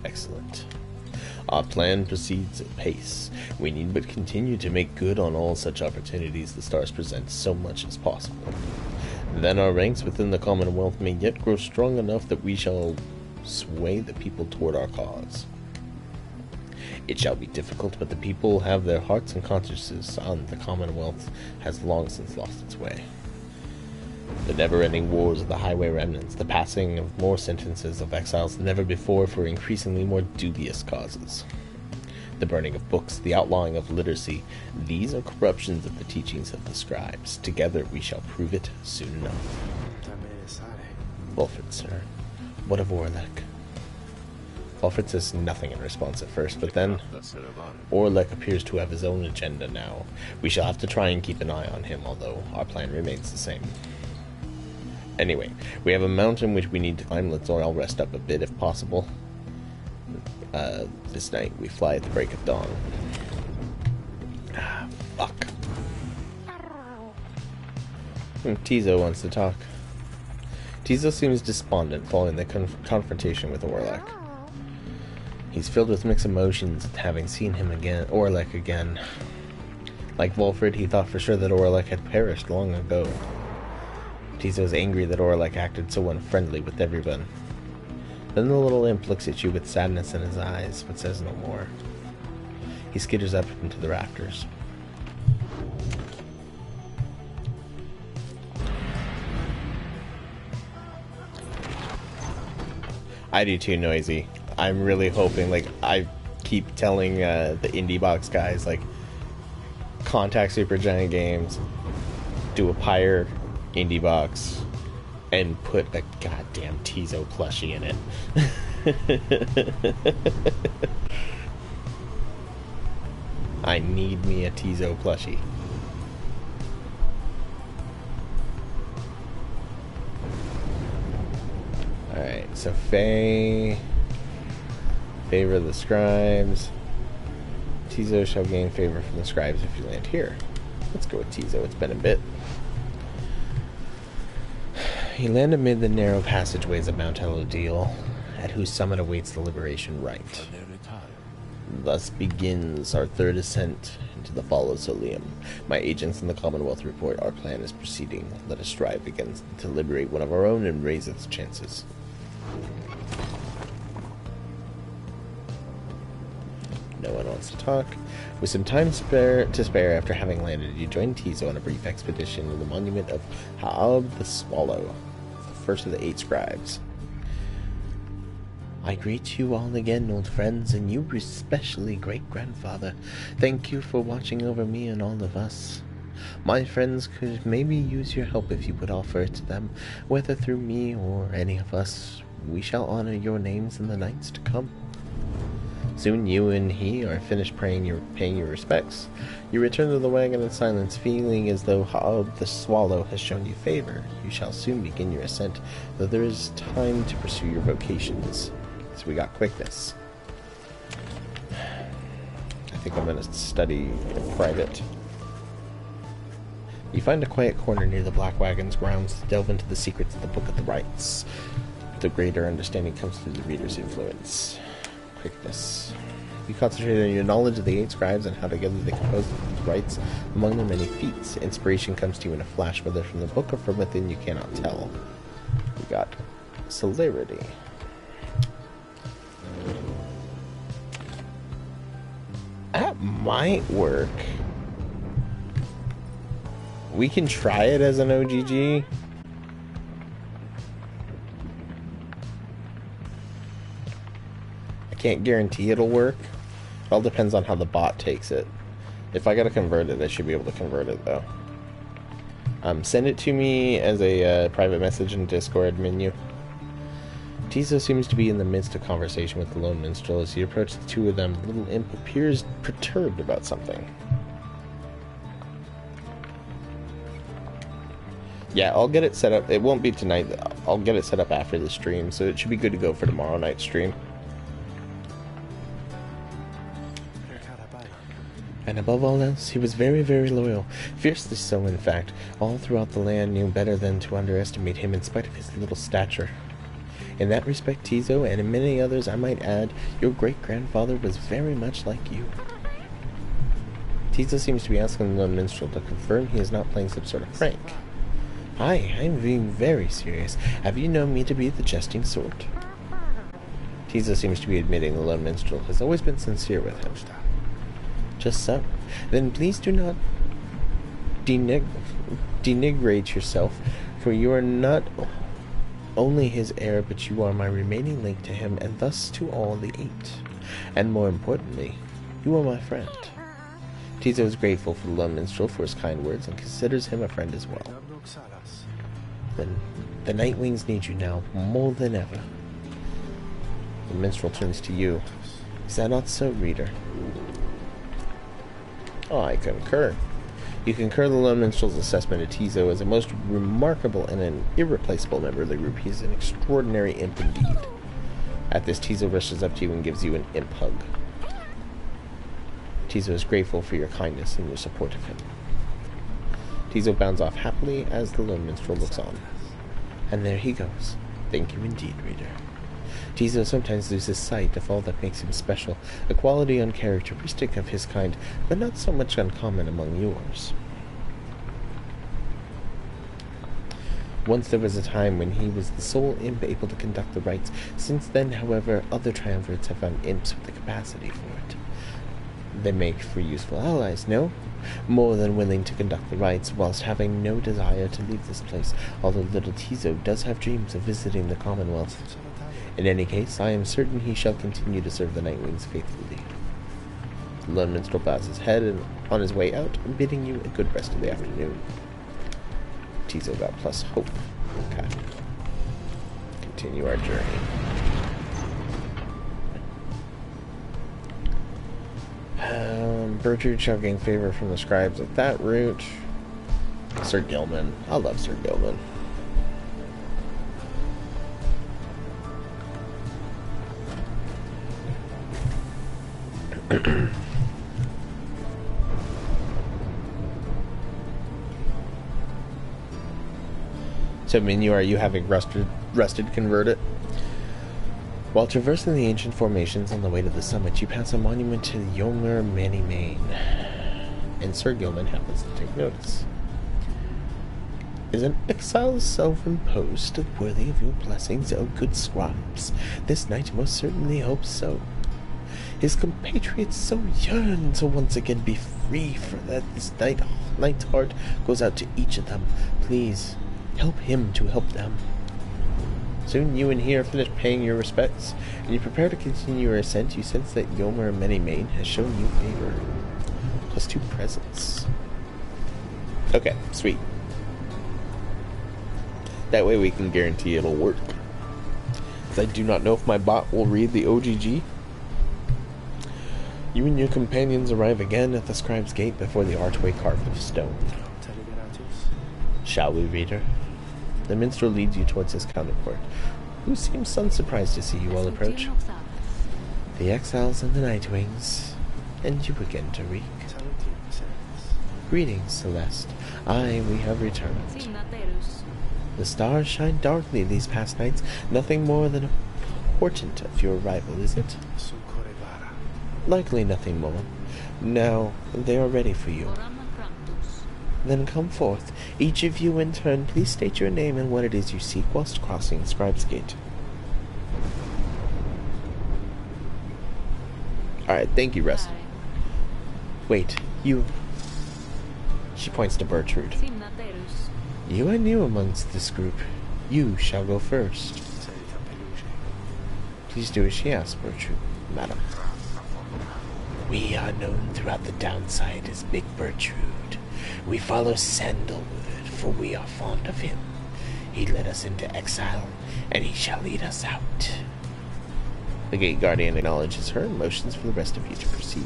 Excellent. Our plan proceeds at pace. We need but continue to make good on all such opportunities the stars present so much as possible. Then our ranks within the Commonwealth may yet grow strong enough that we shall sway the people toward our cause. It shall be difficult, but the people have their hearts and consciences on. The Commonwealth has long since lost its way. The never-ending wars of the highway remnants, the passing of more sentences of exiles than ever before for increasingly more dubious causes. The burning of books, the outlawing of literacy, these are corruptions of the teachings of the scribes. Together we shall prove it soon enough. Volfred, sir, what of Orlek? Volfred says nothing in response at first, but then Orlek appears to have his own agenda now. We shall have to try and keep an eye on him, although our plan remains the same. Anyway, we have a mountain which we need to climb. Let's all rest up a bit if possible. This night we fly at the break of dawn. Ah, fuck. Tizo wants to talk. Tizo seems despondent following the confrontation with Orlek. He's filled with mixed emotions at having seen him again, Orlek again. Like Wolfred, he thought for sure that Orlek had perished long ago. Tizo's angry that Orlek acted so unfriendly with everyone. Then the little imp looks at you with sadness in his eyes, but says no more. He skitters up into the rafters. I do too, Noisy. I'm really hoping, like, I keep telling the indie box guys, like, contact Supergiant Games, do a Pyre indie box, and put a goddamn Tizo plushie in it. I need me a Tizo plushie. Alright, so Faye, favor the scribes. Tizo shall gain favor from the scribes if you land here. Let's go with Tizo, it's been a bit. You land amid the narrow passageways of Mount Elodil, at whose summit awaits the liberation rite. Thus begins our third ascent into the fall of Solium. My agents in the Commonwealth report our plan is proceeding. Let us strive again to liberate one of our own and raise its chances. No one wants to talk. With some time to spare after having landed, you join Tizo on a brief expedition to the monument of Haab the Swallow, the first of the 8 scribes. I greet you all again, old friends, and you especially, great-grandfather. Thank you for watching over me and all of us. My friends could maybe use your help if you would offer it to them, whether through me or any of us. We shall honor your names in the nights to come. Soon you and he are finished paying your respects. You return to the wagon in silence, feeling as though Haab the Swallow has shown you favor. You shall soon begin your ascent, though there is time to pursue your vocations. So we got quickness. I think I'm going to study in private. You find a quiet corner near the Black Wagon's grounds to delve into the secrets of the Book of the Rites. The greater understanding comes through the reader's influence. Quickness. You concentrate on your knowledge of the 8 scribes and how together they compose the rites among their many feats. Inspiration comes to you in a flash, whether from the book or from within you cannot tell. We got celerity. That might work. We can try it as an OGG. I can't guarantee it'll work. It all depends on how the bot takes it. If I gotta convert it, I should be able to convert it though. Send it to me as a private message in Discord menu. Tizo seems to be in the midst of conversation with the lone minstrel. As you approach the two of them, the little imp appears perturbed about something. Yeah, I'll get it set up. It won't be tonight. I'll get it set up after the stream, so it should be good to go for tomorrow night's stream. And above all else, he was very, very loyal. Fiercely so, in fact. All throughout the land knew better than to underestimate him in spite of his little stature. In that respect, Tizo, and in many others I might add, your great-grandfather was very much like you. Tizo seems to be asking the minstrel to confirm he is not playing some sort of prank. Hi, I'm being very serious. Have you known me to be the jesting sort? Tizo seems to be admitting the lone minstrel has always been sincere with him. Just so. Then please do not denigrate yourself, for you are not only his heir, but you are my remaining link to him, and thus to all the 8. And more importantly, you are my friend. Tizo is grateful for the lone minstrel for his kind words, and considers him a friend as well. Then the Nightwings need you now, more than ever. The minstrel turns to you. Is that not so, reader? Oh, I concur. You concur the lone minstrel's assessment of Tizo as a most remarkable and an irreplaceable member of the group. He is an extraordinary imp indeed. At this, Tizo rushes up to you and gives you an imp hug. Tizo is grateful for your kindness and your support of him. Tizo bounds off happily as the lone minstrel looks on. And there he goes. Thank you indeed, reader. Tizo sometimes loses sight of all that makes him special, a quality uncharacteristic of his kind, but not so much uncommon among yours. Once there was a time when he was the sole imp able to conduct the rites. Since then, however, other triumvirates have found imps with the capacity for it. They make for useful allies, no? More than willing to conduct the rites, whilst having no desire to leave this place, although little Tizo does have dreams of visiting the Commonwealth. In any case, I am certain he shall continue to serve the Nightwings faithfully. The lone minstrel bows his head and on his way out, bidding you a good rest of the afternoon. Tizo got plus hope. Okay. Continue our journey. Bertrude shall gain favor from the scribes at that route. Sir Gilman. I love Sir Gilman. So, Minu, are you having rusted converted? While traversing the ancient formations on the way to the summit, you pass a monument to Yomer Manimane, and Sir Gilman happens to take notice. Is an exile's self-imposed worthy of your blessings, O good scribes? This knight most certainly hopes so. His compatriots so yearn to once again be free, for that this knight's heart goes out to each of them. Please, help him to help them. Soon you and he are finished paying your respects, and you prepare to continue your ascent. You sense that Yomer Manimane has shown you favor. Plus 2 presents. Okay, sweet. That way we can guarantee it'll work. I do not know if my bot will read the OGG. You and your companions arrive again at the scribe's gate before the archway carved of stone. Shall we, reader? The minstrel leads you towards his counterpart, who seems unsurprised to see you all approach. The exiles and the Nightwings, and you again, Tariq. Greetings, Celeste. Aye, we have returned. The stars shine darkly these past nights. Nothing more than a portent of your arrival, is it? Likely nothing more. Now, they are ready for you. Then come forth. Each of you in turn, please state your name and what it is you seek whilst crossing Scribe's Gate. Alright, thank you, Russ. Wait, you... She points to Bertrude. You are new amongst this group. You shall go first. Please do as she asks, Bertrude, madam. We are known throughout the downside as Big Bertrude. We follow Sandalwood, for we are fond of him. He led us into exile, and he shall lead us out. The Gate Guardian acknowledges her and motions for the rest of you to proceed.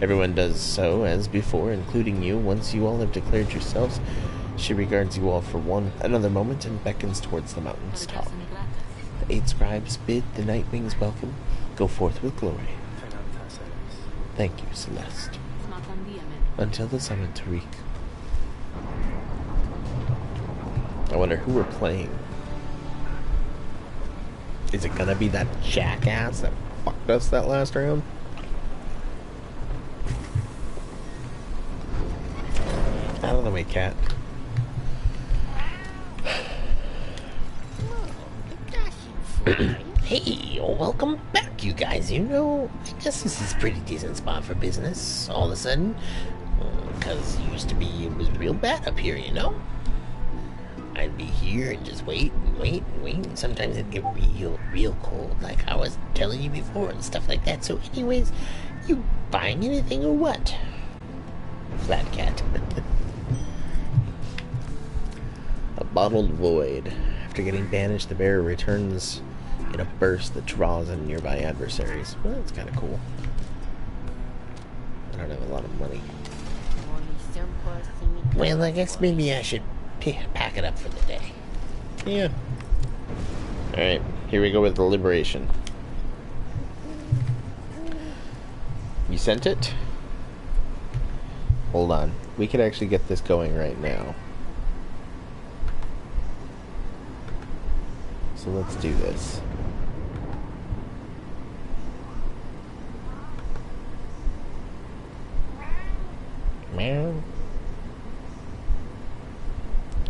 Everyone does so as before, including you. Once you all have declared yourselves, she regards you all for another moment and beckons towards the mountain's top. The 8 scribes bid the Nightwings welcome. Go forth with glory. Thank you, Celeste. Until the summit, Tariq. I wonder who we're playing. Is it gonna be that jackass that fucked us that last round? Out of the way, cat. Hey, welcome back, you guys. You know, I guess this is a pretty decent spot for business, all of a sudden. Because it was real bad up here, you know? I'd be here and just wait and wait and wait, and sometimes it'd get real cold, like I was telling you before and stuff like that. So anyways, you buying anything or what? Flat cat. A bottled void. After getting banished, the bearer returns in a burst that draws in nearby adversaries. Well, that's kind of cool. I don't have a lot of money. Well, I guess maybe I should pack it up for the day. Yeah. Alright, here we go with the liberation. You sent it? Hold on. We could actually get this going right now. So let's do this. Meow.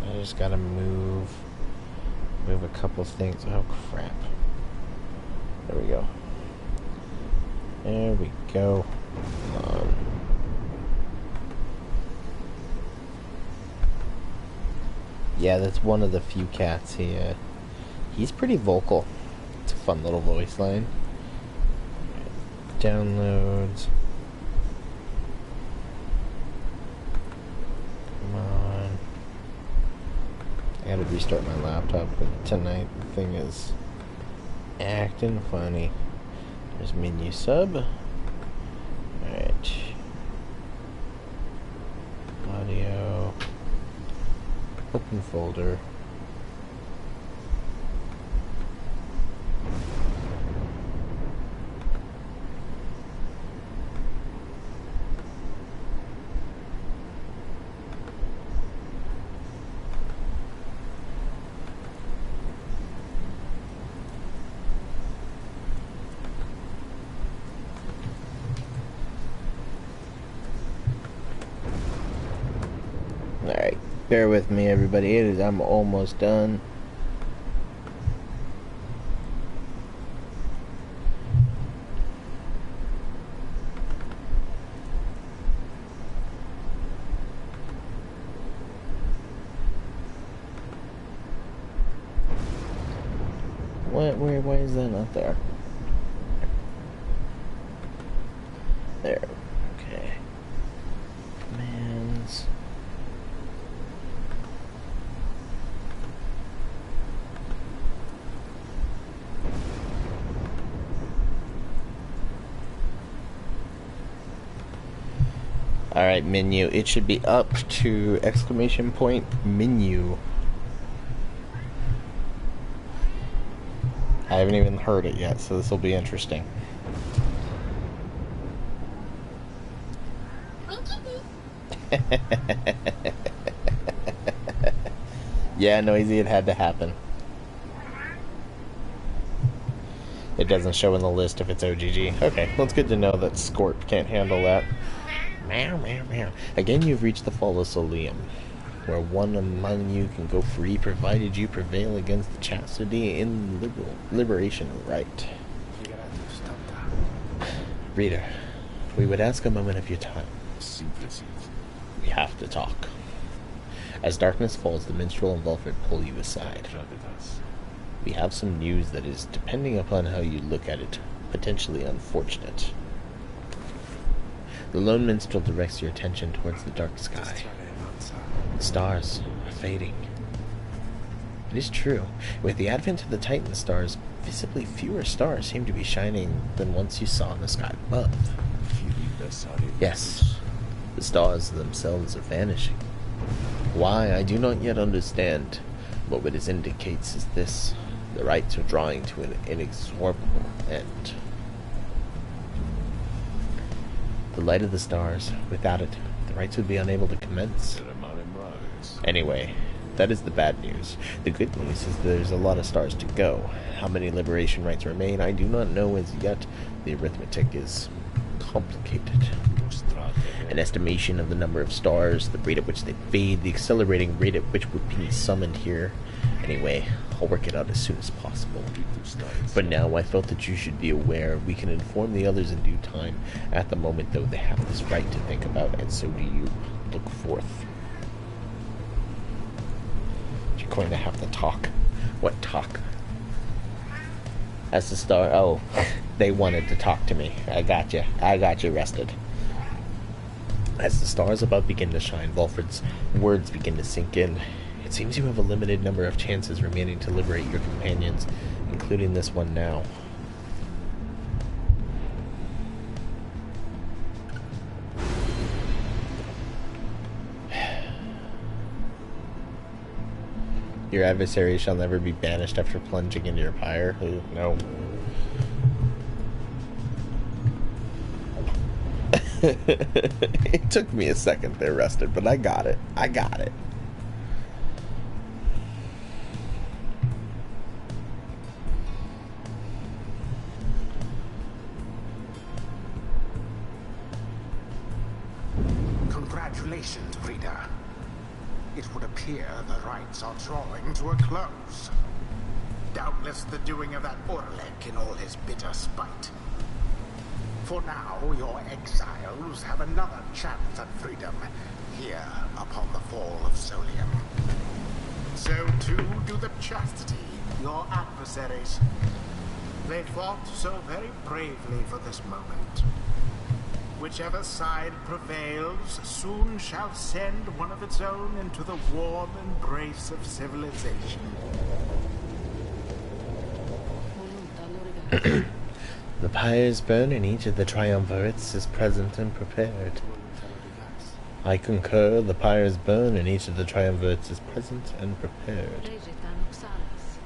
I just gotta move a couple things. Oh crap. There we go. There we go. Come on. Yeah, that's one of the few cats. He's pretty vocal. It's a fun little voice line. Downloads. Come on. I gotta restart my laptop, but tonight the thing is acting funny. There's menu sub. Alright. Audio. Open folder. Alright, bear with me everybody, I'm almost done. Why is that not there? There, okay. Commands. Alright, menu. It should be up to exclamation point menu. I haven't even heard it yet, so this will be interesting. Yeah, Noisy, it had to happen. It doesn't show in the list if it's OGG. Okay, well, it's good to know that Scorp can't handle that. Meow, meow, meow. Again, you've reached the Fall of Solium, where one among you can go free, provided you prevail against the chastity and liberation right. Reader, we would ask a moment of your time. We have to talk. As darkness falls, the minstrel and Volfred pull you aside. We have some news that is, depending upon how you look at it, potentially unfortunate. The lone minstrel directs your attention towards the dark sky. The stars are fading. It is true. With the advent of the Titan stars, visibly fewer stars seem to be shining than once you saw in the sky above. Yes, the stars themselves are vanishing. Why, I do not yet understand, but what it indicates is this: the rites are drawing to an inexorable end. The light of the stars, without it, the rites would be unable to commence. Anyway, that is the bad news. The good news is there's a lot of stars to go. How many liberation rites remain, I do not know as yet. The arithmetic is complicated. An estimation of the number of stars, the rate at which they fade, the accelerating rate at which would be summoned here. Anyway, I'll work it out as soon as possible. For now, I felt that you should be aware. We can inform the others in due time. At the moment, though, they have this right to think about, and so do you. Look forth. You're going to have to talk. What talk? As the star... Oh, they wanted to talk to me. I got you. I got you rested. As the stars above begin to shine, Volfred's words begin to sink in. It seems you have a limited number of chances remaining to liberate your companions, including this one now. Your adversary shall never be banished after plunging into your pyre. Ooh, no. It took me a second there, Rested, but I got it. I got it. Congratulations, Frida. It would appear the rites are drawing to a close. Doubtless the doing of that Orlek in all his bitter spite. For now, your exiles have another chance at freedom here upon the fall of Solium. So too do the Chastity, your adversaries. They fought so very bravely for this moment. Whichever side prevails soon shall send one of its own into the warm embrace of civilization. The pyres burn and each of the triumvirates is present and prepared. I concur, the pyres burn and each of the triumvirates is present and prepared.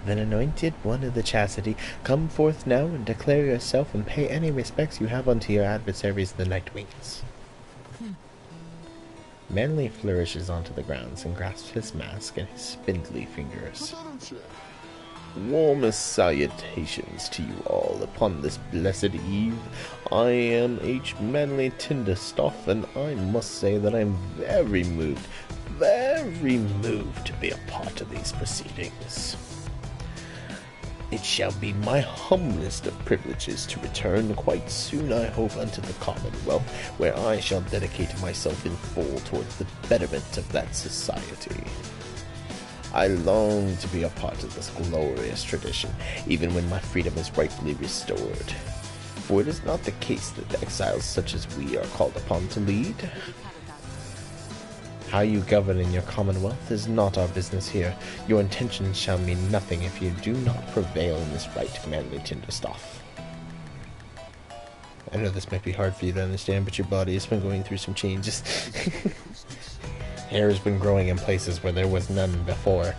Then, anointed one of the chastity, come forth now and declare yourself and pay any respects you have unto your adversaries the Nightwings. Manly flourishes onto the grounds and grasps his mask in his spindly fingers. Warmest salutations to you all upon this blessed eve. I am H. Manly Tinderstoff, and I must say that I am very moved to be a part of these proceedings. It shall be my humblest of privileges to return quite soon, I hope, unto the Commonwealth, where I shall dedicate myself in full towards the betterment of that society. I long to be a part of this glorious tradition, even when my freedom is rightfully restored. For it is not the case that exiles such as we are called upon to lead. How you govern in your commonwealth is not our business here. Your intentions shall mean nothing if you do not prevail in this right, Manly Tinderstoff. I know this might be hard for you to understand, but your body has been going through some changes. Hair has been growing in places where there was none before.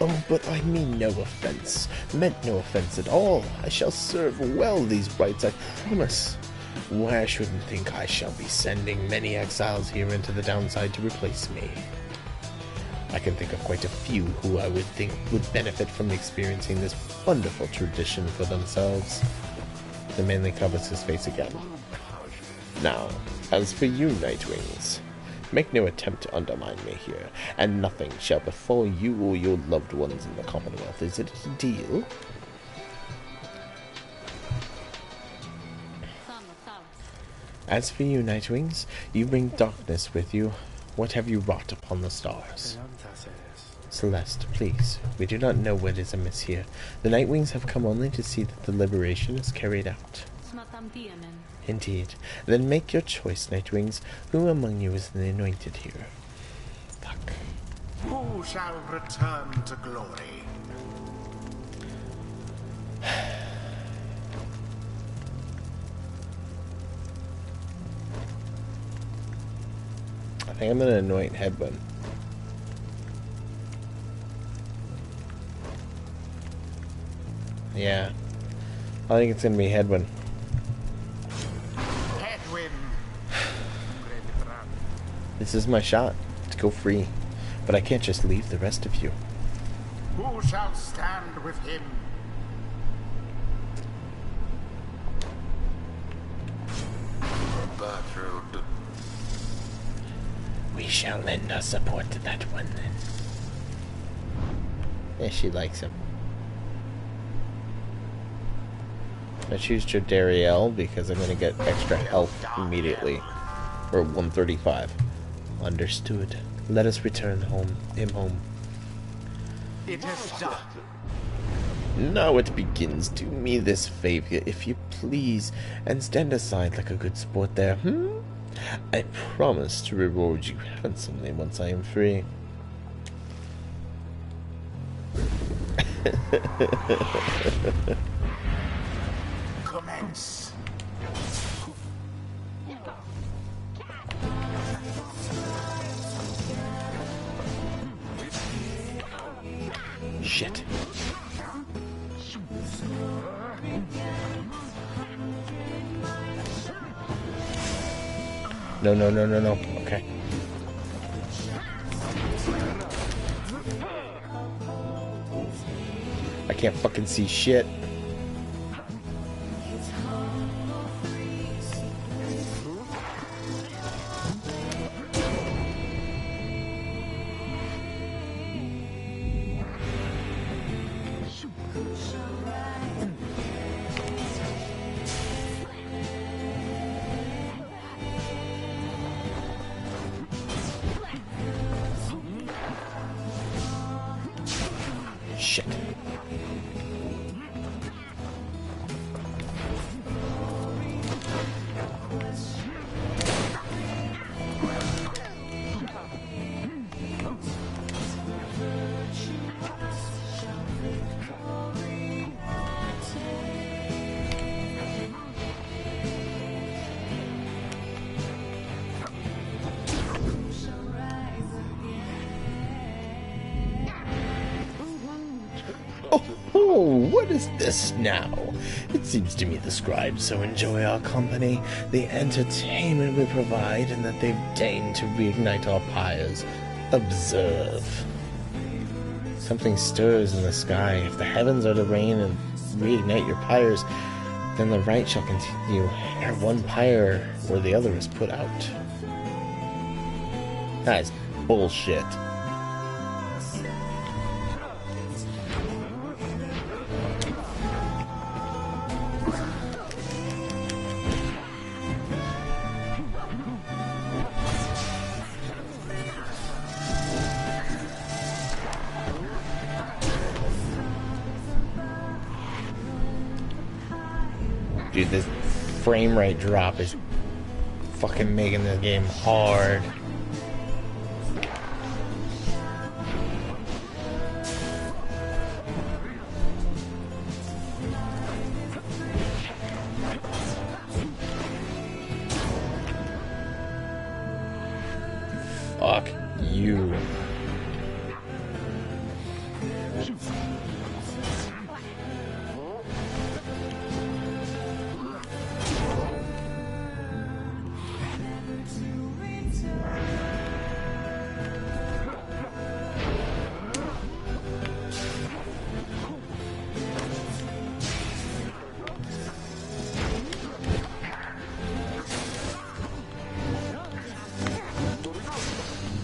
Oh, but I mean no offense. Meant no offense at all. I shall serve well these rites, I promise. Why, I shouldn't think I shall be sending many exiles here into the downside to replace me. I can think of quite a few who I would think would benefit from experiencing this wonderful tradition for themselves. The Manly covers his face again. Now, as for you, Nightwings, make no attempt to undermine me here, and nothing shall befall you or your loved ones in the Commonwealth. Is it a deal? As for you, Nightwings, you bring darkness with you. What have you wrought upon the stars? Celeste, please. We do not know what is amiss here. The Nightwings have come only to see that the liberation is carried out. Indeed. Then make your choice, Nightwings. Who among you is the anointed here? Fuck. Who shall return to glory? I think I'm gonna anoint Headwind. Yeah. I think it's gonna be Headwind. Headwind. This is my shot to go free. But I can't just leave the rest of you. Who shall stand with him? Bertrude. We shall lend our support to that one then. Yeah, she likes him. I choose Jodariel because I'm going to get extra health immediately. Or 135. Understood. Let us return him home. It is done. Now it begins. Do me this favor, if you please, and stand aside like a good sport there, I promise to reward you handsomely once I am free. Commence. Shit. No. Okay. I can't fucking see shit. shit. Oh, what is this now? It seems to me the scribes so enjoy our company, the entertainment we provide, and that they've deigned to reignite our pyres. Observe. Something stirs in the sky. If the heavens are to rain and reignite your pyres, then the right shall continue, ere one pyre or the other is put out. That is bullshit. Dude, this frame rate drop is fucking making this game hard. Fuck you.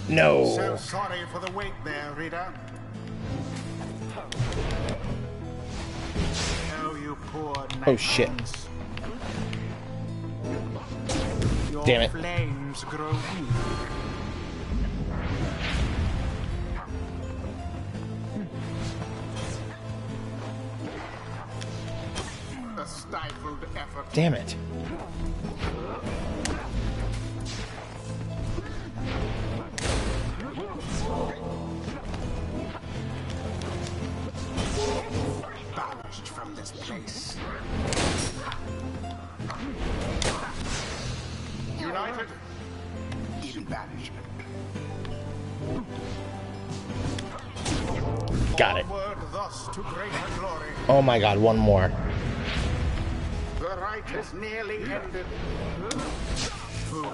No. So sorry for the wait there, reader. Oh, you poor Oh, shit. nightmares. Your Damn it. flames grow weak. A stifled effort. Damn it. Banished from this place. United in banishment. Got it. Onward thus to greater glory. Oh my god, one more. The right is nearly ended. Fool.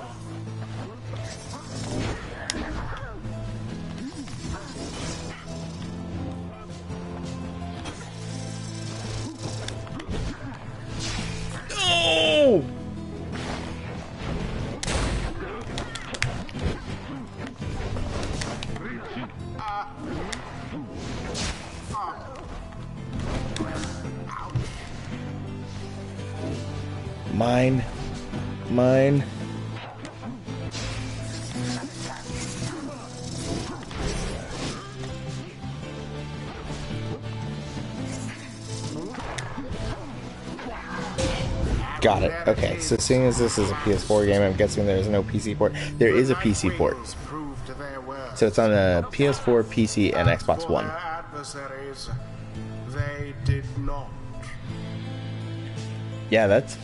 No! Mine. Mine. Got it. Okay, so seeing as this is a PS4 game, I'm guessing there's no PC port. There is a PC port. So it's on a PS4, PC, and Xbox One. Adversaries, they did not. Yeah, that's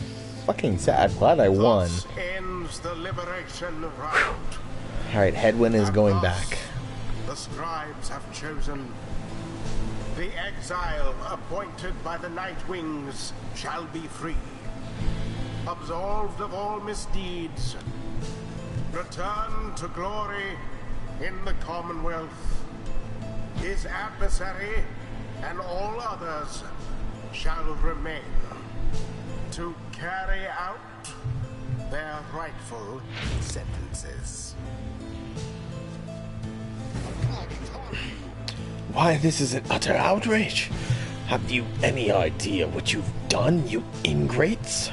fucking sad. Glad I won. Thus ends the liberation round. Alright, Headwind is And going thus, back. The scribes have chosen. The exile appointed by the Night Wings shall be free. Absolved of all misdeeds. Return to glory in the Commonwealth. His adversary and all others shall remain to carry out their rightful sentences. Why, this is an utter outrage. Have you any idea what you've done, you ingrates?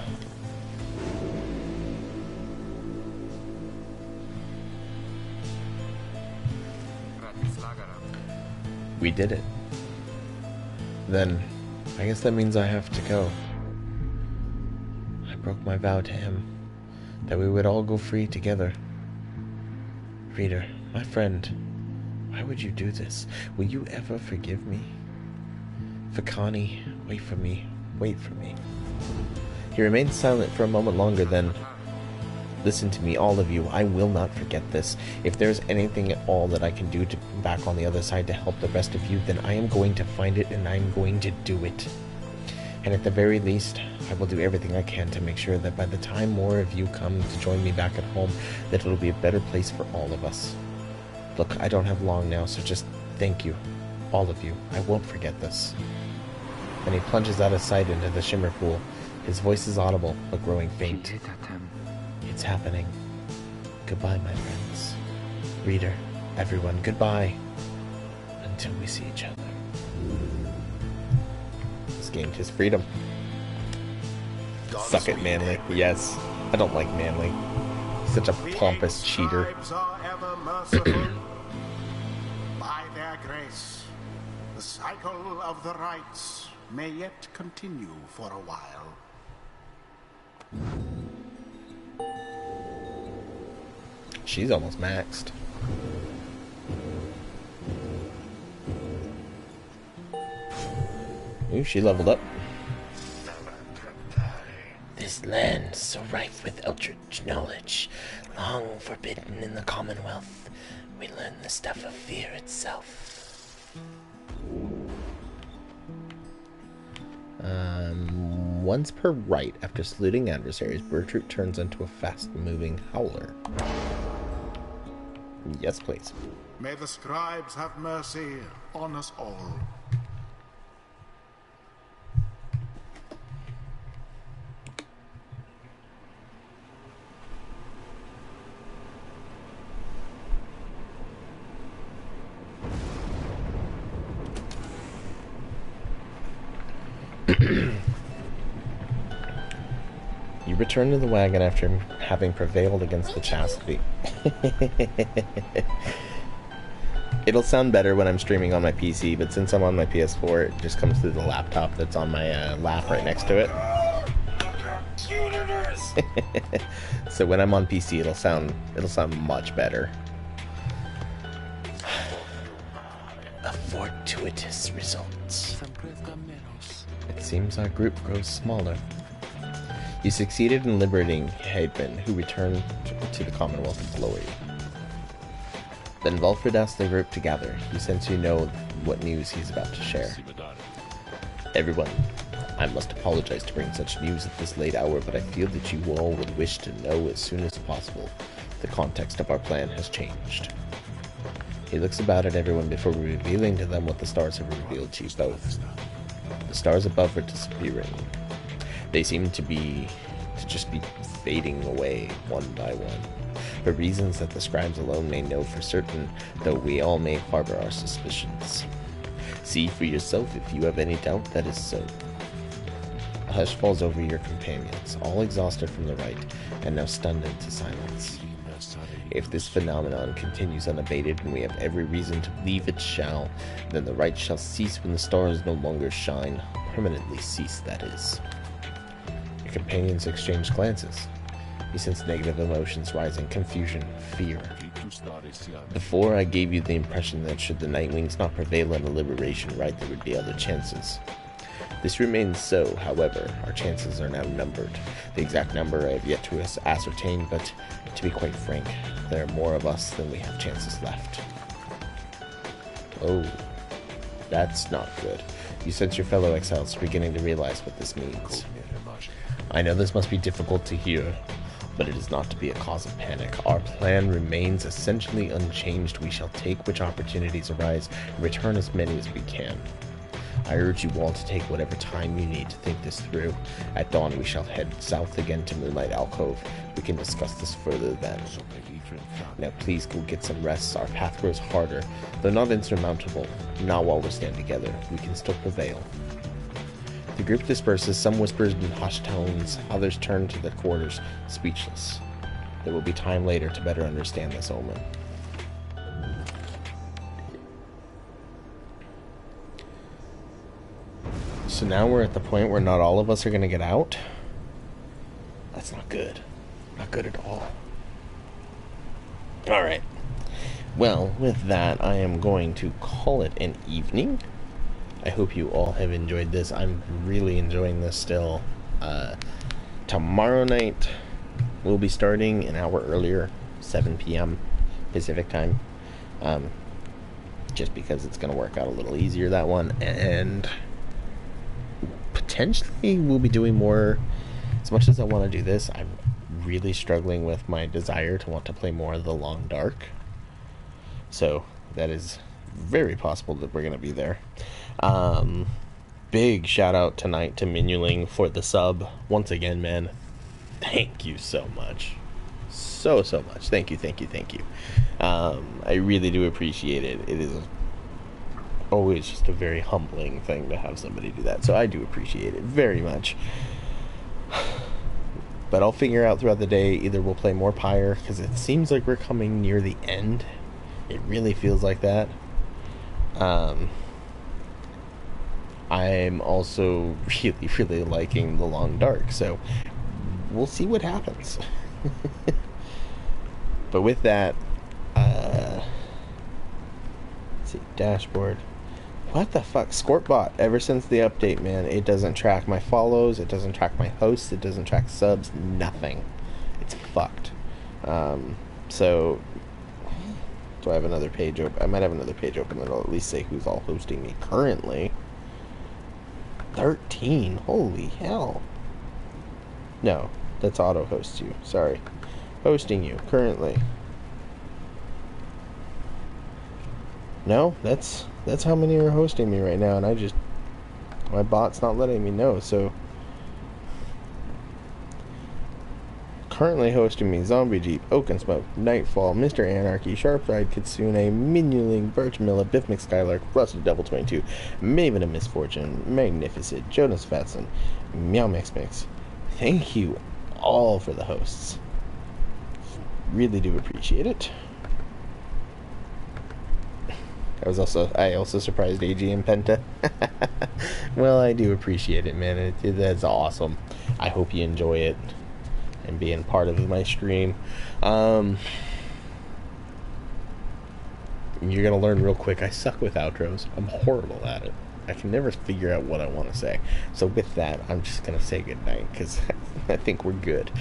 We did it. Then, I guess that means I have to go. I broke my vow to him, that we would all go free together. Reader, my friend, why would you do this? Will you ever forgive me? Fakani, wait for me. Wait for me. He remained silent for a moment longer, then... Listen to me, all of you. I will not forget this. If there's anything at all that I can do to come back on the other side to help the rest of you, then I am going to find it and I'm going to do it. And at the very least, I will do everything I can to make sure that by the time more of you come to join me back at home, that it'll be a better place for all of us. Look, I don't have long now, so just thank you. All of you. I won't forget this. And he plunges out of sight into the shimmer pool. His voice is audible, but growing faint. It's happening. Goodbye, my friends. Reader, everyone, goodbye. Until we see each other. He's gained his freedom. Suck it, Manly. Yes. I don't like Manly. He's such a pompous cheater. By their grace, the cycle of the rites may yet continue for a while. She's almost maxed. Ooh, she leveled up. This land so rife with eldritch knowledge, long forbidden in the Commonwealth, we learn the stuff of fear itself. Once per rite, after saluting adversaries, Bertrude turns into a fast-moving howler. Yes, please. May the scribes have mercy on us all. You return to the wagon after having prevailed against the chastity. It'll sound better when I'm streaming on my PC, but since I'm on my PS4, it just comes through the laptop that's on my lap right next to it. So when I'm on PC, it'll sound much better. A fortuitous result. It seems our group grows smaller. You succeeded in liberating Haidman, who returned to the Commonwealth of Glory. Then Vulfrid asked the group to gather. He sends you know what news he's about to share. Everyone, I must apologize to bring such news at this late hour, but I feel that you all would wish to know as soon as possible. The context of our plan has changed. He looks about at everyone before revealing to them what the stars have revealed to you both. The stars above are disappearing. They seem to just be fading away one by one, for reasons that the scribes alone may know for certain, though we all may harbor our suspicions. See for yourself if you have any doubt that is so. A hush falls over your companions, all exhausted from the rite, and now stunned into silence. If this phenomenon continues unabated, and we have every reason to believe it shall, then the rite shall cease when the stars no longer shine. Permanently cease, that is. Your companions exchange glances. You sense negative emotions rising, confusion, fear. Before, I gave you the impression that should the Nightwings not prevail in the liberation rite, there would be other chances. This remains so, however, our chances are now numbered. The exact number I have yet to ascertain, but to be quite frank, there are more of us than we have chances left. Oh, that's not good. You sense your fellow exiles beginning to realize what this means. I know this must be difficult to hear, but it is not to be a cause of panic. Our plan remains essentially unchanged. We shall take which opportunities arise and return as many as we can. I urge you all to take whatever time you need to think this through. At dawn we shall head south again to Moonlight Alcove. We can discuss this further then. Now please go get some rest. Our path grows harder, though not insurmountable. Not while we stand together. We can still prevail. The group disperses, some whispers in hushed tones, others turn to their quarters, speechless. There will be time later to better understand this omen. So now we're at the point where not all of us are going to get out. That's not good. Not good at all. Alright. Well, with that, I am going to call it an evening. I hope you all have enjoyed this. I'm really enjoying this still. Tomorrow night, we'll be starting an hour earlier, 7 p.m. Pacific time. Just because it's going to work out a little easier, that one. And potentially we'll be doing more. As much as I want to do this, I'm really struggling with my desire to want to play more of the Long Dark. So that is very possible that we're going to be there. Big shout out tonight to Minuling for the sub. Once again, man, thank you so much. So much. Thank you. I really do appreciate it. It is always just a very humbling thing to have somebody do that. So I do appreciate it very much. But I'll figure out throughout the day, either we'll play more Pyre, because it seems like we're coming near the end. It really feels like that. I'm also really liking the Long Dark, so we'll see what happens. But with that, let's see, dashboard. What the fuck? Scortbot, ever since the update, man, it doesn't track my follows, it doesn't track my hosts, it doesn't track subs, nothing. It's fucked. So, do I have another page open? I might have another page open that'll at least say who's all hosting me currently. 13? Holy hell. No, that's auto hosts you. Sorry. Hosting you currently. No, that's how many are hosting me right now, and my bot's not letting me know. So currently hosting me Zombie Jeep, Oakensmoke, Nightfall, Mr. Anarchy, Sharp-Eyed Kitsune, Minuling, Birchmilla, Biff McSkylark, Rusted Devil 22, Maven of Misfortune, Magnificent, Jonas Fatson, Meow Mix Mix. Thank you all for the hosts. Really do appreciate it. I also surprised AG and Penta. Well, I do appreciate it, man. That's awesome. I hope you enjoy it and being part of my stream. You're gonna learn real quick, I suck with outros. I'm horrible at it. I can never figure out what I want to say. So with that, I'm just gonna say goodnight, because I think we're good.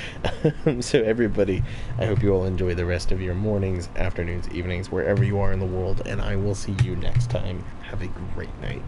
So everybody, I hope you all enjoy the rest of your mornings, afternoons, evenings, wherever you are in the world, and I will see you next time. Have a great night.